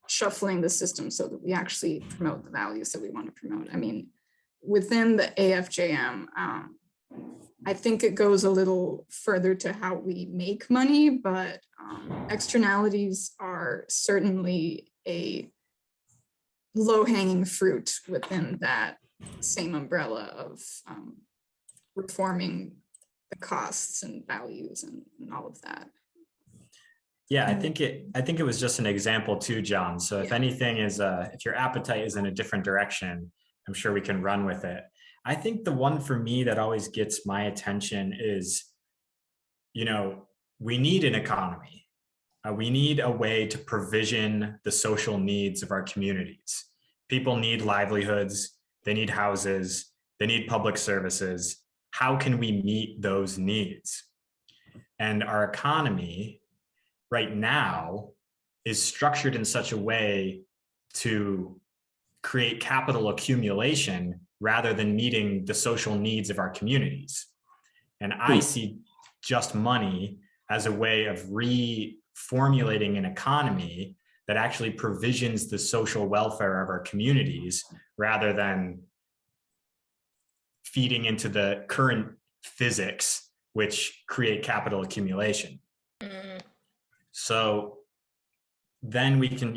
shuffling the system so that we actually promote the values that we want to promote. I mean, within the AFJM, I think it goes a little further to how we make money, but externalities are certainly a low-hanging fruit within that same umbrella of reforming the costs and values and all of that. Yeah, I think it was just an example too, John. So if anything is, if your appetite is in a different direction, I'm sure we can run with it. I think the one for me that always gets my attention is, we need an economy. We need a way to provision the social needs of our communities. People need livelihoods, they need houses, they need public services. How can we meet those needs? And our economy right now is structured in such a way to create capital accumulation rather than meeting the social needs of our communities. And I see just money as a way of reformulating an economy that actually provisions the social welfare of our communities rather than feeding into the current physics, which create capital accumulation. So then we can,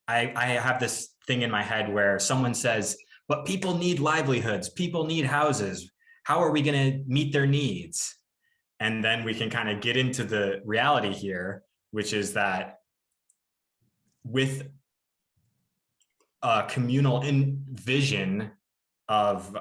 I have this thing in my head where someone says, but people need livelihoods, people need houses. How are we going to meet their needs? And then we can kind of get into the reality here, which is that with a communal vision of,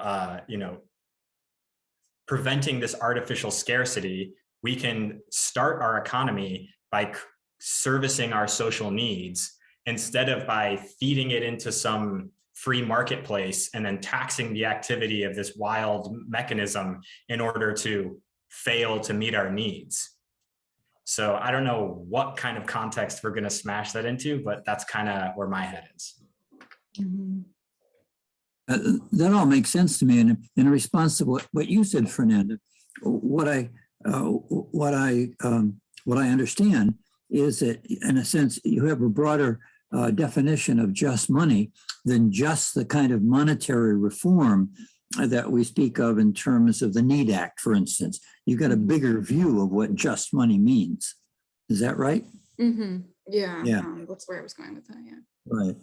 preventing this artificial scarcity, we can start our economy by servicing our social needs instead of by feeding it into some free marketplace and then taxing the activity of this wild mechanism in order to fail to meet our needs. So I don't know what kind of context we're going to smash that into, but that's kind of where my head is. That all makes sense to me. And in response to what you said, Fernanda, what I understand is that, in a sense, you have a broader definition of just money than just the kind of monetary reform that we speak of in terms of the NEED Act, for instance. You got a bigger view of what just money means. Is that right? Mm-hmm. Yeah. Yeah. That's where I was going with that. Yeah. Right.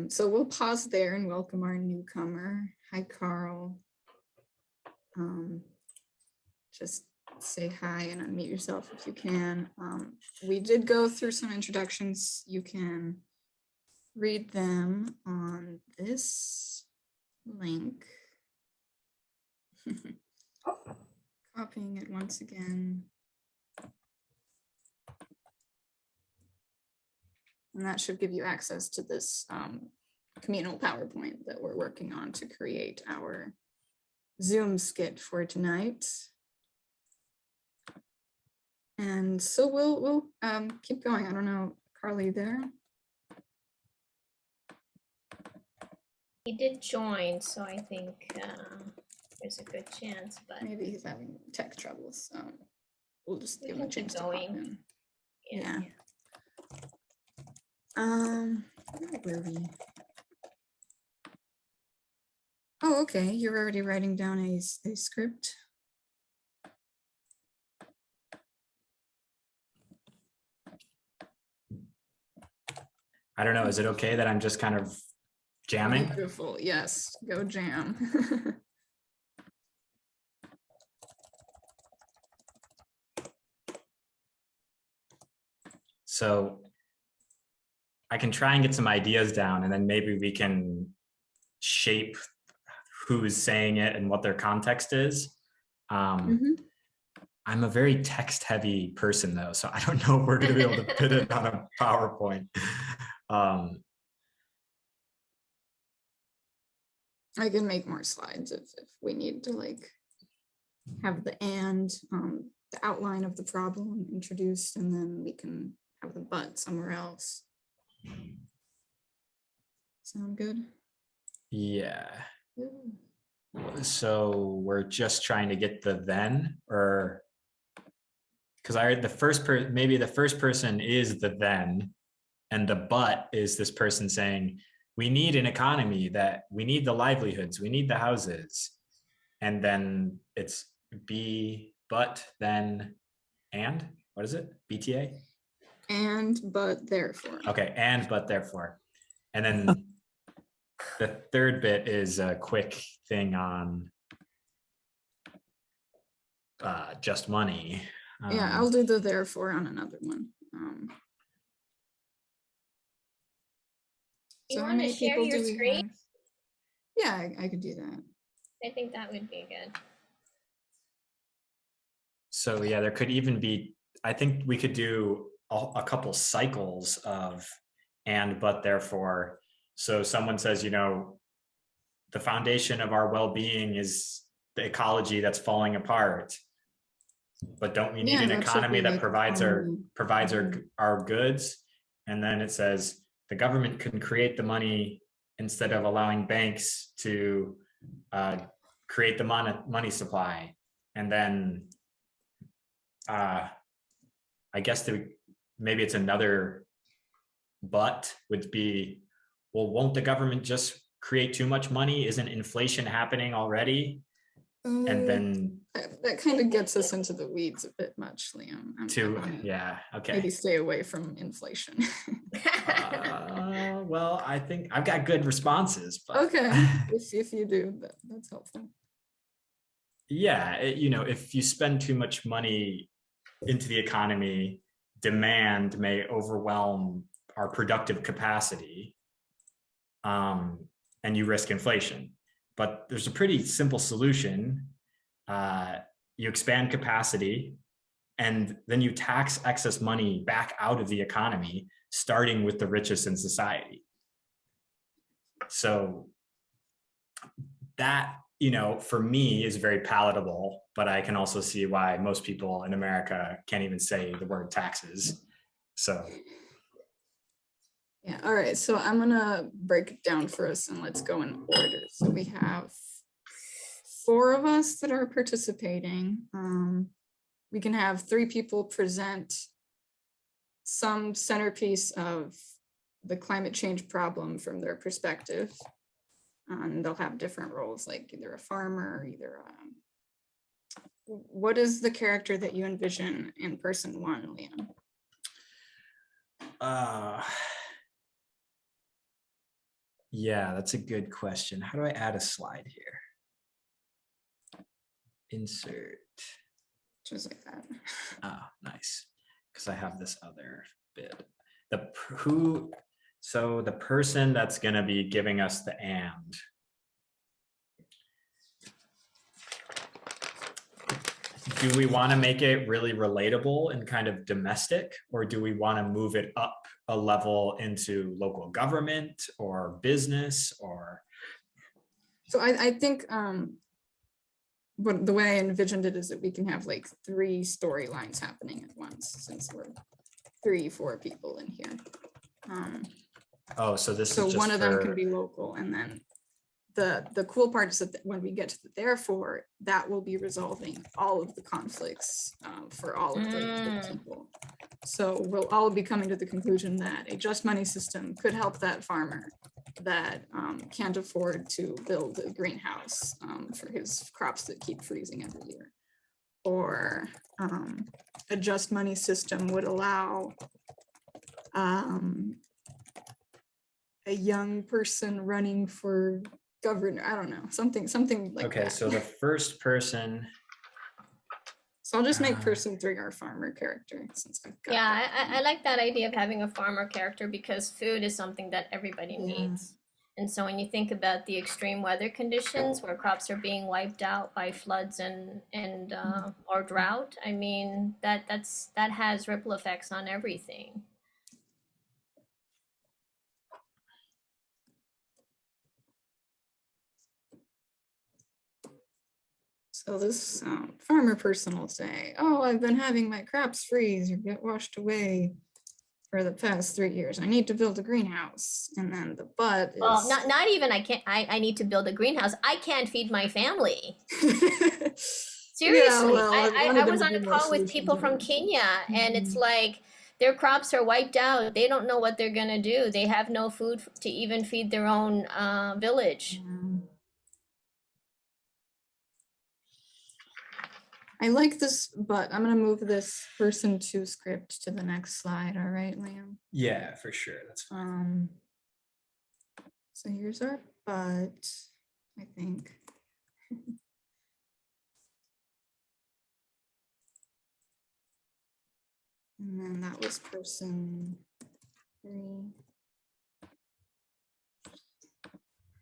So we'll pause there and welcome our newcomer. Hi, Carl. Just say hi and unmute yourself if you can. We did go through some introductions. You can read them on this link. Copying it once again. And that should give you access to this communal PowerPoint that we're working on to create our Zoom skit for tonight. And so we'll keep going. I don't know, Carly, there? He did join, so I think there's a good chance, but maybe he's having tech troubles. So we'll just give him a keep chance to pop going. in. Yeah. Where were we? Oh, okay. You're already writing down a script. I don't know. Is it okay that I'm just kind of jamming? Beautiful. Yes. Go jam. So I can try and get some ideas down, and then maybe we can shape who's saying it and what their context is. I'm a very text heavy person though, so I don't know if we're going to be able to put it on a PowerPoint. I can make more slides if we need to, like, have the outline of the problem introduced, and then we can have the but somewhere else. Sound good? Yeah. So we're just trying to get the then, or because I heard the first person, maybe the first person is the then, and the but is this person saying, we need an economy that we need the livelihoods, we need the houses. And then it's be, but, then, and what is it? BTA? And, but, therefore. Okay, and, but, therefore. And then the third bit is a quick thing on just money. Yeah, I'll do the therefore on another one. You want to share your screen? Yeah, I could do that. I think that would be good. So yeah, there could even be, I think we could do a couple cycles of and, but, therefore. So someone says, the foundation of our well-being is the ecology that's falling apart. But don't we need an economy that provides our goods? And then it says the government can create the money instead of allowing banks to create the money supply. And then I guess maybe it's another but would be, well, won't the government just create too much money? Isn't inflation happening already? And then that kind of gets us into the weeds a bit much, Liam. Okay. Maybe stay away from inflation. Well, I think I've got good responses. But okay, if you do, that's helpful. Yeah, if you spend too much money into the economy, demand may overwhelm our productive capacity, and you risk inflation. But there's a pretty simple solution. You expand capacity, and then you tax excess money back out of the economy, starting with the richest in society. So that, for me is very palatable, but I can also see why most people in America can't even say the word taxes. So. Yeah, all right, so I'm gonna break it down for us and let's go in order. So we have 4 of us that are participating. We can have 3 people present some centerpiece of the climate change problem from their perspective. And they'll have different roles, like either a farmer, either what is the character that you envision in person 1, Liam? Yeah, that's a good question. How do I add a slide here? Insert. Just like that. Ah, nice. Because I have this other bit. So the person that's going to be giving us the and. Do we want to make it really relatable and kind of domestic, or do we want to move it up a level into local government or business or? So I think but the way I envisioned it is that we can have like 3 storylines happening at once, since we're 3-4 people in here. Oh, so this so is just one of them can be local, and then the cool part is that when we get to the therefore, that will be resolving all of the conflicts for all of the people. So we'll all be coming to the conclusion that a just money system could help that farmer that can't afford to build a greenhouse for his crops that keep freezing every year. Or a just money system would allow a young person running for governor. I don't know, something like okay, that. so the first person. So I'll just make person 3 our farmer character, since I've got I like that idea of having a farmer character, because food is something that everybody needs. And so when you think about the extreme weather conditions where crops are being wiped out by floods and or drought, I mean, that has ripple effects on everything. So this farmer person will say, oh, I've been having my crops freeze or get washed away for the past 3 years. I need to build a greenhouse. And then the but is... Well, not even I need to build a greenhouse. I can't feed my family. Seriously, Yeah, well, I was on a call with people from Kenya, and it's like their crops are wiped out. They don't know what they're gonna do. They have no food to even feed their own village. I like this, but I'm going to move this person 2 script to the next slide. All right, Liam? Yeah, for sure. That's fine. So here's our but, I think. And then that was person 3.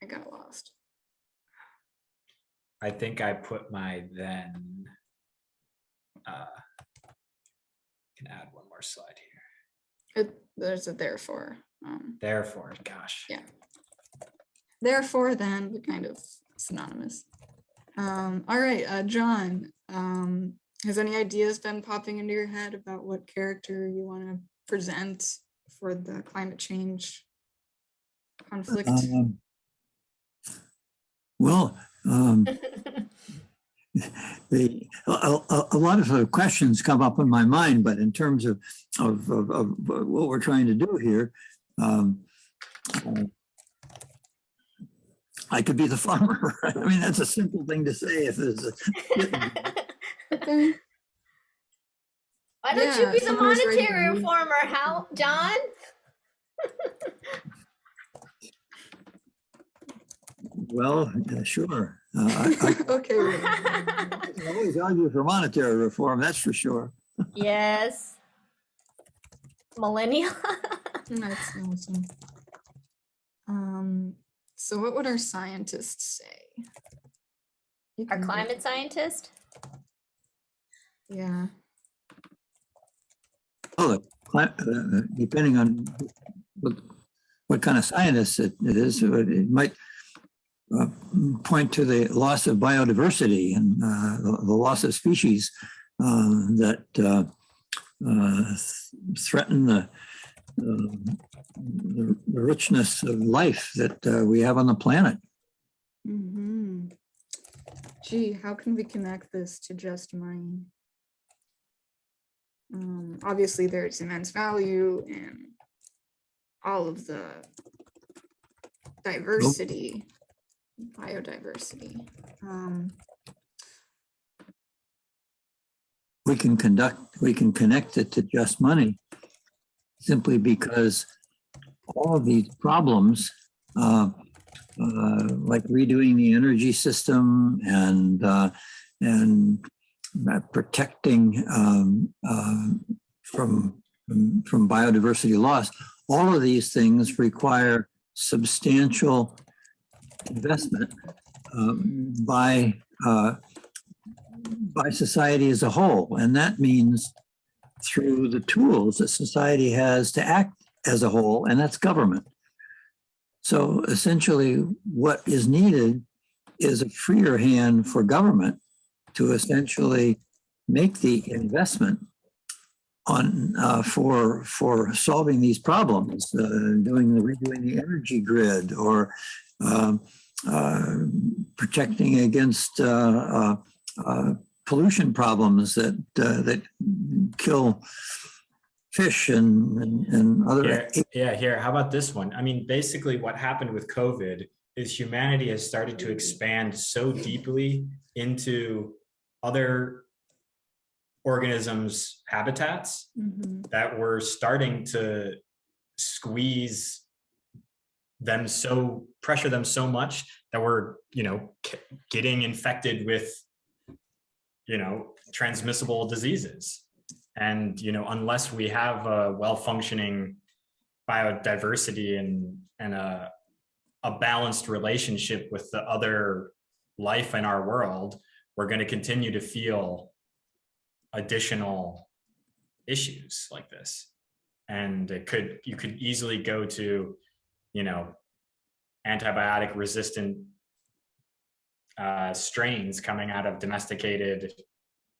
I got lost. I think I put my then. Can add one more slide here. There's a therefore. Therefore, gosh. Yeah. Therefore, then, but kind of synonymous. All right, John, has any ideas been popping into your head about what character you want to present for the climate change conflict? Well, a lot of questions come up in my mind, but in terms of what we're trying to do here, I could be the farmer. I mean, that's a simple thing to say. If there's okay. Why don't you be the monetary reformer, John? Well, sure. Okay. I can always argue for monetary reform, that's for sure. Yes. Millennial. That's awesome. So what would our scientists say? Our climate scientist? Yeah. Oh, depending on what kind of scientist it is, it might point to the loss of biodiversity and the loss of species that threaten the richness of life that we have on the planet. Mm-hmm. Gee, how can we connect this to just money? Obviously, there's immense value in all of the diversity, biodiversity. We can connect it to just money simply because all of these problems, like redoing the energy system and protecting from biodiversity loss, all of these things require substantial investment by society as a whole. And that means through the tools that society has to act as a whole, and that's government. So essentially what is needed is a freer hand for government to essentially make the investment on for solving these problems, redoing the energy grid, or protecting against pollution problems that kill fish and other. Here. How about this one? I mean, basically what happened with COVID is humanity has started to expand so deeply into other organisms' habitats that we're starting to squeeze them pressure them so much that we're, getting infected with, transmissible diseases. And, unless we have a well-functioning biodiversity and a balanced relationship with the other life in our world, we're going to continue to feel additional issues like this. And you could easily go to, antibiotic resistant strains coming out of domesticated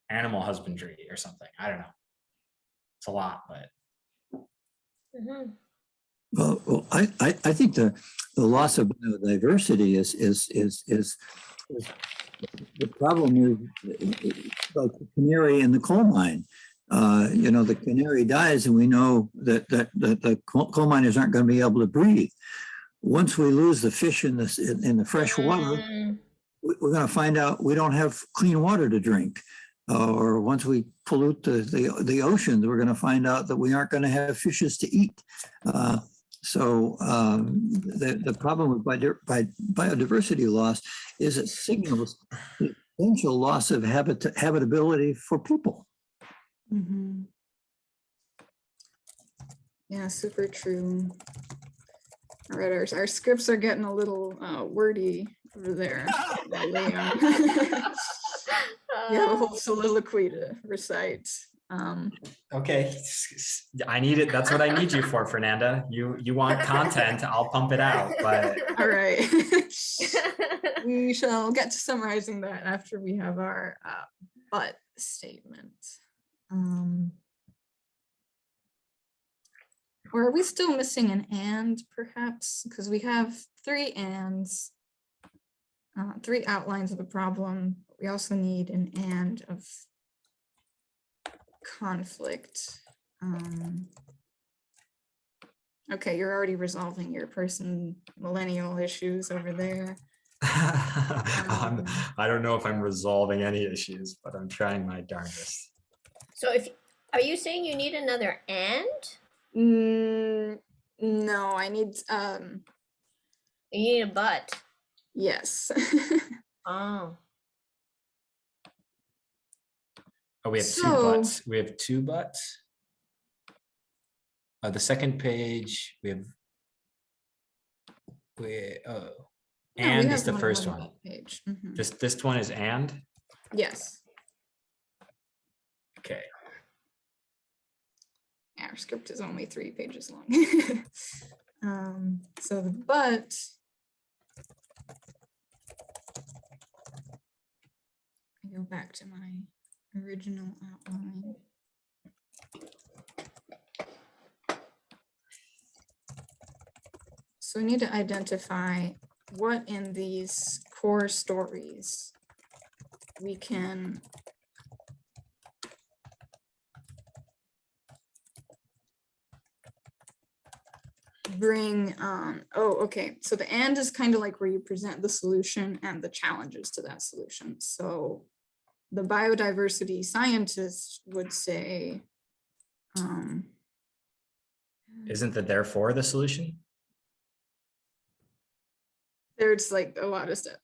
animal husbandry or something. I don't know. It's a lot, but. Well, I think the loss of biodiversity is the problem is like the canary in the coal mine. The canary dies, and we know that the coal miners aren't going to be able to breathe. Once we lose the fish in the fresh water, we're going to find out we don't have clean water to drink. Or once we pollute the oceans, we're going to find out that we aren't going to have fishes to eat. So the problem with biodiversity loss is it signals the potential loss of habitability for people. Mm-hmm. Yeah, super true. All right, our scripts are getting a little wordy over there. You have a whole soliloquy to recite. Okay, I need it. That's what I need you for, Fernanda. You want content, I'll pump it out. But all right, we shall get to summarizing that after we have our but statement. Or are we still missing an and, perhaps? Because we have 3 ands, 3 outlines of the problem. We also need an and of conflict. Okay, you're already resolving your millennial issues over there. I don't know if I'm resolving any issues, but I'm trying my darndest. So are you saying you need another and? No, I need you need a but. Yes. Oh, we have 2 buts. We have 2 buts. The second page, we have, No, we and have is the one first on one. that page. Mhm. This one is and? Yes. Okay. Our script is only 3 pages long. So the but. I go back to my original outline. So we need to identify what in these core stories we can bring okay, so the and is kind of like where you present the solution and the challenges to that solution. So the biodiversity scientist would say Isn't the therefore the solution? there's like a lot of stuff.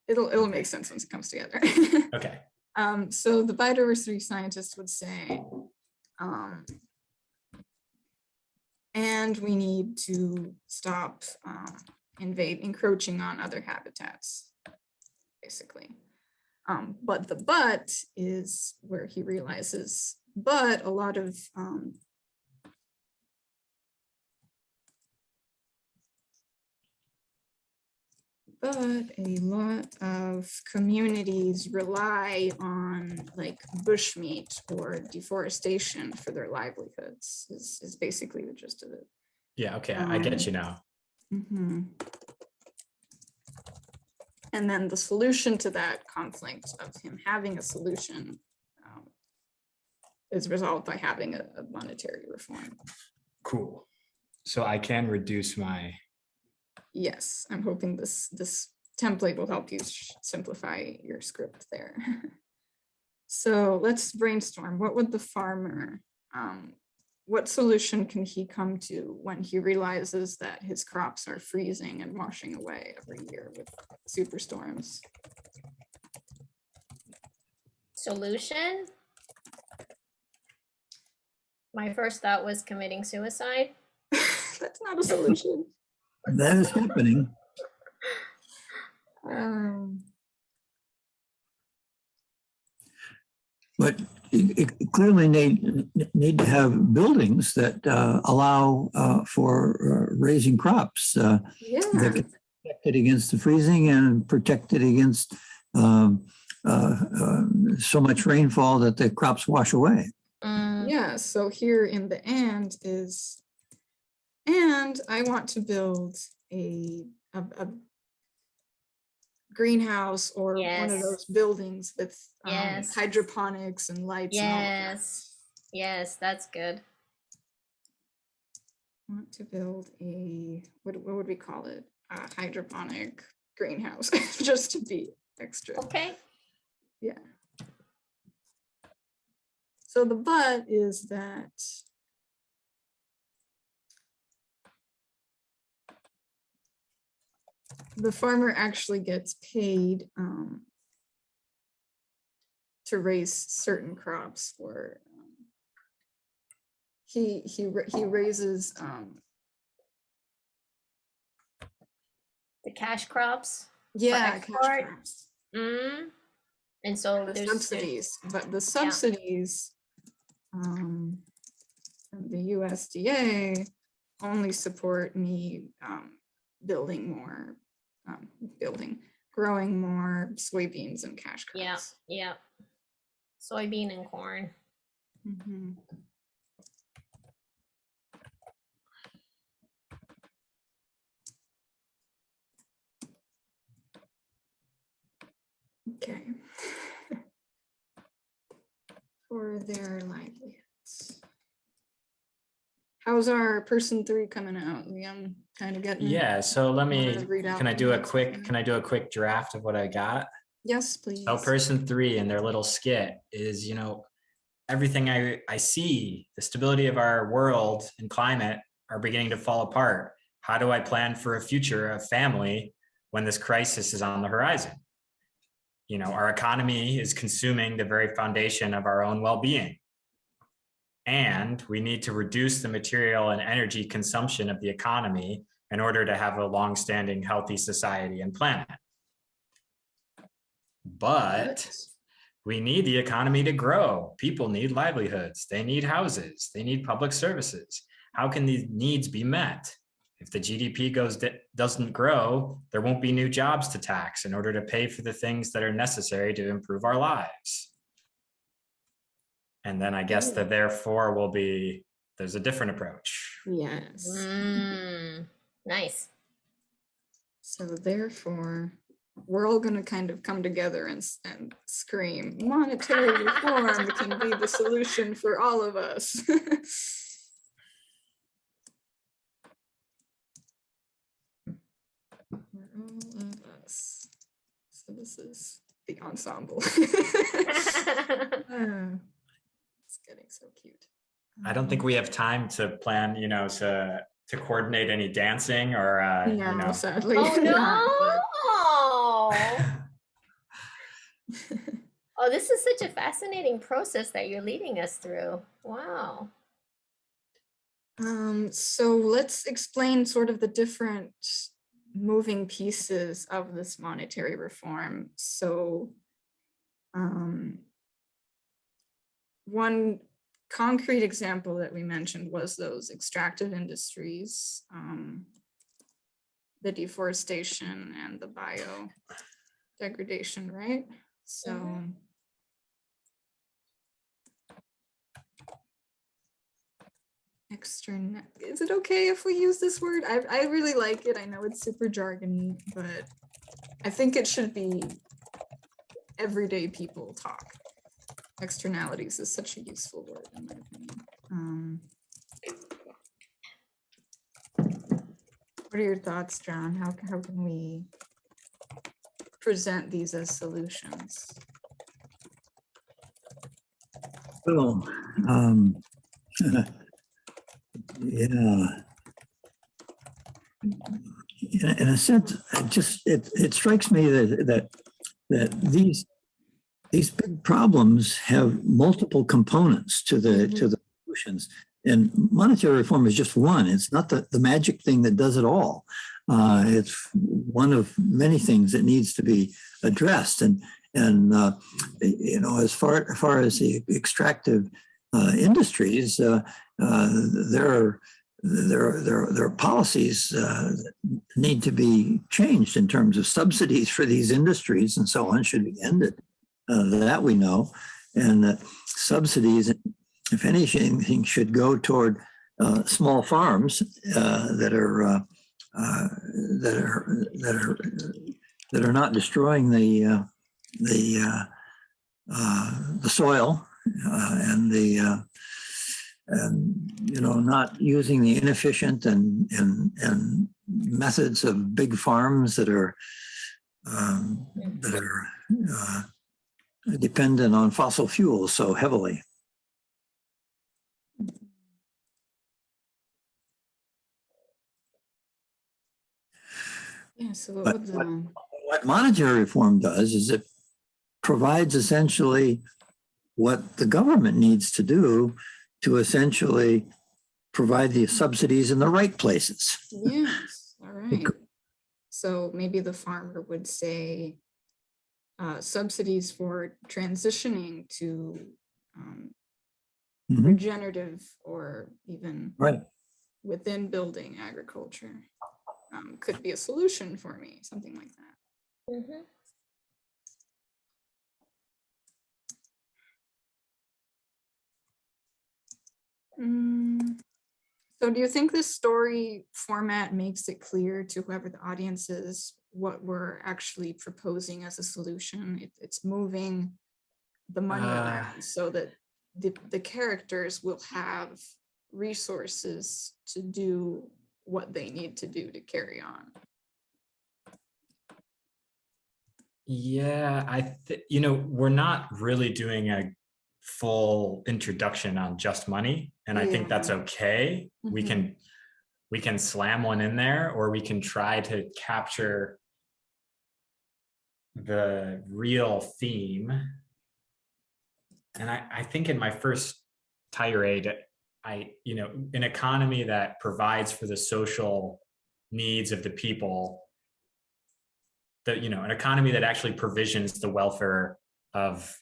It'll make sense once it comes together. Okay. So the biodiversity scientist would say and we need to stop encroaching on other habitats, basically. But the but is where he realizes, but a lot of communities rely on like bushmeat or deforestation for their livelihoods is basically the gist of it. Yeah, okay, I get you now. Mhm. And then the solution to that conflict of him having a solution is resolved by having a monetary reform. Cool. So I can reduce my. Yes, I'm hoping this template will help you simplify your script there. So let's brainstorm. What would the farmer, what solution can he come to when he realizes that his crops are freezing and washing away every year with superstorms? Solution? My first thought was committing suicide. That's not a solution. That is happening. But it clearly need to have buildings that allow for raising crops that can protect it against the freezing and protect it against so much rainfall that the crops wash away. Yeah, so here in the and is, and I want to build a greenhouse or one of those buildings with hydroponics and lights. Yes, that's good. I want to build a, what would we call it? A hydroponic greenhouse, just to be extra. Okay. Yeah. So the but is that the farmer actually gets paid to raise certain crops, or he raises the cash crops. Yeah, cash crops. And so the there's subsidies, but the subsidies from the USDA only support me growing more soybeans and cash crops. Yeah. Soybean and corn. Mm-hmm. Okay. For their livelihoods. How's our person 3 coming out? I'm kind of getting. Yeah, so let me, can I do a quick something? draft of what I got? Yes, please. So person 3 in their little skit is, everything I see, the stability of our world and climate are beginning to fall apart. How do I plan for a future of family when this crisis is on the horizon? Our economy is consuming the very foundation of our own well-being. and we need to reduce the material and energy consumption of the economy in order to have a long-standing healthy society and planet. But we need the economy to grow. People need livelihoods. They need houses. They need public services. How can these needs be met? If the GDP doesn't grow, there won't be new jobs to tax in order to pay for the things that are necessary to improve our lives. And then I guess the therefore will be, there's a different approach. Yes. Nice. So therefore, we're all going to kind of come together and scream, monetary reform can be the solution for all of us. For all of us. So this is the ensemble. It's getting so cute. I don't think we have time to plan, you know, to coordinate any dancing or, No, you know. sadly. Oh no! Oh, this is such a fascinating process that you're leading us through. Wow. So let's explain sort of the different moving pieces of this monetary reform. So one concrete example that we mentioned was those extractive industries, the deforestation and the biodegradation, right? So external, is it okay if we use this word? I really like it. I know it's super jargony, but I think it should be everyday people talk. Externalities is such a useful word in my opinion. What are your thoughts, John? How can we present these as solutions? Well, yeah. In a sense, it strikes me that these big problems have multiple components to the solutions, and monetary reform is just one. It's not the magic thing that does it all. It's one of many things that needs to be addressed, and you know, as far as the extractive industries, there are policies that need to be changed in terms of subsidies for these industries and so on should be ended. That we know, and subsidies, if anything, should go toward small farms that are not destroying the soil and you know, not using the inefficient and methods of big farms that are dependent on fossil fuels so heavily. Yeah, so what monetary reform does is it provides essentially what the government needs to do to essentially provide the subsidies in the right places. Yes, all right. So maybe the farmer would say subsidies for transitioning to regenerative or even within building agriculture could be a solution for me, something like that. So do you think this story format makes it clear to whoever the audience is what we're actually proposing as a solution? It's moving the money around so that the characters will have resources to do what they need to do to carry on. Yeah, you know, we're not really doing a full introduction on just money, and I think that's okay. We can slam one in there, or we can try to capture the real theme. And I think in my first tirade, an economy that provides for the social needs of the people, an economy that actually provisions the welfare of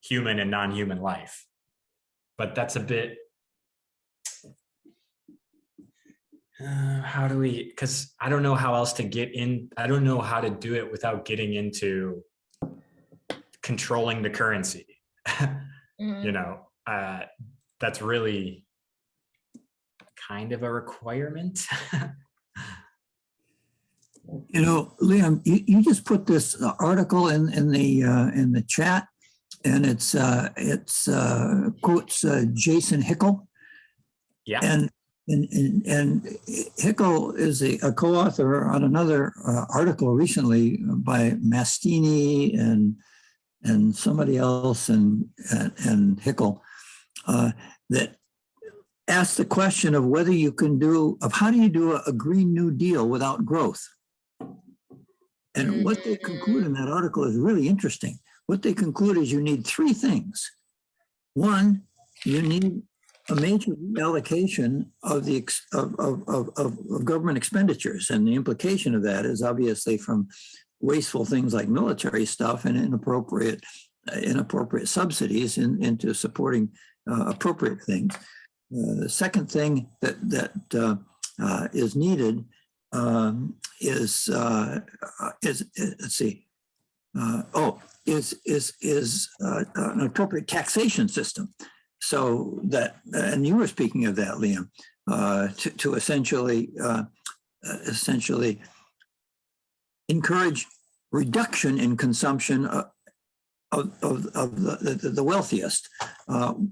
human and non-human life. But that's a bit, because I don't know how else to get in. I don't know how to do it without getting into controlling the currency. That's really kind of a requirement. Liam, you just put this article in the chat, and it's quotes Jason Hickel. Yeah. And Hickel is a co-author on another article recently by Mastini and somebody else and Hickel that asked the question of how do you do a Green New Deal without growth? And what they conclude in that article is really interesting. What they conclude is you need three things. One, you need a major reallocation of the of government expenditures, and the implication of that is obviously from wasteful things like military stuff and inappropriate subsidies into supporting appropriate things. The second thing that is needed is an appropriate taxation system. So that, and you were speaking of that, Liam, to essentially encourage reduction in consumption of the wealthiest,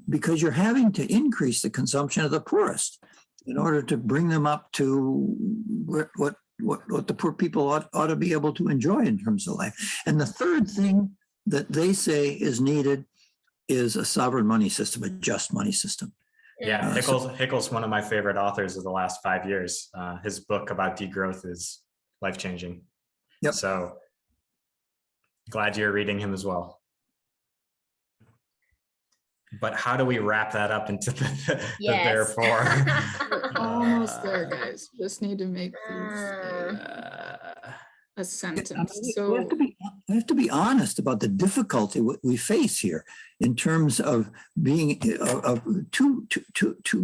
because you're having to increase the consumption of the poorest in order to bring them up to what the poor people ought to be able to enjoy in terms of life. And the third thing that they say is needed is a sovereign money system, a just money system. Yeah, Hickel's one of my favorite authors of the last 5 years. His book about degrowth is life-changing. Yep. So glad you're reading him as well. But how do we wrap that up into the therefore? We're almost there, guys. Just need to make these a sentence. So we have to be honest about the difficulty we face here in terms of being of two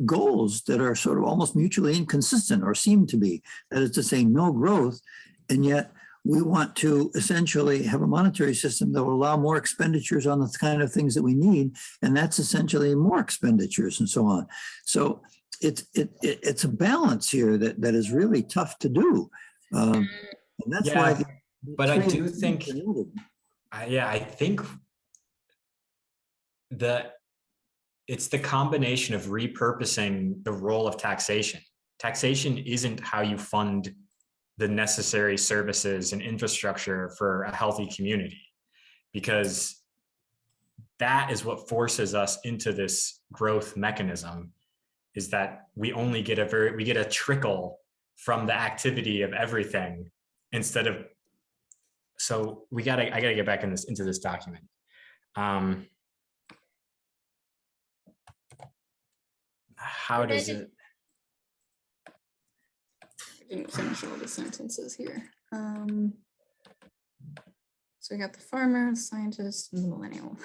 goals that are sort of almost mutually inconsistent, or seem to be. That is to say, no growth, and yet we want to essentially have a monetary system that will allow more expenditures on the kind of things that we need, and that's essentially more expenditures and so on. So it's a balance here that is really tough to do. And that's why. But I do think, I think that it's the combination of repurposing the role of taxation. Taxation isn't how you fund the necessary services and infrastructure for a healthy community, because that is what forces us into this growth mechanism, is that we only get a trickle from the activity of everything instead of, so I gotta get back into this document. How does it? I didn't finish all the sentences here. So we got the farmer, the scientist, and the millennial.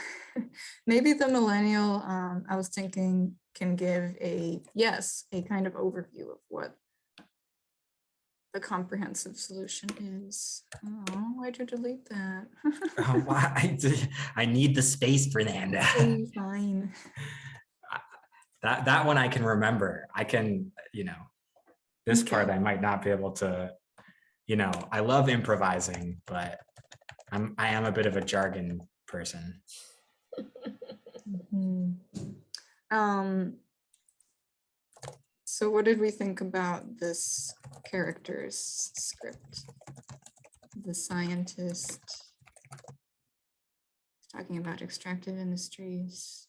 Maybe the millennial, I was thinking, can give a kind of overview of what the comprehensive solution is. Oh, why'd you delete that? I need the space, Fernanda. Okay, fine. That one I can remember. I can, this part I might not be able to, I love improvising, but I am a bit of a jargon person. So what did we think about this character's script? The scientist talking about extractive industries.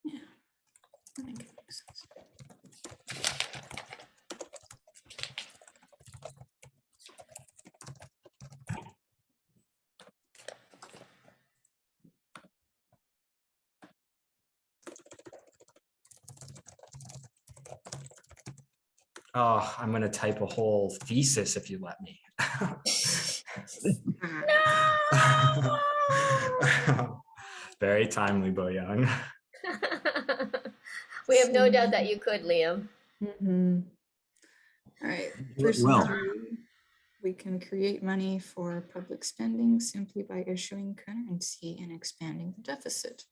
Yeah, I think it makes sense. Oh, I'm gonna type a whole thesis if you let me. Very timely, Bo Young. We have no doubt that you could, Liam. All right, Do it person well. 3, we can create money for public spending simply by issuing currency and expanding the deficit.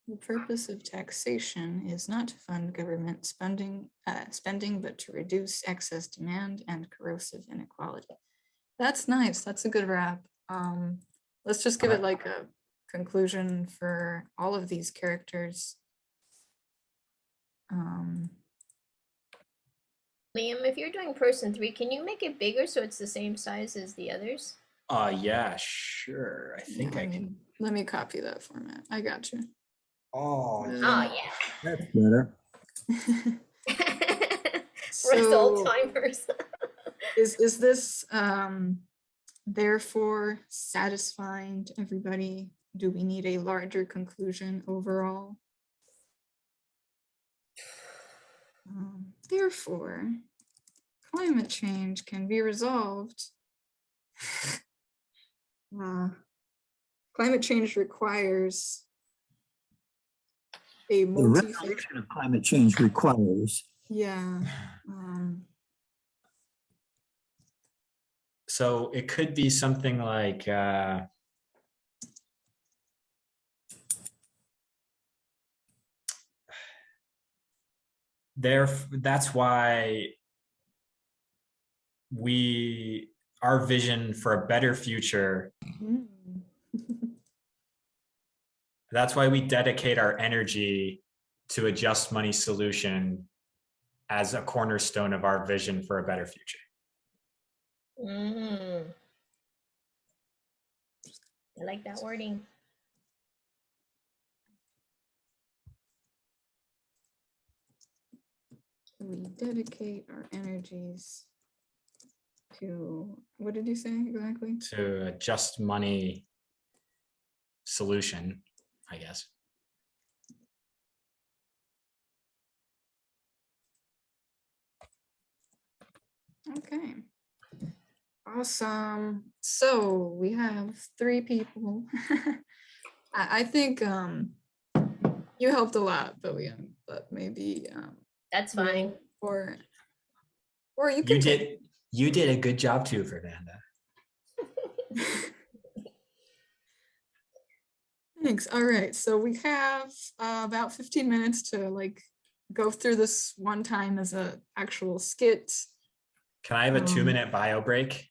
The purpose of taxation is not to fund government spending, but to reduce excess demand and corrosive inequality. That's nice. That's a good wrap. Let's just give it like a conclusion for all of these characters. Liam, if you're doing person 3, can you make it bigger so it's the same size as the others? Yeah, sure. I think I can. Let me copy that format. I got you. Oh, yeah. That's better. For us old timers. Is this therefore satisfying to everybody? Do we need a larger conclusion overall? Therefore, climate change can be resolved. Climate change requires a The resolution of climate change requires. Yeah. So it could be something like that's why our vision for a better future, that's why we dedicate our energy to a just money solution as a cornerstone of our vision for a better future. I like that wording. We dedicate our energies to, what did you say exactly? To a just money solution, I guess. Okay. Awesome. So we have 3 people. I think you helped a lot, but maybe that's fine. Or you can you did a good job too, Fernanda. Thanks. All right. So we have about 15 minutes to like go through this one time as a actual skit. Can I have a 2-minute bio break?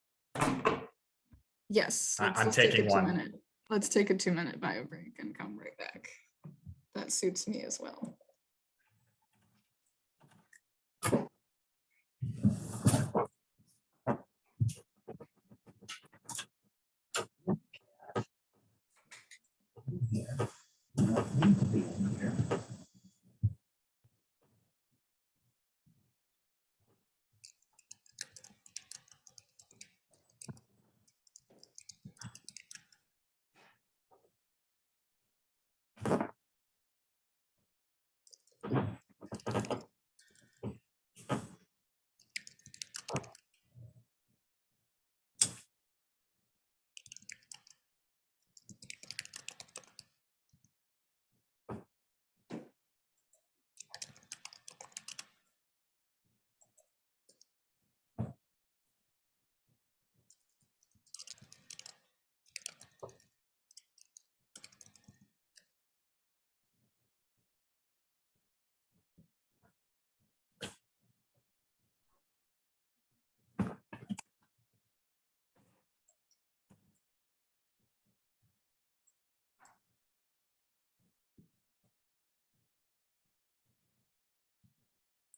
Yes. I'm taking one. Let's take a 2-minute bio break and come right back. That suits me as well.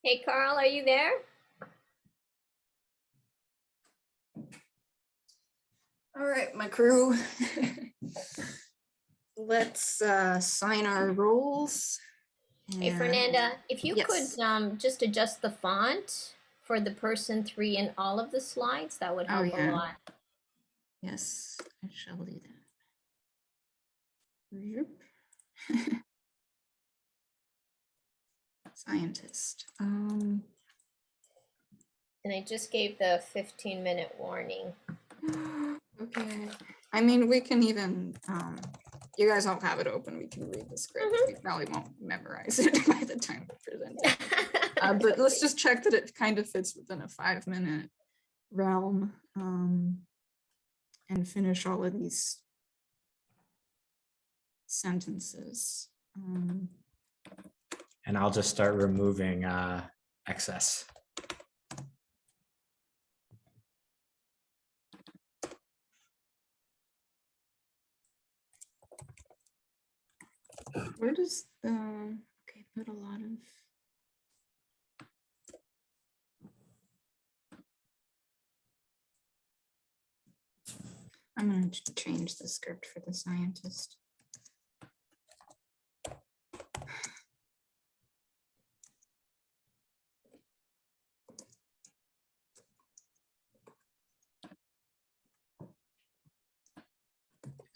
Hey, Carl, are you there? All right, my crew. Let's sign our roles. Hey, Fernanda, if you Yes. could just adjust the font for the person 3 in all of the slides, that would help a lot. Yes, I shall do that. Scientist. And I just gave the 15-minute warning. Okay. I mean, we can even, you guys don't have it open. We can read the script. We probably won't memorize it by the time we present it. But let's just check that it kind of fits within a 5-minute realm, and finish all of these sentences. And I'll just start removing excess. Where does the, okay, put a lot of. I'm going to change the script for the scientist.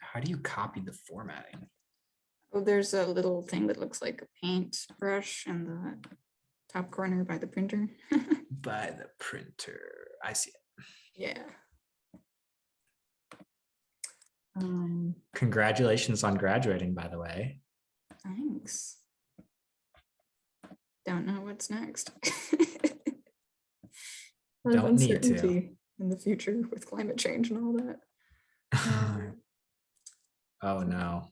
How do you copy the formatting? Oh, there's a little thing that looks like a paint brush in the top corner by the printer. By the printer. I see it. Yeah. Congratulations on graduating, by the way. Thanks. Don't know what's next. Don't need to. In the future with climate change and all that. Oh no.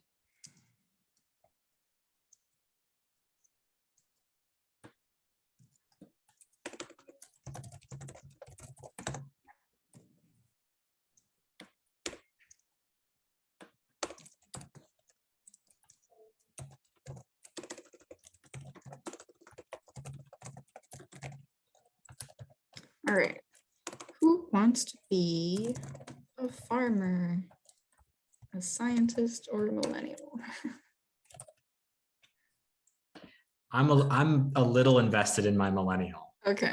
All right. Who wants to be a farmer, a scientist, or a millennial? I'm a little invested in my millennial. Okay.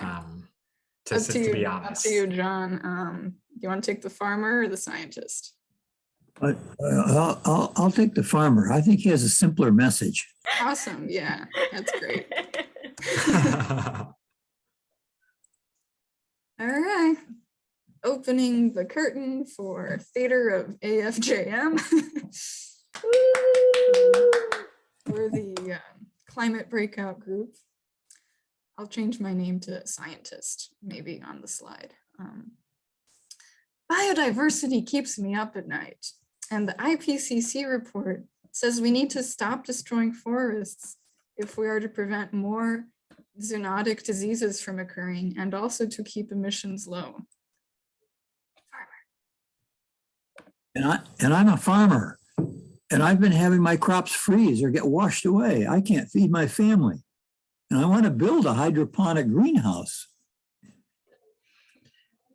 To be honest. Up to you, John. You want to take the farmer or the scientist? But I'll take the farmer. I think he has a simpler message. Awesome. Yeah, that's great. All right. Opening the curtain for Theater of AFJM. We're the climate breakout group. I'll change my name to scientist, maybe on the slide. Biodiversity keeps me up at night. And the IPCC report says we need to stop destroying forests if we are to prevent more zoonotic diseases from occurring and also to keep emissions low. And I'm a farmer, and I've been having my crops freeze or get washed away. I can't feed my family. And I want to build a hydroponic greenhouse.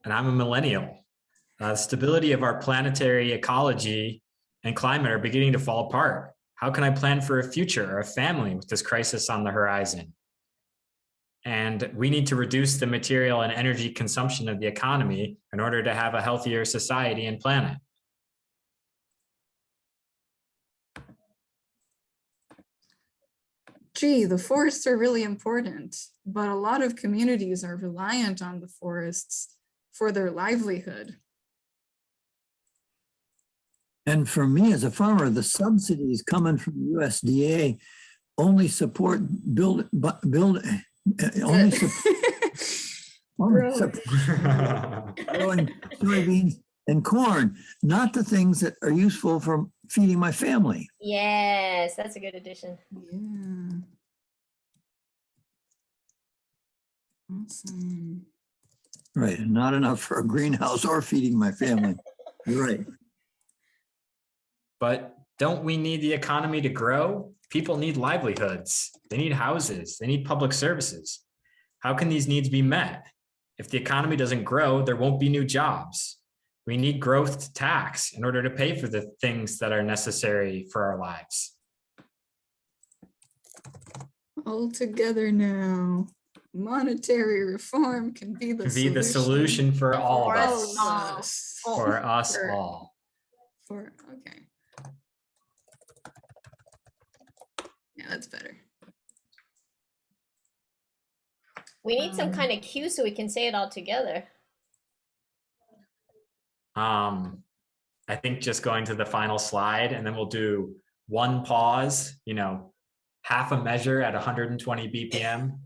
And I'm a millennial. The stability of our planetary ecology and climate are beginning to fall apart. How can I plan for a future or a family with this crisis on the horizon? And we need to reduce the material and energy consumption of the economy in order to have a healthier society and planet. Gee, the forests are really important, but a lot of communities are reliant on the forests for their livelihood. And for me as a farmer, the subsidies coming from USDA only support growing soybeans and corn, not the things that are useful for feeding my family. Yes, that's a good addition. Yeah. Awesome. Right, and not enough for a greenhouse or feeding my family. You're right. But don't we need the economy to grow? People need livelihoods. They need houses. They need public services. How can these needs be met? If the economy doesn't grow, there won't be new jobs. We need growth to tax in order to pay for the things that are necessary for our lives. All together now. Monetary reform can be the solution for all of us. For us all. Okay. Yeah, that's better. We need some kind of cue so we can say it all together. I think just going to the final slide, and then we'll do one pause, you know, half a measure at 120 BPM.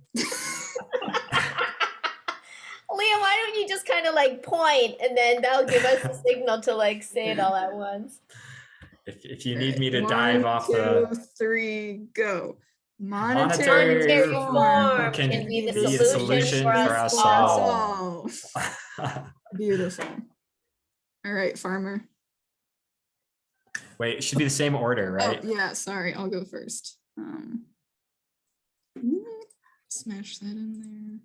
Liam, why don't you just kind of like point, and then that'll give us a signal to like say it all at once. If you need me to dive off 1, 2, 3, go. Monetary reform can be the solution for us all. Beautiful. All right, Farmer. Wait, it should be the same order, right? Oh, yeah, sorry, I'll go first. Smash that in there.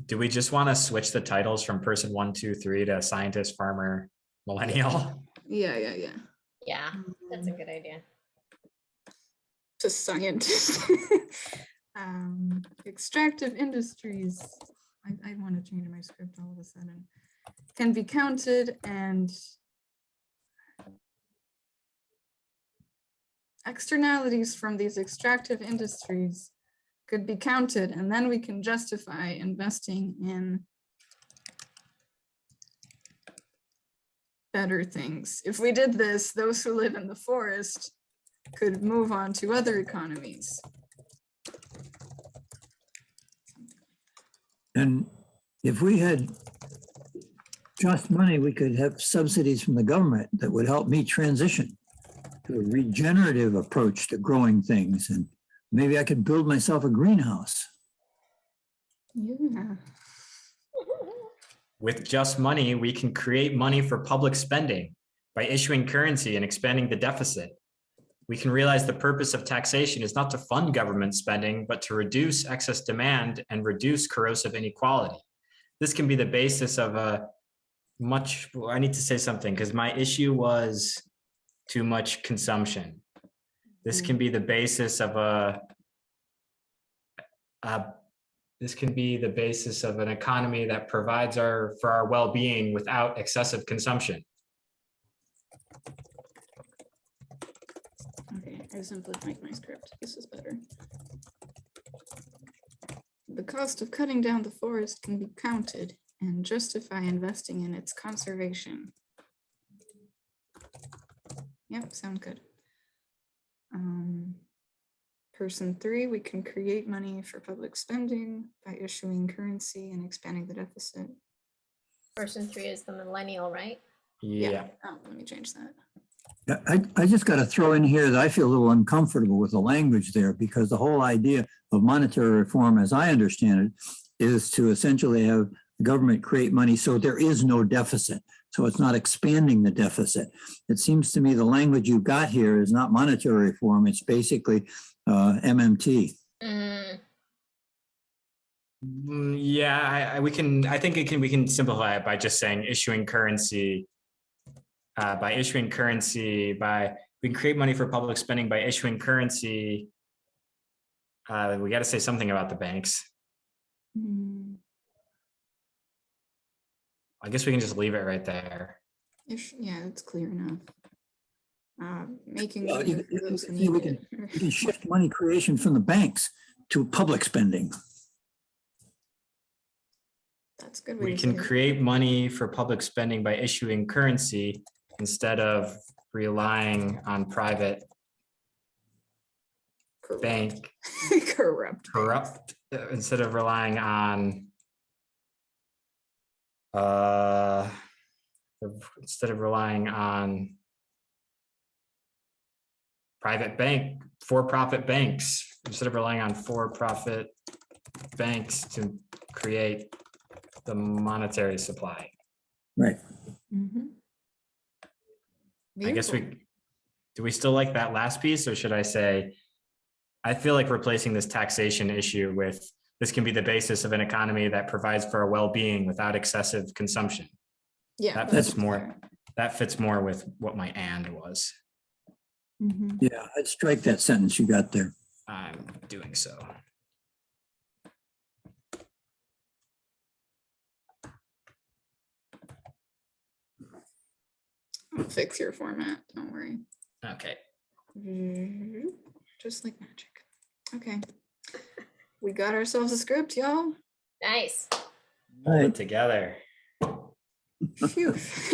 Do we just want to switch the titles from person 1, 2, 3 to scientist, farmer, millennial? Yeah. Yeah, that's a good idea. To scientist. Extractive industries. I want to change my script all of a sudden. Can be counted, and externalities from these extractive industries could be counted, and then we can justify investing in better things. If we did this, those who live in the forest could move on to other economies. And if we had just money, we could have subsidies from the government that would help me transition to a regenerative approach to growing things. And maybe I could build myself a greenhouse. Yeah. With just money, we can create money for public spending by issuing currency and expanding the deficit. We can realize the purpose of taxation is not to fund government spending, but to reduce excess demand and reduce corrosive inequality. This can be the basis of a I need to say something because my issue was too much consumption. This can be the basis of an economy that provides for our well-being without excessive consumption. Okay, I simplified my script. This is better. The cost of cutting down the forest can be counted and justify investing in its conservation. Yep, sound good. Person 3, we can create money for public spending by issuing currency and expanding the deficit. Person 3 is the millennial, right? Yeah. Oh, let me change that. I just got to throw in here that I feel a little uncomfortable with the language there, because the whole idea of monetary reform, as I understand it, is to essentially have the government create money so there is no deficit. So it's not expanding the deficit. It seems to me the language you've got here is not monetary reform. It's basically MMT. Yeah, we can simplify it by just saying issuing currency. We can create money for public spending by issuing currency. We got to say something about the banks. I guess we can just leave it right there. Yeah, it's clear enough. Making Well, money for those who we need can it. shift money creation from the banks to public spending. That's a good. We can create money for public spending by issuing currency instead of relying on private bank. Corrupt. Instead of relying on private bank, for-profit banks, instead of relying on for-profit banks to create the monetary supply. Right. I guess do we still like that last piece, or should I say, I feel like replacing this taxation issue with this can be the basis of an economy that provides for our well-being without excessive consumption. Yeah, that fits more. That fits more with what my "and" was. Yeah, I'd strike that sentence you got there. I'm doing so. I'll fix your format, don't worry. Okay. Just like magic. Okay. We got ourselves a script, y'all. Nice. Hold it together. Phew,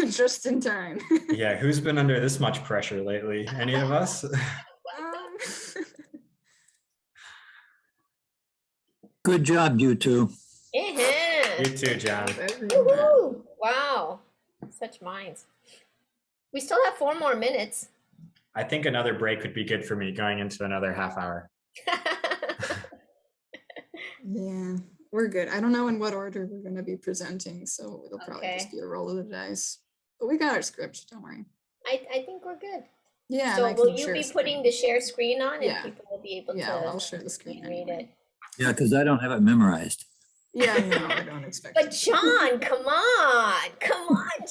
just in time. Yeah, who's been under this much pressure lately? Any of us? Good job, you two. Yeah. You too, John. Woohoo! Wow, such minds. We still have 4 more minutes. I think another break would be good for me going into another half hour. Yeah, we're good. I don't know in what order we're going to be presenting, so it'll probably just Okay. be a roll of the dice. But we got our script, don't worry. I think we're good. Yeah. and So I will can you share be screen. putting the share screen on, and Yeah. people will be able Yeah, to I'll share the screen read anyway. it? Yeah, because I don't have it memorized. Yeah, no, I don't expect But John, come on,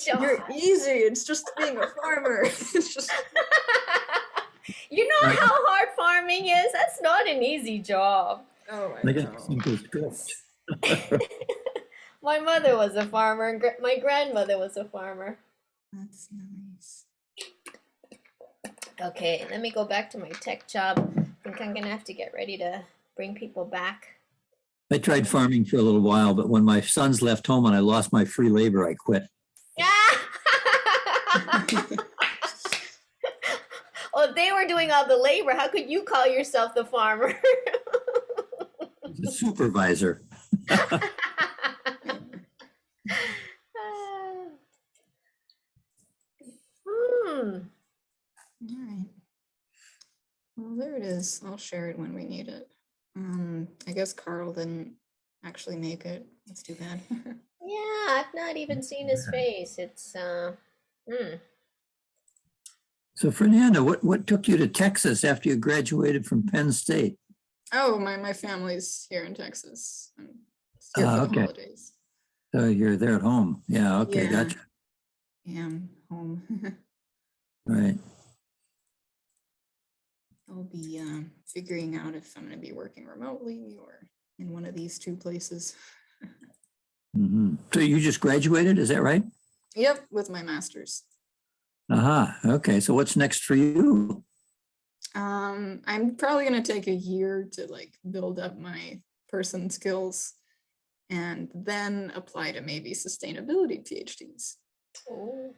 John. You're easy. It's just being a farmer. It's just You know how hard farming is? That's not an easy job. oh, I got a simple script. My mother was a farmer, and my grandmother was a farmer. That's nice. Okay, let me go back to my tech job. I think I'm gonna have to get ready to bring people back. I tried farming for a little while, but when my sons left home and I lost my free labor, I quit. Well, if they were doing all the labor, how could you call yourself the farmer? The supervisor. All right. Well, there it is. I'll share it when we need it. I guess Carl didn't actually make it. That's too bad. Yeah, I've not even seen his face. It's So Fernanda, what took you to Texas after you graduated from Penn State? Oh, my family's here in Texas. I'm here for the Okay. holidays. So you're there at home. Yeah, okay, Yeah. gotcha. Yeah, I'm home. Right. I'll be figuring out if I'm going to be working remotely or in one of these 2 places. So you just graduated, is that right? Yep, with my master's. Okay, so what's next for you? I'm probably going to take a year to like build up my person skills and then apply to maybe sustainability PhDs. oh.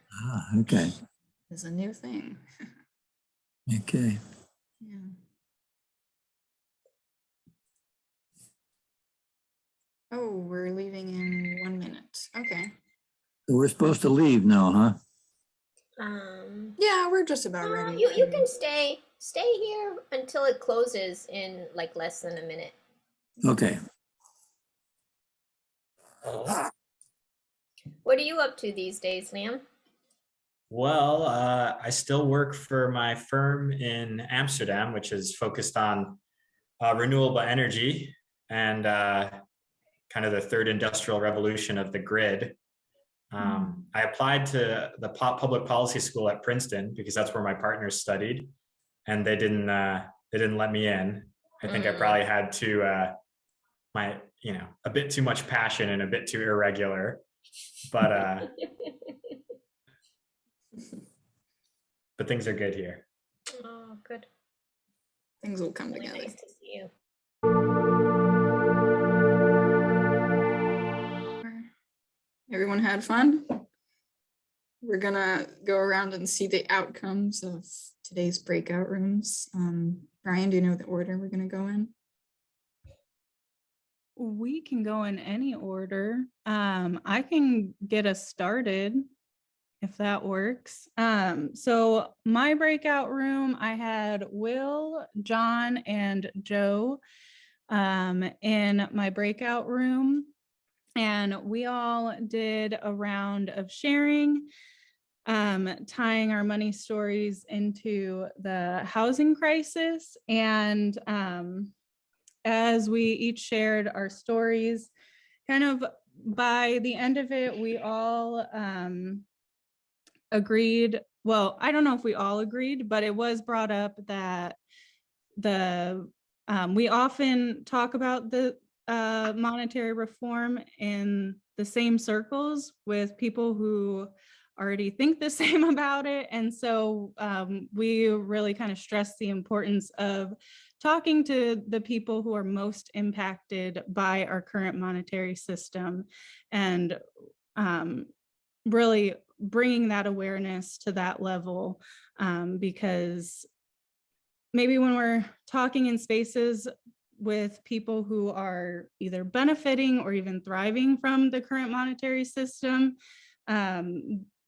Okay, Is a new thing. okay. Yeah. Oh, we're leaving in 1 minute. Okay. So we're supposed to leave now, huh? Yeah, we're just about ready. You can stay here until it closes in like less than a minute. Okay. What are you up to these days, Liam? Well, I still work for my firm in Amsterdam, which is focused on renewable energy and kind of the 3rd industrial revolution of the grid. I applied to the public policy school at Princeton because that's where my partners studied, and they didn't let me in. I think I probably had a bit too much passion and a bit too irregular, but but things are good here. Oh, good. Things will come Really together. nice to see you. Everyone had fun? We're gonna go around and see the outcomes of today's breakout rooms. Brian, do you know the order we're gonna go in? We can go in any order. I can get us started if that works. So my breakout room, I had Will, John, and Joe in my breakout room. And we all did a round of sharing, tying our money stories into the housing crisis. And as we each shared our stories, kind of by the end of it, we all agreed. Well, I don't know if we all agreed, but it was brought up that we often talk about the monetary reform in the same circles with people who already think the same about it. And so we really kind of stress the importance of talking to the people who are most impacted by our current monetary system and really bringing that awareness to that level, because maybe when we're talking in spaces with people who are either benefiting or even thriving from the current monetary system,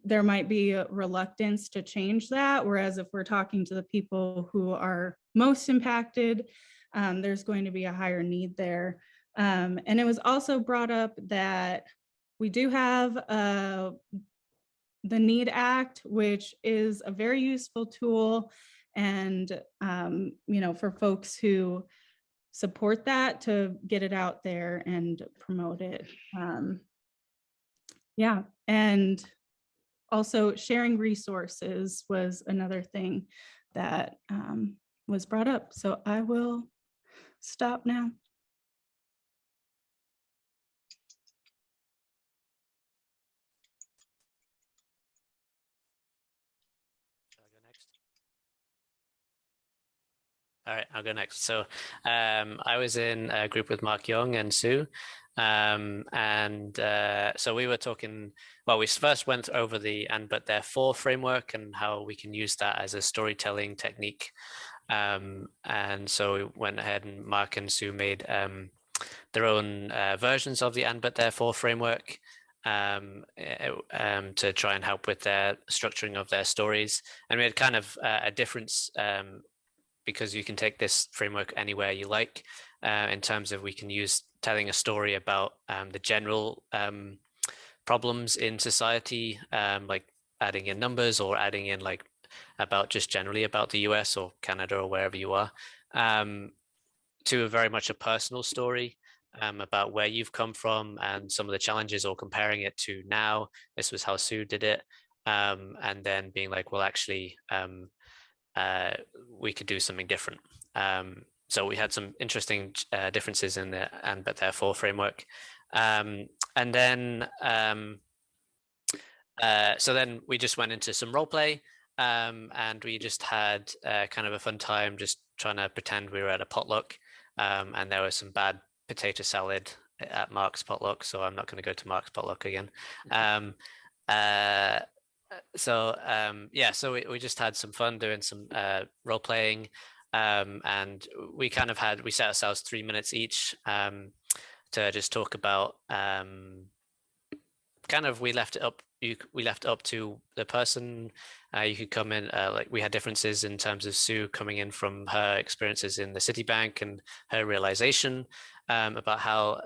there might be a reluctance to change that. Whereas if we're talking to the people who are most impacted, there's going to be a higher need there. And it was also brought up that we do have the NEED Act, which is a very useful tool. And, for folks who support that, to get it out there and promote it. Yeah, and also sharing resources was another thing that was brought up. So I will stop now. All right, I'll go next. So I was in a group with Mark Young and Sue. So we were talking, well, we first went over the and but therefore framework and how we can use that as a storytelling technique. And so we went ahead and Mark and Sue made their own versions of the and but therefore framework to try and help with their structuring of their stories. And we had kind of a difference because you can take this framework anywhere you like, in terms of we can use telling a story about the general problems in society, like adding in numbers or adding in like about just generally about the US or Canada or wherever you are, to a very much a personal story about where you've come from and some of the challenges, or comparing it to now. This was how Sue did it. And then being like, well, actually, we could do something different. So we had some interesting differences in the and but therefore framework. And then so then we just went into some role play, and we just had kind of a fun time just trying to pretend we were at a potluck, and there was some bad potato salad at Mark's potluck, so I'm not going to go to Mark's potluck again. So we just had some fun doing some role playing, and we kind of we set ourselves 3 minutes each to just talk about we left it up to the person. You could come in, like we had differences in terms of Sue coming in from her experiences in the Citibank and her realization about how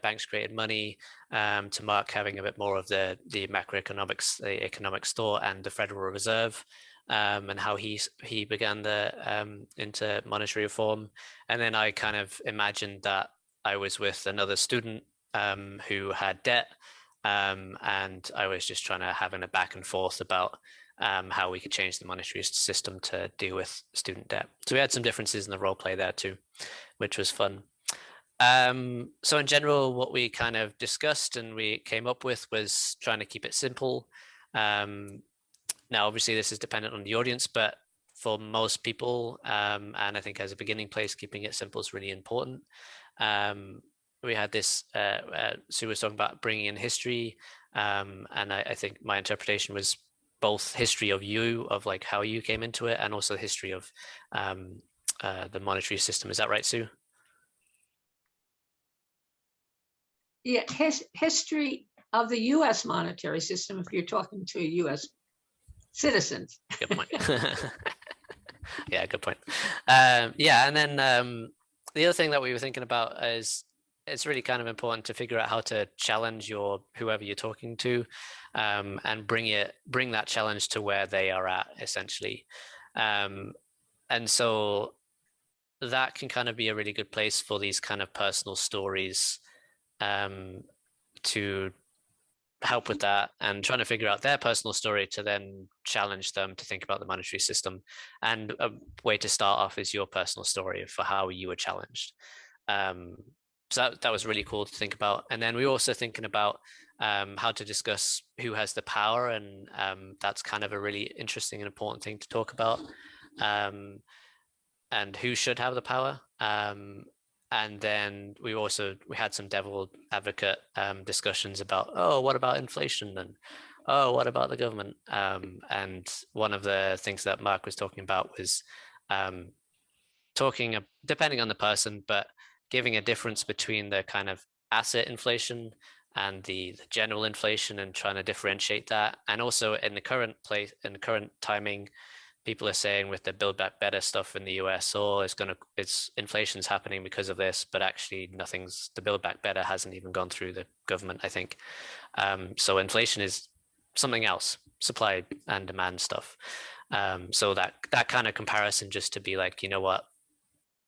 banks created money, to Mark having a bit more of the macroeconomics, the economics thought, and the Federal Reserve, and how he began into monetary reform. And then I kind of imagined that I was with another student who had debt, and I was just trying to have a back and forth about how we could change the monetary system to deal with student debt. So we had some differences in the role play there too, which was fun. So in general, what we kind of discussed and we came up with was trying to keep it simple. Now, obviously, this is dependent on the audience, but for most people, and I think as a beginning place, keeping it simple is really important. We had this, Sue was talking about bringing in history, and I think my interpretation was both history of you, of like how you came into it, and also the history of the monetary system. Is that right, Sue? Yeah, history of the US monetary system, if you're talking to US citizens. Good point. Yeah, good point. And then the other thing that we were thinking about is it's really kind of important to figure out how to challenge whoever you're talking to, and bring that challenge to where they are at, essentially. And so that can kind of be a really good place for these kind of personal stories, to help with that, and trying to figure out their personal story to then challenge them to think about the monetary system. And a way to start off is your personal story for how you were challenged. So that was really cool to think about. And then we were also thinking about how to discuss who has the power, and that's kind of a really interesting and important thing to talk about. and who should have the power. And then we had some devil advocate discussions about, oh, what about inflation, and oh, what about the government? And one of the things that Mark was talking about was talking, depending on the person, but giving a difference between the kind of asset inflation and the general inflation, and trying to differentiate that. And also in the current timing, people are saying with the Build Back Better stuff in the US, oh, inflation's happening because of this, but actually the Build Back Better hasn't even gone through the government, I think. So inflation is something else, supply and demand stuff. So that kind of comparison, just to be like, you know what,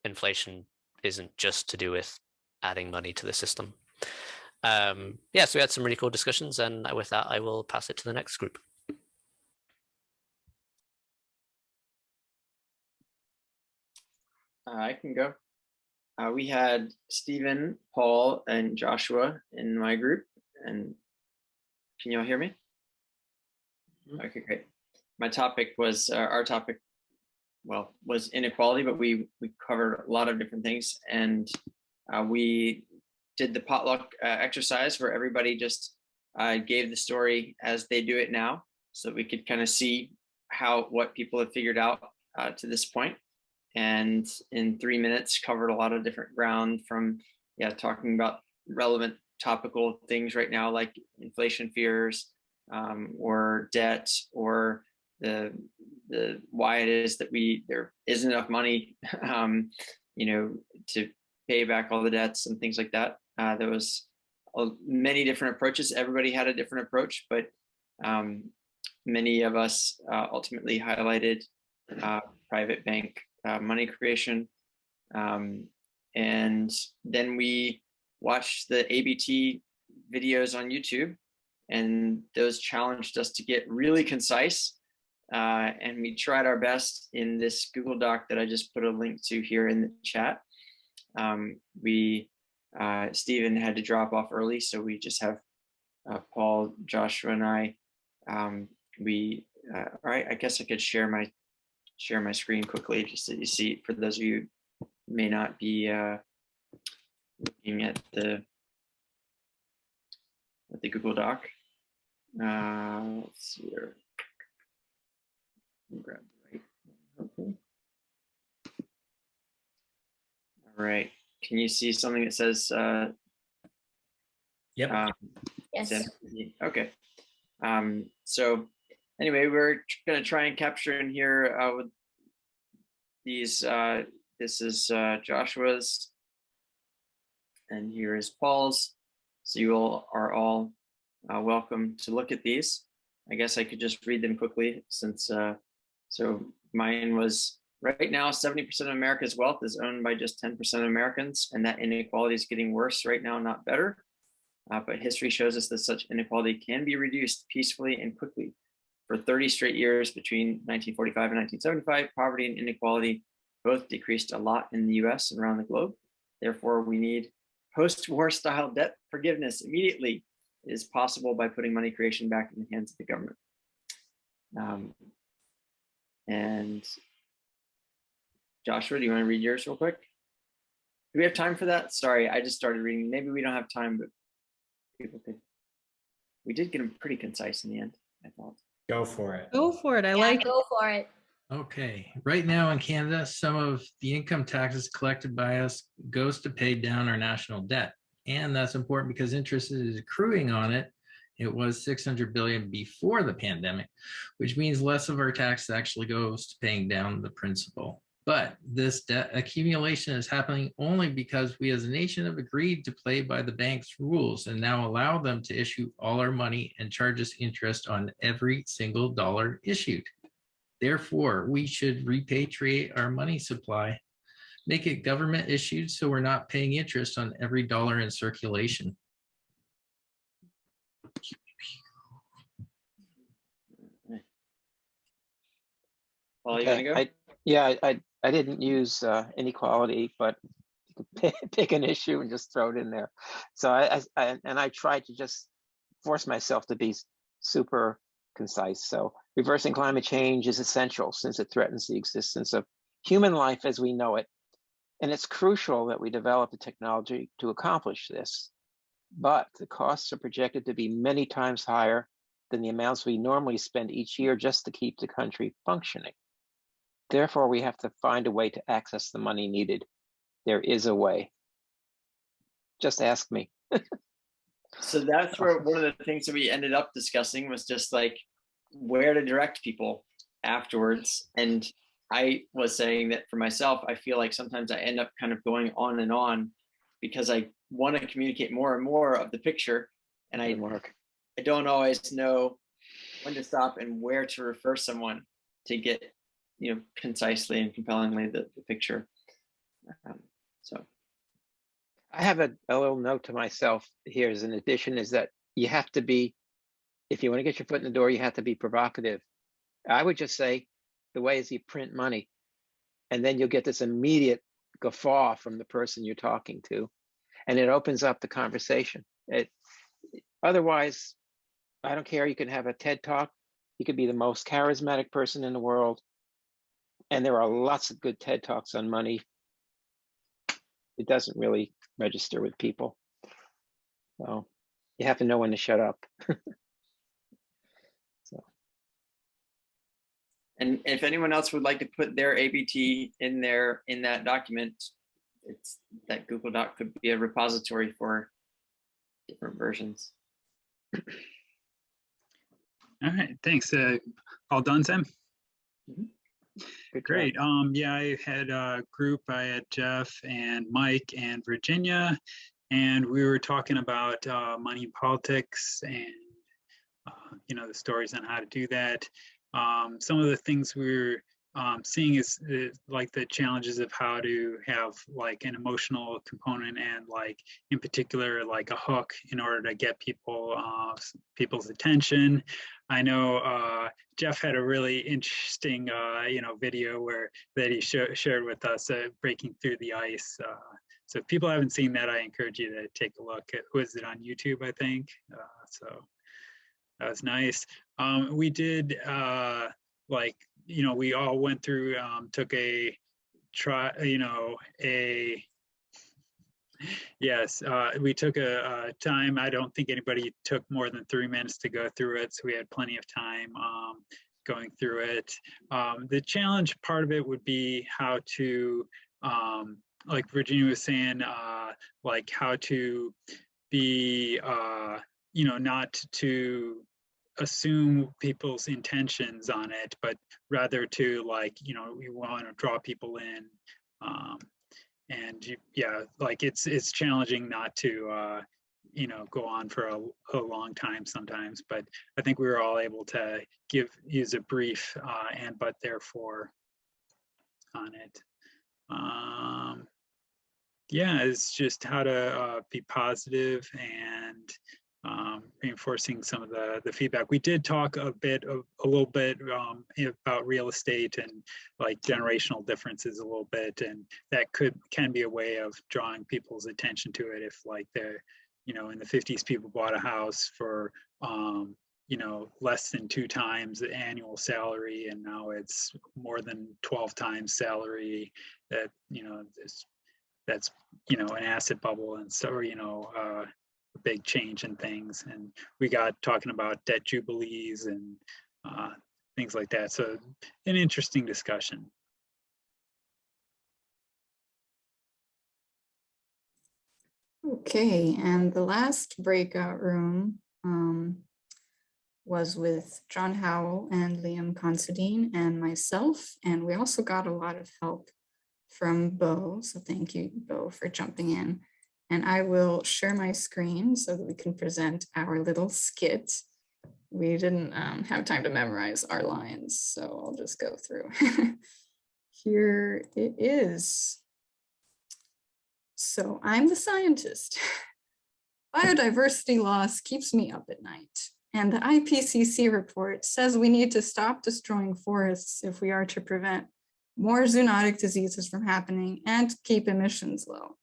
inflation isn't just to do with adding money to the system. So we had some really cool discussions, and with that, I will pass it to the next group. I can go. We had Stephen, Paul, and Joshua in my group. And can you all hear me? Okay, great. My topic was, our topic, well, was inequality, but we covered a lot of different things. And we did the potluck exercise where everybody just gave the story as they do it now, so that we could kind of see what people have figured out to this point. And in 3 minutes covered a lot of different ground, from talking about relevant topical things right now, like inflation fears, or debt, or the why it is that there isn't enough money to pay back all the debts and things like that. There was many different approaches. Everybody had a different approach, but many of us ultimately highlighted private bank money creation. And then we watched the ABT videos on YouTube, and those challenged us to get really concise. And we tried our best in this Google Doc that I just put a link to here in the chat. Stephen had to drop off early, so we just have Paul, Joshua, and I. All right, I guess I could share my screen quickly, just so you see, for those of you who may not be looking at the Google Doc. Let's see here. Grab the right one, hopefully. All right. Can you see something that says? Yep. Yes. Okay. So anyway, we're going to try and capture in here with these. This is Joshua's, and here is Paul's. So you all are all welcome to look at these. I guess I could just read them quickly, since so mine was, right now 70% of America's wealth is owned by just 10% of Americans, and that inequality is getting worse right now, not better. But history shows us that such inequality can be reduced peacefully and quickly. For 30 straight years between 1945 and 1975, poverty and inequality both decreased a lot in the US and around the globe. Therefore, we need post-war style debt forgiveness immediately. It is possible by putting money creation back in the hands of the government. And Joshua, do you want to read yours real quick? Do we have time for that? Sorry, I just started reading. Maybe we don't have time, but people could. We did get them pretty concise in the end, I thought. Go for it. Go for it. Go for it. Okay, right now in Canada, some of the income taxes collected by us goes to pay down our national debt. And that's important because interest is accruing on it. It was 600 billion before the pandemic, which means less of our tax actually goes to paying down the principal. But this debt accumulation is happening only because we as a nation have agreed to play by the bank's rules and now allow them to issue all our money and charge us interest on every single dollar issued. Therefore, we should repatriate our money supply, make it government issued so we're not paying interest on every dollar in circulation. Paul, you want to go? I didn't use inequality, but you could pick an issue and just throw it in there. So I tried to just force myself to be super concise. So reversing climate change is essential since it threatens the existence of human life as we know it. And it's crucial that we develop the technology to accomplish this. But the costs are projected to be many times higher than the amounts we normally spend each year just to keep the country functioning. Therefore, we have to find a way to access the money needed. There is a way. Just ask me. So that's where one of the things that we ended up discussing was just like where to direct people afterwards. And I was saying that for myself, I feel like sometimes I end up kind of going on and on because I want to communicate more and more of the picture. And I don't always know when to stop and where to refer someone to get, you know, concisely and compellingly the picture. So I have a little note to myself here as an addition is that you have to be, if you want to get your foot in the door, you have to be provocative. I would just say the way is you print money and then you'll get this immediate guffaw from the person you're talking to. And it opens up the conversation. Otherwise, I don't care. You can have a TED Talk. You could be the most charismatic person in the world. And there are lots of good TED Talks on money. It doesn't really register with people. So you have to know when to shut up. So. And if anyone else would like to put their ABT in that document, it's that Google Doc could be a repository for different versions. All right, thanks. All done, Sam? Great. Yeah, I had a group. I had Jeff and Mike and Virginia, and we were talking about money and politics and you know, the stories on how to do that. Some of the things we're seeing is like the challenges of how to have like an emotional component and like in particular like a hook in order to get people's attention. I know Jeff had a really interesting you know, video that he shared with us, breaking through the ice. So if people haven't seen that, I encourage you to take a look. Was it on YouTube, I think? So that was nice. We did like, you know, we all went through, took a try, you know, yes, we took a time. I don't think anybody took more than 3 minutes to go through it. So we had plenty of time going through it. The challenge part of it would be how to, like Virginia was saying, like how to be, you know, not to assume people's intentions on it, but rather to like, you know, we want to draw people in. And yeah, like it's challenging not to, you know, go on for a long time sometimes, but I think we were all able to use a brief and but therefore on it. Yeah, it's just how to be positive and reinforcing some of the feedback. We did talk a little bit about real estate and like generational differences a little bit, and that can be a way of drawing people's attention to it. If like they're, you know, in the 50s, people bought a house for you know, less than 2 times the annual salary, and now it's more than 12 times salary. That, you know, that's, you know, an asset bubble, and so, you know, a big change in things. And we got talking about debt jubilees and things like that. So an interesting discussion. Okay, and the last breakout room was with John Howell and Liam Considine and myself, and we also got a lot of help from Bo, so thank you, Bo, for jumping in. And I will share my screen so that we can present our little skit. We didn't have time to memorize our lines, so I'll just go through. Here it is. So I'm the scientist. Biodiversity loss keeps me up at night. And the IPCC report says we need to stop destroying forests if we are to prevent more zoonotic diseases from happening and keep emissions low.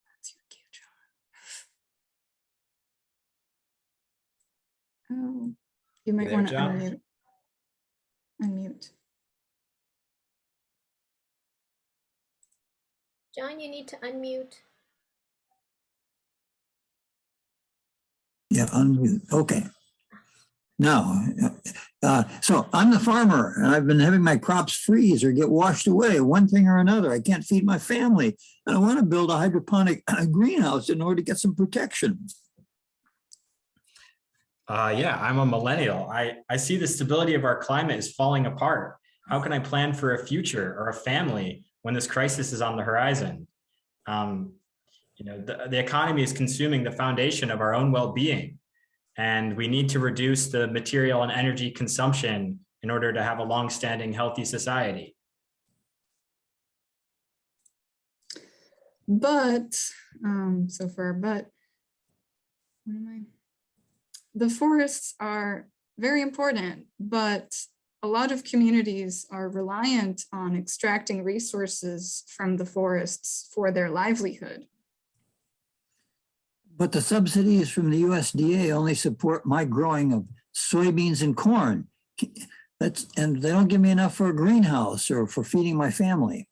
That's your cue, John. Oh, you might want to unmute. Unmute. John, you need to unmute. Yeah, unmute. Okay. Now, so I'm the farmer and I've been having my crops freeze or get washed away, one thing or another. I can't feed my family. And I want to build a hydroponic greenhouse in order to get some protection. Yeah, I'm a millennial. I see the stability of our climate is falling apart. How can I plan for a future or a family when this crisis is on the horizon? The economy is consuming the foundation of our own well-being, and we need to reduce the material and energy consumption in order to have a long-standing healthy society. But, the forests are very important, but a lot of communities are reliant on extracting resources from the forests for their livelihood. But the subsidies from the USDA only support my growing of soybeans and corn. And they don't give me enough for a greenhouse or for feeding my family.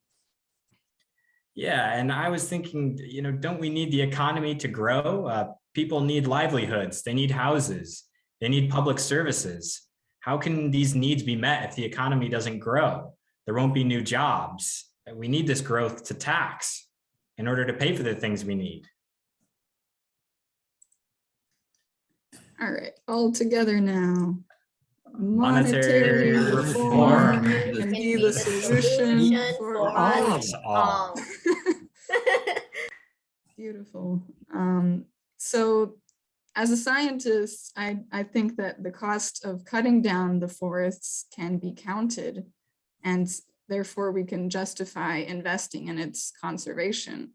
Yeah, and I was thinking, don't we need the economy to grow? People need livelihoods, they need houses, they need public services. How can these needs be met if the economy doesn't grow? There won't be new jobs. We need this growth to tax in order to pay for the things we need. All right, all together now. Monetary reform can be the solution for us all. Beautiful. So as a scientist, I think that the cost of cutting down the forests can be counted, and therefore we can justify investing in its conservation.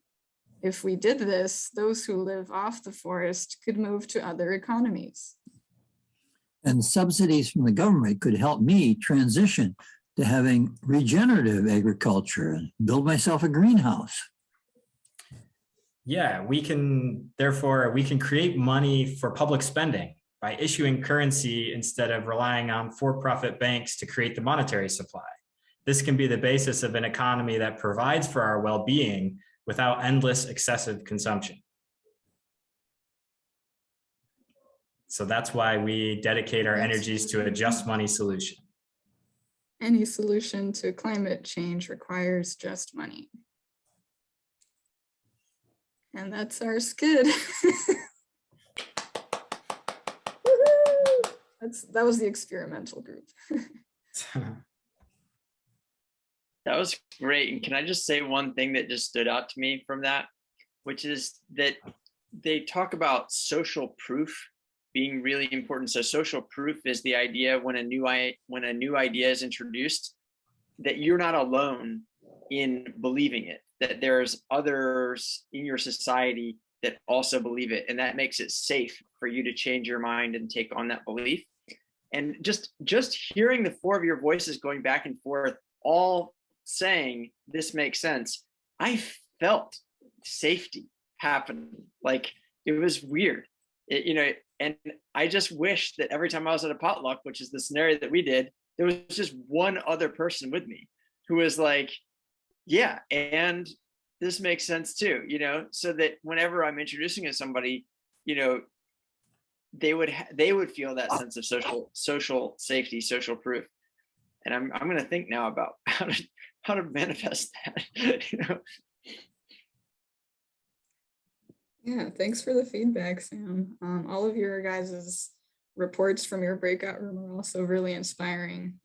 If we did this, those who live off the forest could move to other economies. And subsidies from the government could help me transition to having regenerative agriculture and build myself a greenhouse. Yeah, we can create money for public spending by issuing currency instead of relying on for-profit banks to create the monetary supply. This can be the basis of an economy that provides for our well-being without endless excessive consumption. So that's why we dedicate our energies to a just money solution. Any solution to climate change requires just money. And that's our skid. That was the experimental group. That was great. And can I just say one thing that just stood out to me from that, which is that they talk about social proof being really important. So social proof is the idea when a new idea is introduced, that you're not alone in believing it, that there's others in your society that also believe it. And that makes it safe for you to change your mind and take on that belief. And just hearing the four of your voices going back and forth, all saying this makes sense, I felt safety happening. Like, it was weird, and I just wish that every time I was at a potluck, which is the scenario that we did, there was just one other person with me who was like, yeah, and this makes sense too, so that whenever I'm introducing to somebody, they would feel that sense of social safety, social proof. And I'm going to think now about how to manifest that. Yeah, thanks for the feedback, Sam. All of your guys' reports from your breakout room are also really inspiring.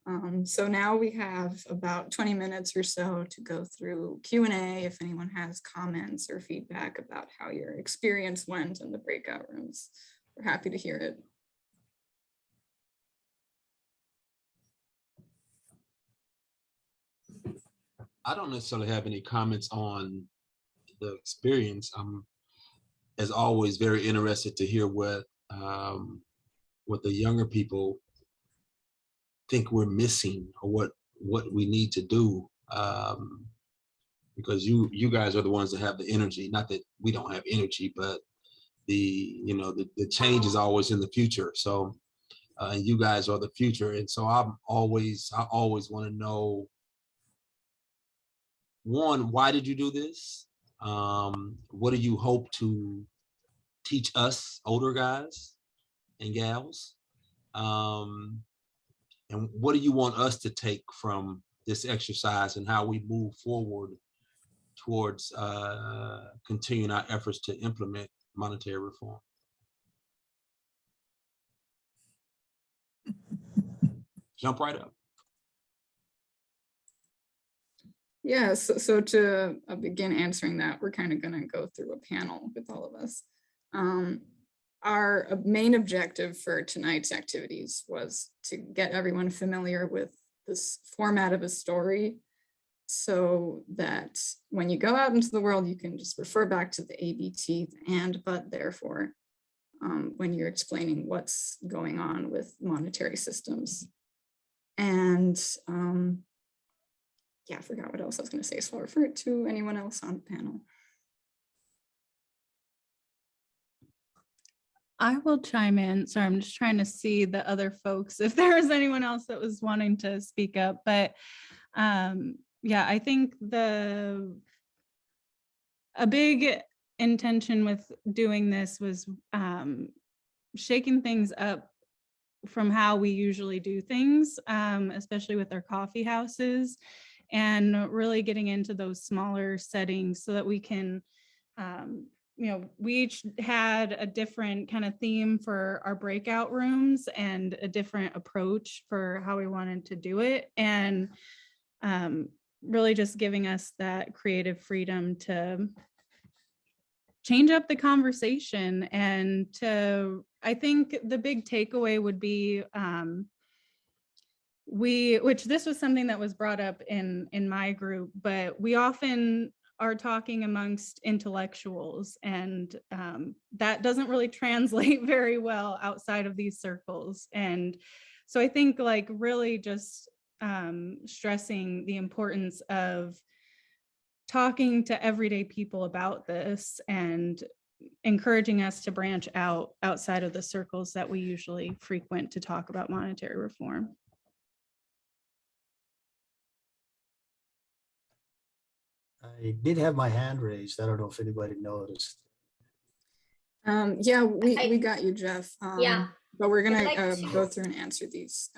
So now we have about 20 minutes or so to go through Q&A if anyone has comments or feedback about how your experience went in the breakout rooms. We're happy to hear it. I don't necessarily have any comments on the experience. I'm, as always, very interested to hear what the younger people think we're missing, or what we need to do. Because you guys are the ones that have the energy. Not that we don't have energy, but the change is always in the future. So and you guys are the future, and so I always want to know, one, why did you do this? What do you hope to teach us older guys and gals? And what do you want us to take from this exercise and how we move forward towards continuing our efforts to implement monetary reform? Jump right up. Yeah, so to begin answering that, we're kind of going to go through a panel with all of us. Our main objective for tonight's activities was to get everyone familiar with this format of a story so that when you go out into the world, you can just refer back to the ABT and but therefore when you're explaining what's going on with monetary systems. And yeah, I forgot what else I was going to say, so I'll refer it to anyone else on the panel. I will chime in. Sorry, I'm just trying to see the other folks, if there was anyone else that was wanting to speak up. But yeah, I think a big intention with doing this was shaking things up from how we usually do things, especially with our coffee houses, and really getting into those smaller settings so that we can, you know, we each had a different kind of theme for our breakout rooms and a different approach for how we wanted to do it. And really just giving us that creative freedom to change up the conversation. And I think the big takeaway would be, which this was something that was brought up in my group, but we often are talking amongst intellectuals, and that doesn't really translate very well outside of these circles. And so I think like really just stressing the importance of talking to everyday people about this and encouraging us to branch out outside of the circles that we usually frequent to talk about monetary reform. I did have my hand raised. I don't know if anybody noticed. Yeah, we got you, Jeff. Yeah. But we're gonna I'd like go through and answer these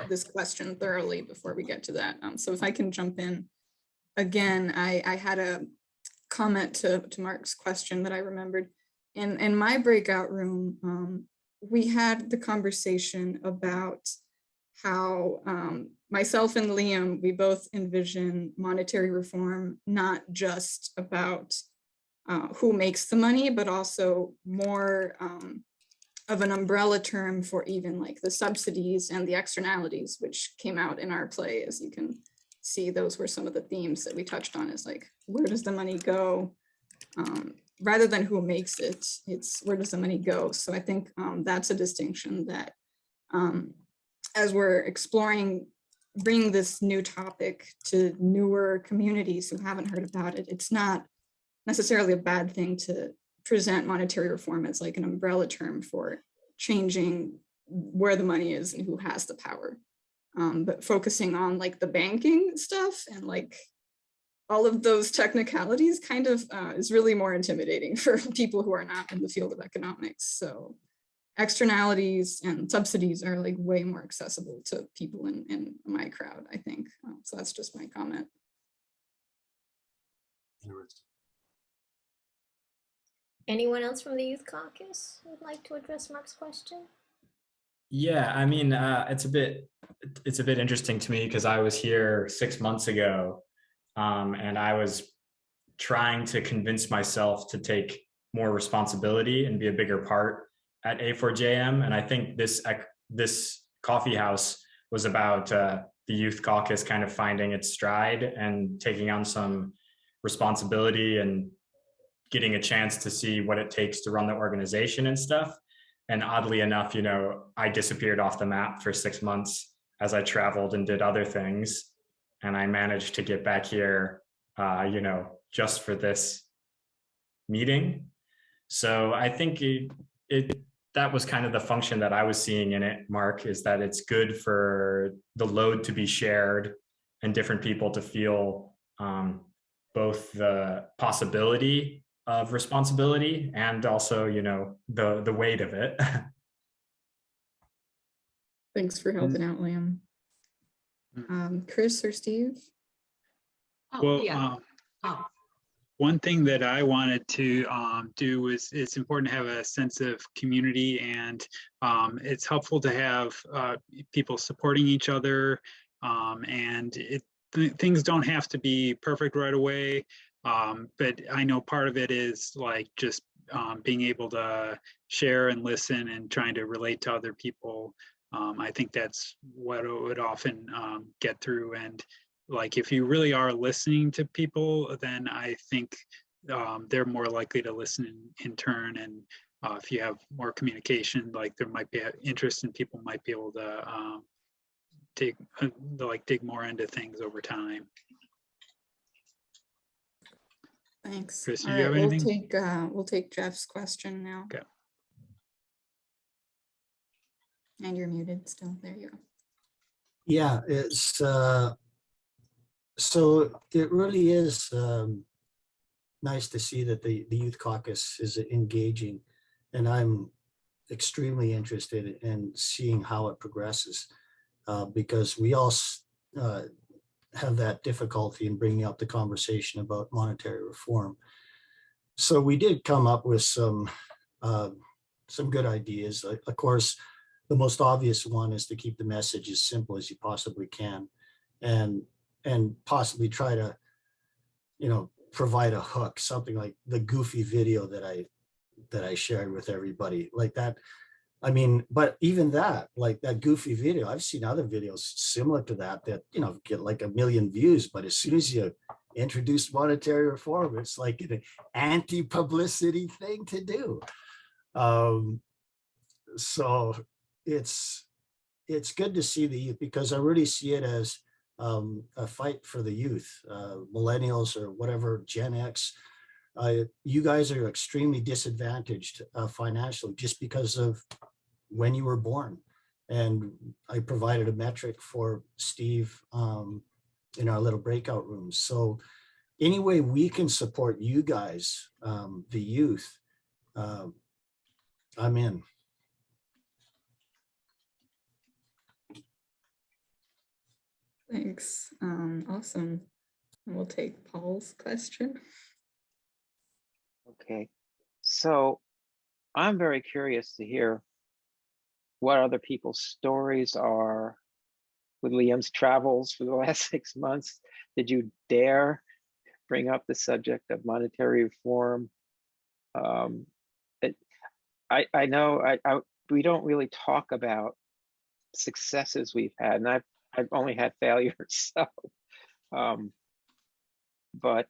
this question thoroughly before we get to that. So if I can jump in again, I had a comment to Mark's question that I remembered. In my breakout room, we had the conversation about how myself and Liam, we both envision monetary reform not just about who makes the money, but also more of an umbrella term for even like the subsidies and the externalities, which came out in our play. As you can see, those were some of the themes that we touched on, is like, where does the money go? Rather than who makes it, it's where does the money go? So I think that's a distinction that as we're exploring, bringing this new topic to newer communities who haven't heard about it, it's not necessarily a bad thing to present monetary reform as like an umbrella term for changing where the money is and who has the power. But focusing on like the banking stuff and like all of those technicalities kind of is really more intimidating for people who are not in the field of economics. So externalities and subsidies are like way more accessible to people in my crowd, I think. So that's just my comment. Anyone else from the Youth Caucus who would like to address Mark's question? Yeah, I mean, it's a bit interesting to me because I was here 6 months ago, and I was trying to convince myself to take more responsibility and be a bigger part at A4JM. And I think this coffee house was about the Youth Caucus kind of finding its stride and taking on some responsibility and getting a chance to see what it takes to run the organization and stuff. And oddly enough, you know, I disappeared off the map for 6 months as I traveled and did other things. And I managed to get back here, you know, just for this meeting. So I think that was kind of the function that I was seeing in it, Mark, is that it's good for the load to be shared and different people to feel both the possibility of responsibility and also, you know, the weight of it. Thanks for helping out, Liam. Chris or Steve? Oh, Well, one thing that I wanted to do was, it's important to have a sense of community, and it's helpful to have people supporting each other, and things don't have to be perfect right away, but I know part of it is like just being able to share and listen and trying to relate to other people. I think that's what it would often get through. And like, if you really are listening to people, then I think they're more likely to listen in turn. And if you have more communication, like there might be an interest, and people might be able to dig more into things over time. Thanks. Chris, do All you right, have anything? we'll take Jeff's question now. Okay. And you're muted still. There you go. Yeah, it's so it really is nice to see that the Youth Caucus is engaging, and I'm extremely interested in seeing how it progresses, because we all have that difficulty in bringing up the conversation about monetary reform. So we did come up with some good ideas. Of course, the most obvious one is to keep the message as simple as you possibly can, and possibly try to, you know, provide a hook, something like the goofy video that I shared with everybody, like that. I mean, but even that, like that goofy video, I've seen other videos similar to that, you know, get like 1 million views, but as soon as you introduce monetary reform, it's like an anti-publicity thing to do. So it's good to see the youth, because I really see it as a fight for the youth, millennials or whatever, Gen X. You guys are extremely disadvantaged financially just because of when you were born. And I provided a metric for Steve in our little breakout rooms. So any way we can support you guys, the youth, I'm in. Thanks. Awesome. We'll take Paul's question. Okay, so I'm very curious to hear what other people's stories are with Liam's travels for the last 6 months. Did you dare bring up the subject of monetary reform? I know we don't really talk about successes we've had, and I've only had failures. So, but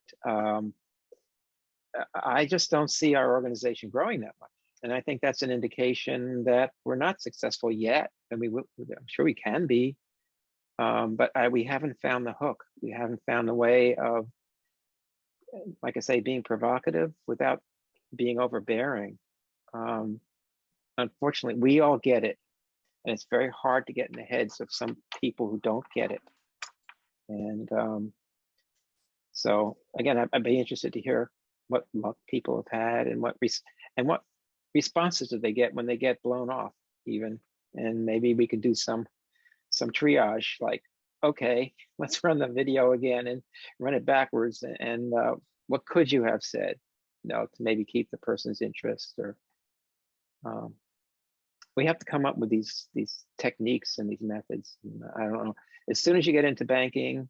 I just don't see our organization growing that much. And I think that's an indication that we're not successful yet. And I'm sure we can be, but we haven't found the hook. We haven't found a way of, like I say, being provocative without being overbearing. Unfortunately, we all get it. And it's very hard to get in the heads of some people who don't get it. And so again, I'd be interested to hear what luck people have had, and what responses do they get when they get blown off even. And maybe we could do some triage, like, okay, let's run the video again and run it backwards. And what could you have said, you know, to maybe keep the person's interest? Or we have to come up with these techniques and these methods. And I don't know. As soon as you get into banking,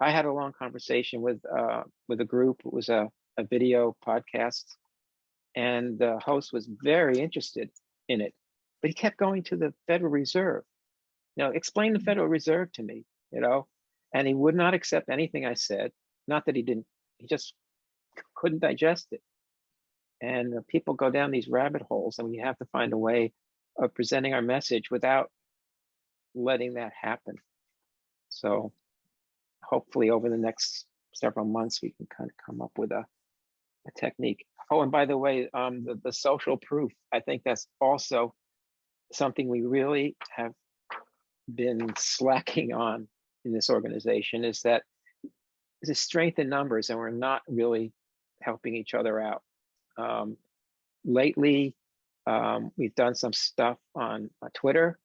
I had a long conversation with a group. It was a video podcast, and the host was very interested in it, but he kept going to the Federal Reserve. You know, explain the Federal Reserve to me, you know, and he would not accept anything I said. Not that he didn't, he just couldn't digest it. And people go down these rabbit holes, and we have to find a way of presenting our message without letting that happen. So hopefully over the next several months, we can kind of come up with a technique. Oh, and by the way, the social proof, I think that's also something we really have been slacking on in this organization, is that there's a strength in numbers, and we're not really helping each other out. Lately, we've done some stuff on Twitter,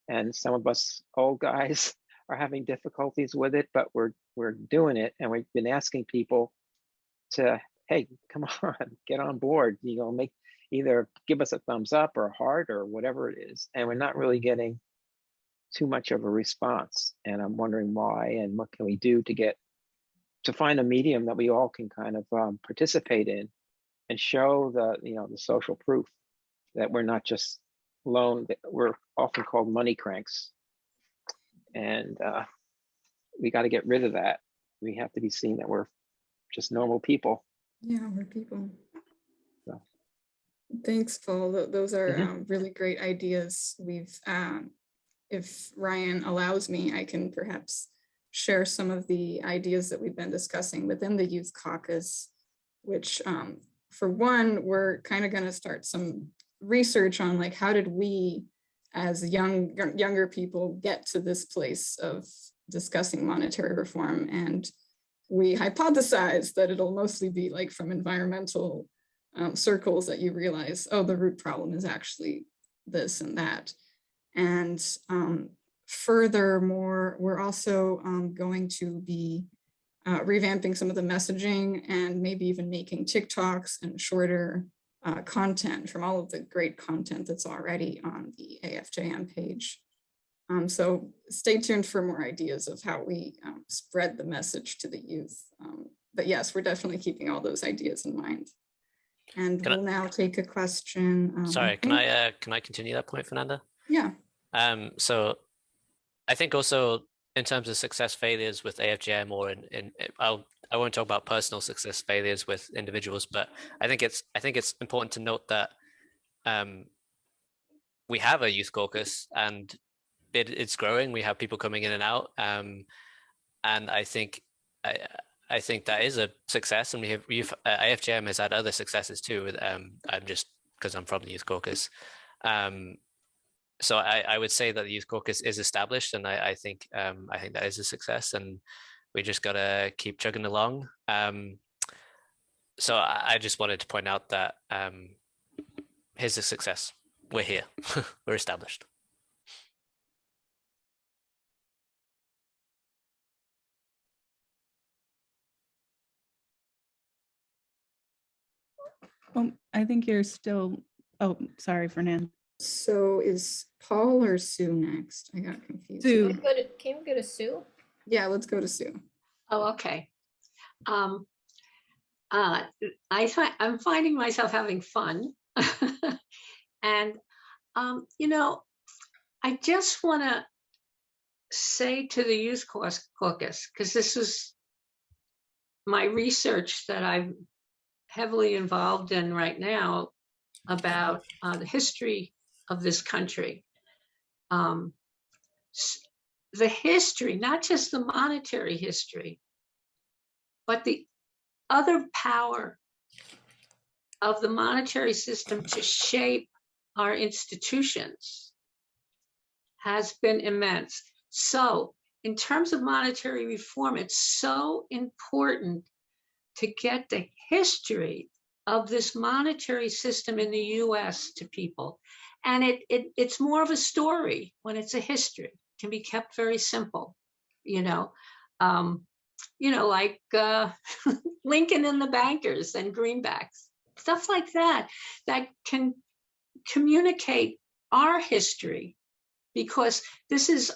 and some of us old guys are having difficulties with it, but we're doing it, and we've been asking people to, hey, come on, get on board. Make either give us a thumbs up or a heart or whatever it is, and we're not really getting too much of a response. And I'm wondering why, and what can we do to find a medium that we all can kind of participate in and show the social proof that we're not just alone. That we're often called money cranks, and we got to get rid of that. We have to be seen that we're just normal people. Yeah, we're people. So. Thanks, Paul. Those are really great ideas. We've, if Ryan allows me, I can perhaps share some of the ideas that we've been discussing within the Youth Caucus, which for one, we're kind of going to start some research on like, how did we as younger people get to this place of discussing monetary reform? And we hypothesize that it'll mostly be like from environmental circles that you realize, oh, the root problem is actually this and that. And furthermore, we're also going to be revamping some of the messaging and maybe even making TikToks and shorter content from all of the great content that's already on the AFJM page. So stay tuned for more ideas of how we spread the message to the youth. But yes, we're definitely keeping all those ideas in mind. And we'll now take a question. Sorry, can I continue that point, Fernanda? Yeah. So I think also in terms of success failures with AFJM, or I won't talk about personal success failures with individuals, but I think it's important to note that we have a youth caucus and it's growing. We have people coming in and out, and I think that is a success. And AFJM has had other successes too. I'm just because I'm from the Youth Caucus. So I would say that the Youth Caucus is established, and I think that is a success, and we just gotta keep chugging along. So I just wanted to point out that here's a success. We're here. We're established. Well, I think you're still, oh, sorry, Fernanda. So is Paul or Sue next? I got confused. Sue. Can we go to Sue? Yeah, let's go to Sue. Oh, okay. I'm finding myself having fun. And, I just want to say to the Youth Caucus, because this is my research that I'm heavily involved in right now about the history of this country. The history, not just the monetary history, but the other power of the monetary system to shape our institutions has been immense. So in terms of monetary reform, it's so important to get the history of this monetary system in the US to people. And it's more of a story when it's a history. It can be kept very simple, like Lincoln and the bankers and greenbacks, stuff like that can communicate our history, because this is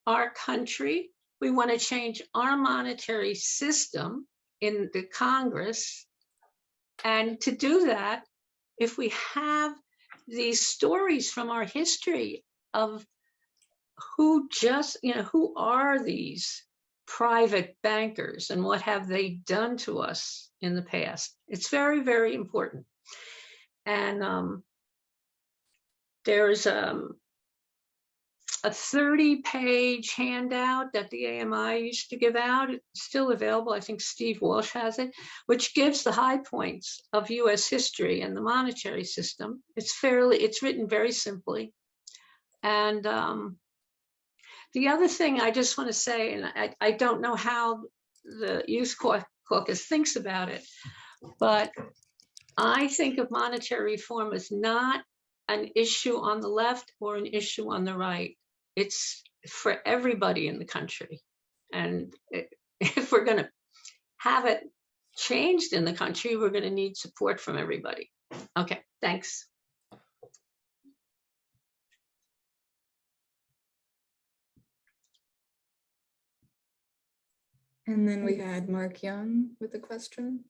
our country. We want to change our monetary system in the Congress. And to do that, if we have these stories from our history of who are these private bankers and what have they done to us in the past, it's very, very important. And there's a 30-page handout that the AMI used to give out. It's still available. I think Steve Walsh has it, which gives the high points of US history and the monetary system. It's written very simply. And the other thing I just want to say, and I don't know how the Youth Caucus thinks about it. But I think of monetary reform as not an issue on the left or an issue on the right. It's for everybody in the country. And if we're going to have it changed in the country, we're going to need support from everybody. Okay, thanks. And then we had Mark Young with a question.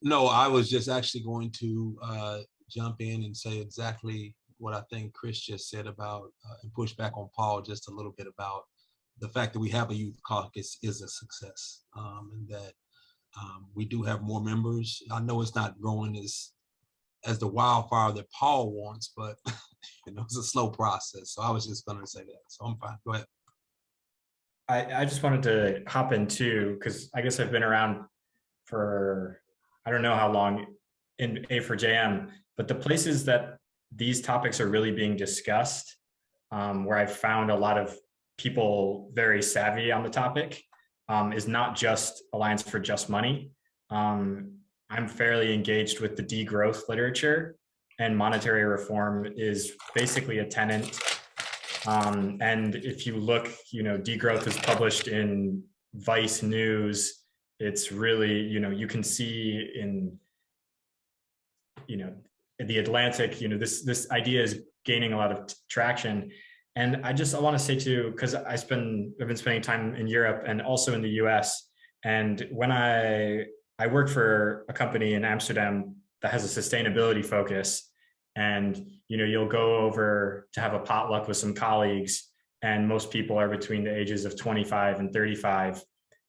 No, I was just actually going to jump in and say exactly what I think Chris just said about and push back on Paul just a little bit about the fact that we have a youth caucus is a success, and that we do have more members. I know it's not growing as the wildfire that Paul wants, but you know, it's a slow process. So I was just going to say that. So I'm fine. Go ahead. I just wanted to hop in too, because I guess I've been around for, I don't know how long in AFJM, but the places that these topics are really being discussed, where I've found a lot of people very savvy on the topic, is not just Alliance for Just Money. I'm fairly engaged with the degrowth literature, and monetary reform is basically a tenet. And if you look, you know, degrowth is published in Vice News. It's really, you know, you can see in, you know, the Atlantic, you know, this idea is gaining a lot of traction. And I want to say too, because I've been spending time in Europe and also in the US. And when I worked for a company in Amsterdam that has a sustainability focus, and you know, you'll go over to have a potluck with some colleagues, and most people are between the ages of 25 and 35,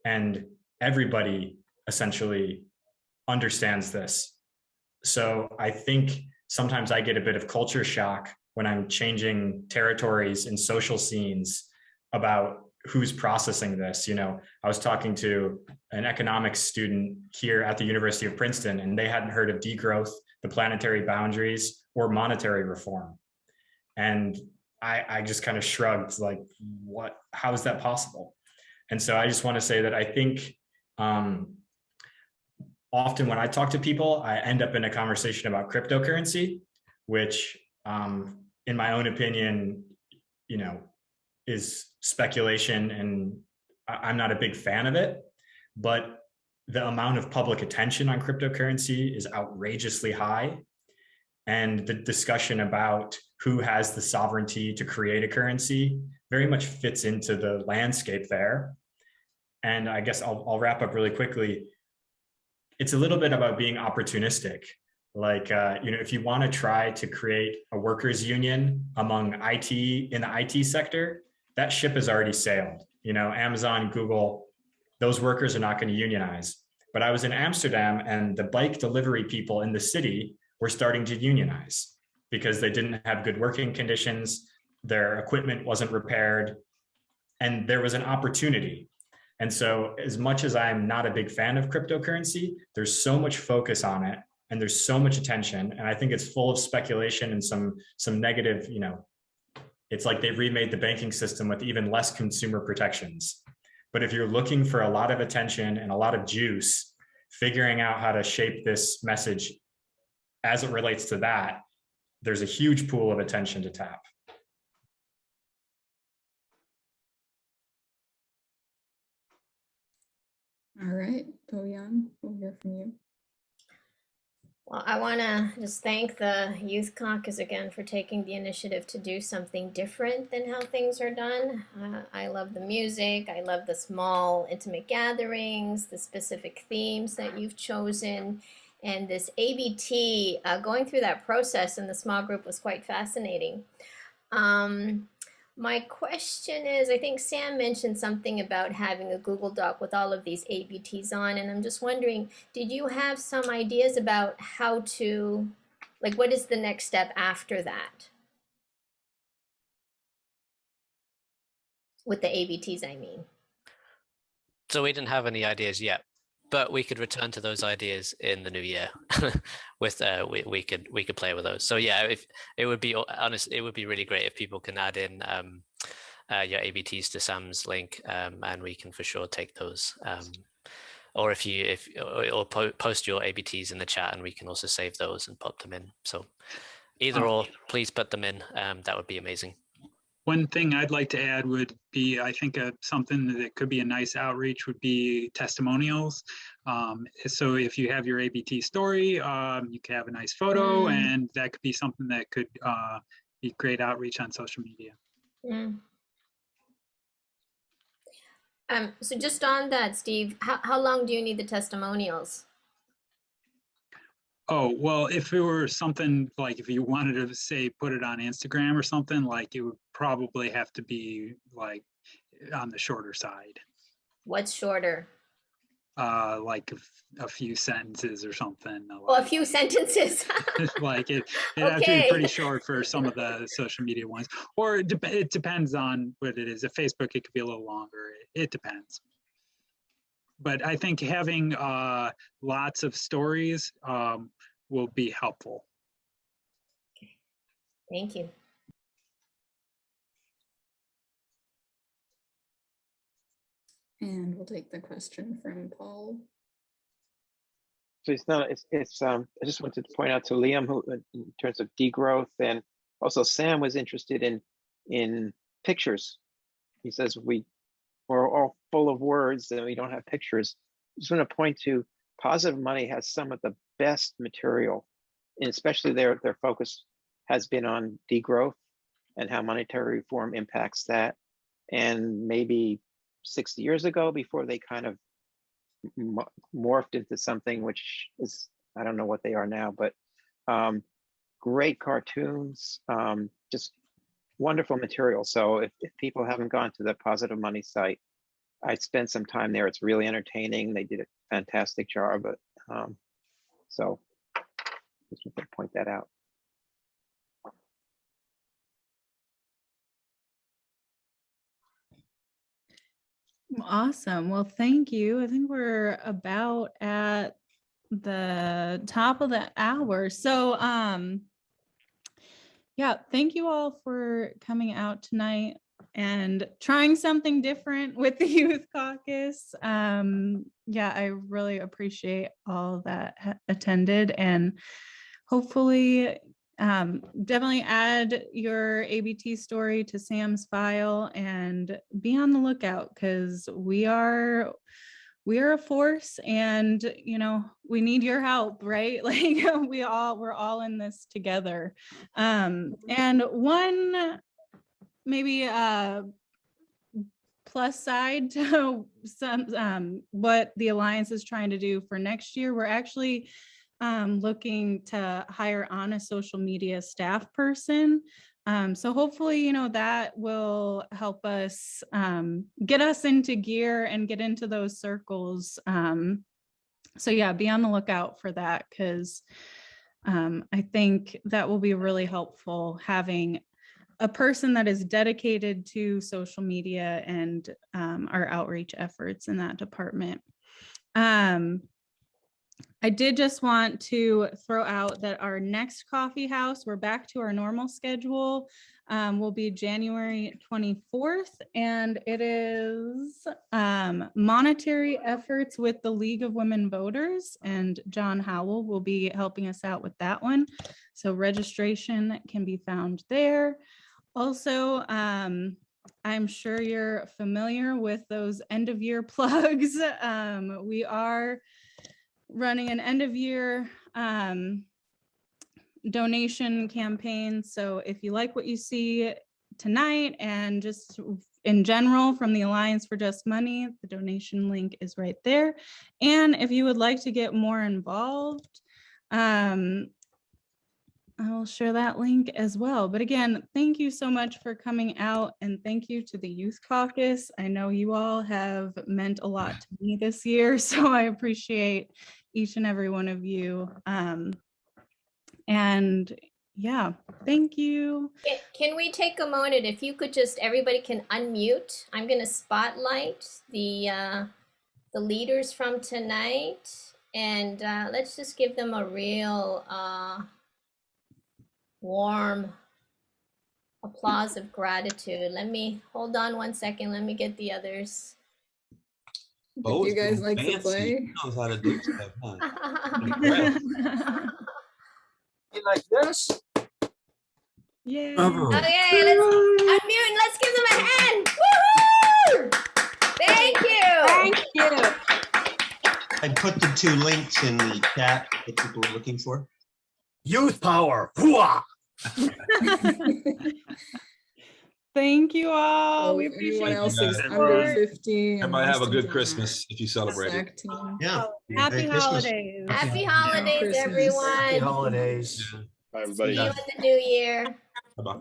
and everybody essentially understands this. So I think sometimes I get a bit of culture shock when I'm changing territories in social scenes about who's processing this. You know, I was talking to an economics student here at the University of Princeton, and they hadn't heard of degrowth, the planetary boundaries, or monetary reform. And I just kind of shrugged, like, what, how is that possible? And so I just want to say that I think often when I talk to people, I end up in a conversation about cryptocurrency, which in my own opinion, you know, is speculation, and I'm not a big fan of it. But the amount of public attention on cryptocurrency is outrageously high. And the discussion about who has the sovereignty to create a currency very much fits into the landscape there. And I guess I'll wrap up really quickly. It's a little bit about being opportunistic. Like, you know, if you want to try to create a workers' union among IT in the IT sector, that ship has already sailed. You know, Amazon, Google, those workers are not going to unionize. But I was in Amsterdam, and the bike delivery people in the city were starting to unionize because they didn't have good working conditions, their equipment wasn't repaired, and there was an opportunity. And so as much as I'm not a big fan of cryptocurrency, there's so much focus on it, and there's so much attention, and I think it's full of speculation and some negative, you know, it's like they've remade the banking system with even less consumer protections. But if you're looking for a lot of attention and a lot of juice, figuring out how to shape this message as it relates to that, there's a huge pool of attention to tap. All right, Boyan, we'll hear from you. Well, I want to just thank the Youth Caucus again for taking the initiative to do something different than how things are done. I love the music. I love the small, intimate gatherings, the specific themes that you've chosen. And this ABT, going through that process in the small group was quite fascinating. My question is, I think Sam mentioned something about having a Google Doc with all of these ABTs on, and I'm just wondering, did you have some ideas about how to, like, what is the next step after that? With the ABTs, I mean. So we didn't have any ideas yet, but we could return to those ideas in the new year. With we could play with those. So yeah, if it would be honest, it would be really great if people can add in your ABTs to Sam's link, and we can for sure take those. Or post your ABTs in the chat, and we can also save those and pop them in. So either or, please put them in. That would be amazing. One thing I'd like to add would be, I think something that could be a nice outreach would be testimonials. So if you have your ABT story, you can have a nice photo, and that could be something that could be great outreach on social media. So just on that, Steve, how long do you need the testimonials? Oh, well, if it were something like, if you wanted to say, put it on Instagram or something, like, it would probably have to be like on the shorter side. What's shorter? Like a few sentences or something. Oh, a few sentences. Like it has to be pretty short for some of the social media ones, or it depends on what it is. At Facebook, it could be a little longer. It depends. But I think having lots of stories will be helpful. Okay. Thank you. And we'll take the question from Paul. So I just wanted to point out to Liam, who in terms of degrowth, and also Sam was interested in pictures. He says we're all full of words and we don't have pictures. I just want to point to Positive Money has some of the best material, and especially their focus has been on degrowth and how monetary reform impacts that. And maybe 60 years ago, before they kind of morphed into something which is, I don't know what they are now, but great cartoons, just wonderful material. So if people haven't gone to the Positive Money site, I'd spend some time there. It's really entertaining. They did a fantastic job. But so just want to point that out. Awesome. Well, thank you. I think we're about at the top of the hour. So, yeah, thank you all for coming out tonight and trying something different with the Youth Caucus. Yeah, I really appreciate all that attended, and hopefully definitely add your ABT story to Sam's file and be on the lookout, because we are a force, and we need your help, right? Like we're all in this together. And one maybe plus side to some what the Alliance is trying to do for next year, we're actually looking to hire on a social media staff person. So hopefully, that will help us get us into gear and get into those circles. So yeah, be on the lookout for that, because I think that will be really helpful, having a person that is dedicated to social media and our outreach efforts in that department. I did just want to throw out that our next coffee house, we're back to our normal schedule, will be January 24th, and it is monetary efforts with the League of Women Voters, and John Howell will be helping us out with that one. So registration can be found there. Also, I'm sure you're familiar with those end of year plugs. We are running an end of year donation campaign. So if you like what you see tonight and just in general from the Alliance for Just Money, the donation link is right there. And if you would like to get more involved, I will share that link as well. But again, thank you so much for coming out, and thank you to the Youth Caucus. I know you all have meant a lot to me this year, so I appreciate each and every one of you. And yeah, thank you. Can we take a moment, if you could just, everybody can unmute. I'm going to spotlight the leaders from tonight, and let's just give them a real warm applause of gratitude. Let me hold on one second. Let me get the others. Bo you is guys doing like to fancy. play? He knows how to do stuff, huh? You like this? Yeah. Okay, let's unmute and let's give them a hand. Woohoo! Thank you. Thank you. I put the 2 links in the chat that people are looking for. Youth power. Hooah! Thank you all. So We if appreciate anyone else is the under support. 50. and Everybody have a wants to good join Christmas if you celebrate it. SAC team. Yeah. Happy Merry Christmas. holidays. Happy holidays, Christmas. everyone. Happy holidays. Bye, everybody. See you in the new year. Bye-bye.